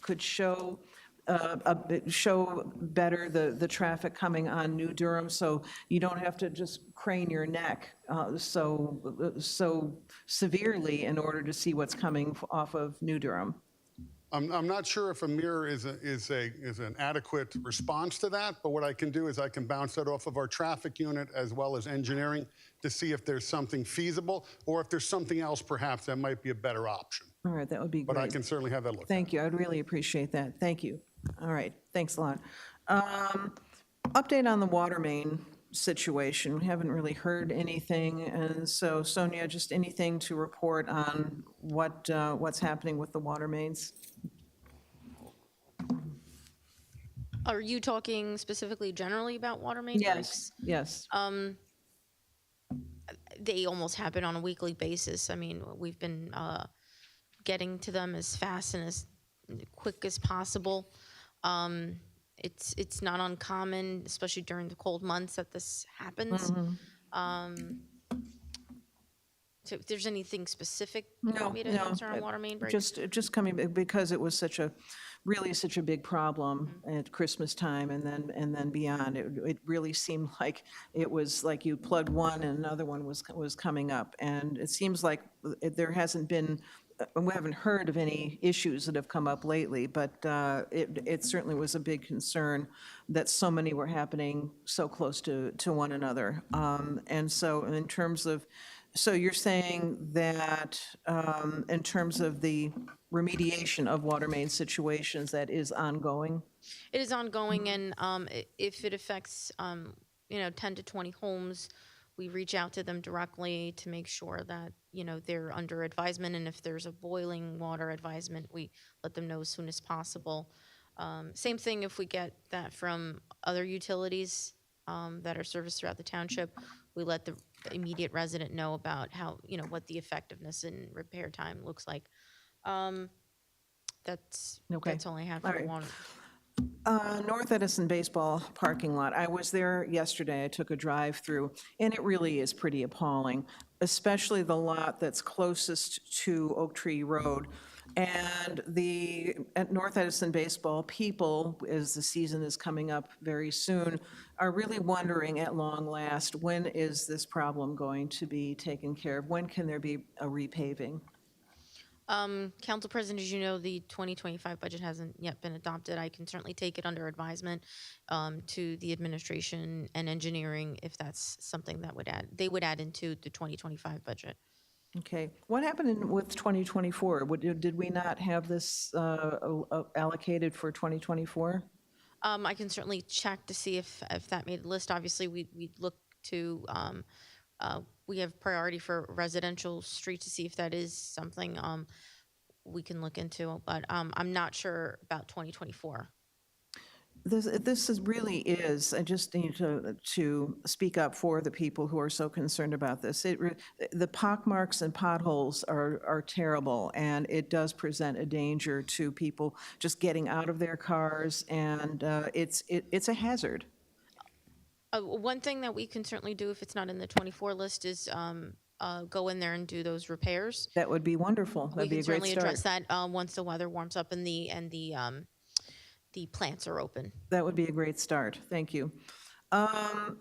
could show better the traffic coming on New Durham, so you don't have to just crane your neck so severely in order to see what's coming off of New Durham? I'm not sure if a mirror is an adequate response to that, but what I can do is I can bounce that off of our traffic unit as well as engineering to see if there's something feasible or if there's something else perhaps that might be a better option. All right, that would be great. But I can certainly have that looked at. Thank you. I'd really appreciate that. Thank you. All right, thanks a lot. Update on the water main situation. We haven't really heard anything, and so Sonia, just anything to report on what's happening with the water mains? Are you talking specifically generally about water main breaks? Yes. They almost happen on a weekly basis. I mean, we've been getting to them as fast and as quick as possible. It's not uncommon, especially during the cold months, that this happens. if there's anything specific you No, want me to no. answer on water main breaks? Just coming, because it was really such a big problem at Christmas time and then beyond. It really seemed like it was like you plugged one and another one was coming up. And it seems like there hasn't been, we haven't heard of any issues that have come up lately, but it certainly was a big concern that so many were happening so close to one another. And so in terms of, so you're saying that in terms of the remediation of water main situations, that is ongoing? It is ongoing, and if it affects, 10 to 20 homes, we reach out to them directly to make sure that, they're under advisement, and if there's a boiling water advisement, we let them know as soon as possible. Same thing if we get that from other utilities that are serviced throughout the township, we let the immediate resident know about how, what the effectiveness and repair time looks like. That's all I have All for right. water. North Edison baseball parking lot. I was there yesterday. I took a drive through, and it really is pretty appalling, especially the lot that's closest to Oak Tree Road. And at North Edison baseball people, as the season is coming up very soon, are really wondering at long last, when is this problem going to be taken care of? When can there be a repaving? Council President, as you know, the 2025 budget hasn't yet been adopted. I can certainly take it under advisement to the administration and engineering if that's something that they would add into the 2025 budget. Okay. What happened with 2024? Did we not have this allocated for 2024? I can certainly check to see if that made the list. Obviously, we look to, we have priority for residential streets to see if that is something we can look into, but I'm not sure about 2024. Really is, I just need to speak up for the people who are so concerned about this. The pockmarks and potholes are terrible, and it does present a danger to people just getting out of their cars, and it's a hazard. One thing that we can certainly do if it's not in the 24 list is go in there and do those repairs. That would be wonderful. That'd be a great We can certainly start. address that once the weather warms up and the plants are open. That would be a great start. Thank you. A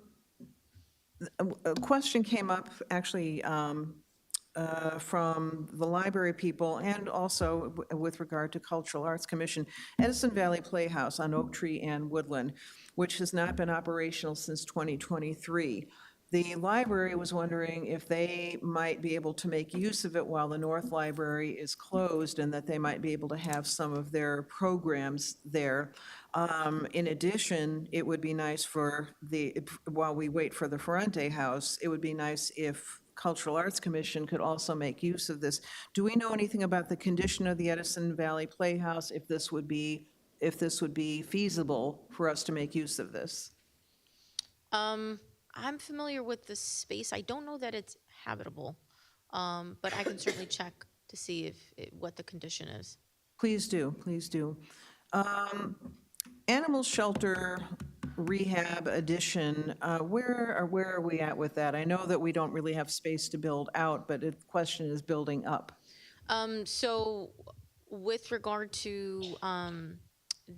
question came up, actually, from the library people and also with regard to Cultural Arts Commission. Edison Valley Playhouse on Oak Tree and Woodland, which has not been operational since 2023. The library was wondering if they might be able to make use of it while the North Library is closed, and that they might be able to have some of their programs there. In addition, it would be nice while we wait for the Ferrante House, it would be nice if Cultural Arts Commission could also make use of this. Do we know anything about the condition of the Edison Valley Playhouse, if this would be feasible for us to make use of this? I'm familiar with the space. I don't know that it's habitable, but I can certainly check to see what the condition is. Please do, please do. Animal shelter rehab addition, where are we at with that? I know that we don't really have space to build out, but the question is building up. So with regard to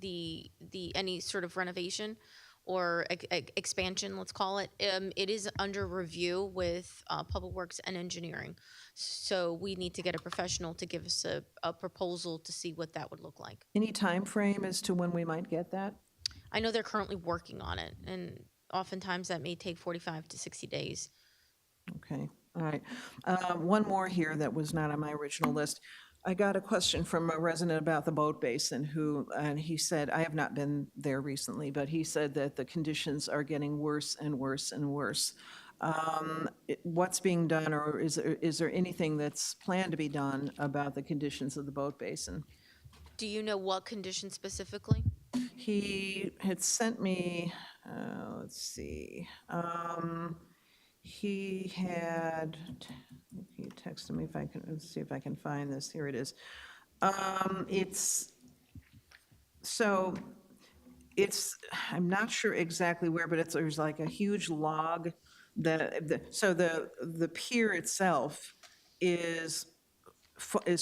any sort of renovation or expansion, let's call it, it is under review with Public Works and Engineering. So we need to get a professional to give us a proposal to see what that would look like. Any time frame as to when we might get that? I know they're currently working on it, and oftentimes that may take 45 to 60 days. Okay, all right. One more here that was not on my original list. I got a question from a resident about the boat basin and he said, I have not been there recently, but he said that the conditions are getting worse and worse and worse. What's being done, or is there anything that's planned to be done about the conditions of the boat basin? Do you know what conditions specifically? He had sent me, let's see, he texted me, let's see if I can find this. Here it is. I'm not sure exactly where, but there's like a huge log. So the pier itself is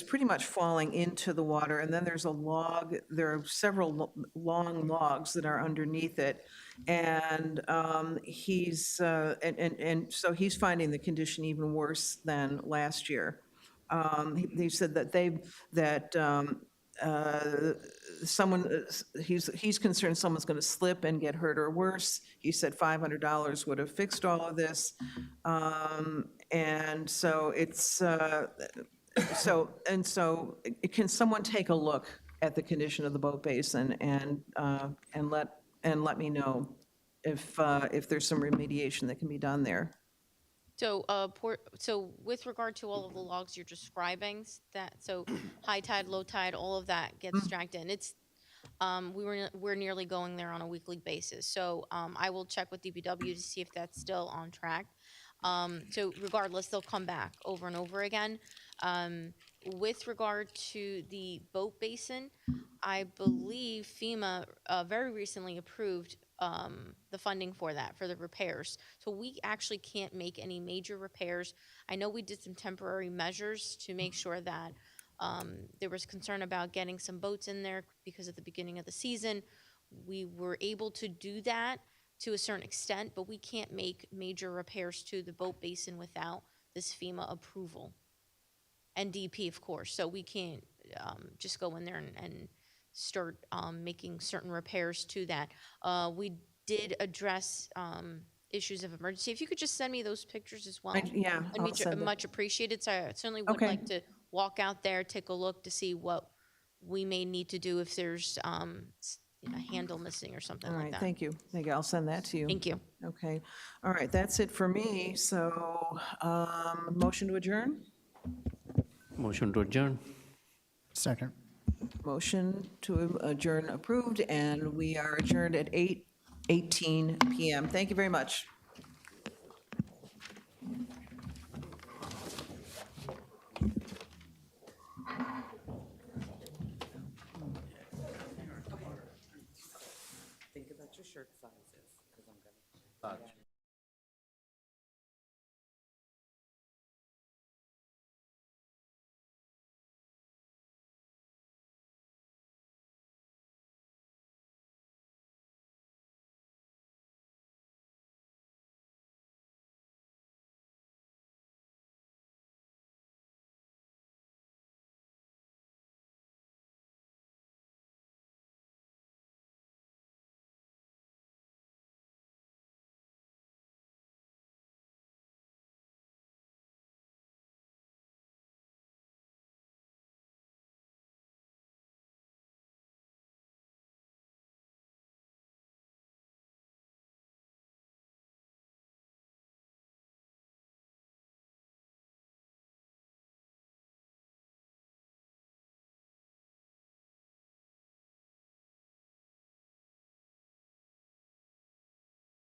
pretty much falling into the water, and then there's a log, there are several long logs that are underneath it, and so he's finding the condition even worse than last year. He said that he's concerned someone's going to slip and get hurt or worse. He said $500 would have fixed all of this. And so it's, can someone take a look at the condition of the boat basin and let me know if there's some remediation that can be done there? So, so with regard to all of the logs you're describing, so high tide, low tide, all of that gets dragged in. It's, we're nearly going there on a weekly basis. So, I will check with DPW to see if that's still on track. So regardless, they'll come back over and over again. With regard to the boat basin, I believe FEMA very recently approved the funding for that, for the repairs. So we actually can't make any major repairs. I know we did some temporary measures to make sure that there was concern about getting some boats in there because at the beginning of the season, we were able to do that to a certain extent, but we can't make major repairs to the boat basin without this FEMA approval. And DP, of course, so we can't just go in there and start making certain repairs to that. We did address issues of emergency. If you could just send me those pictures as well. Yeah, I'd I'll be send it. much appreciated. So I certainly would Okay. like to walk out there, take a look to see what we may need to do if there's a handle missing or something All like right, that. thank you. I'll send that to you. Thank you. Okay, all right, that's it for me. So, motion to adjourn? Motion to adjourn. Second. Motion to adjourn approved, and we are adjourned at 8:18 PM. Thank you very much. Think about your shirt sizes, because I'm gonna.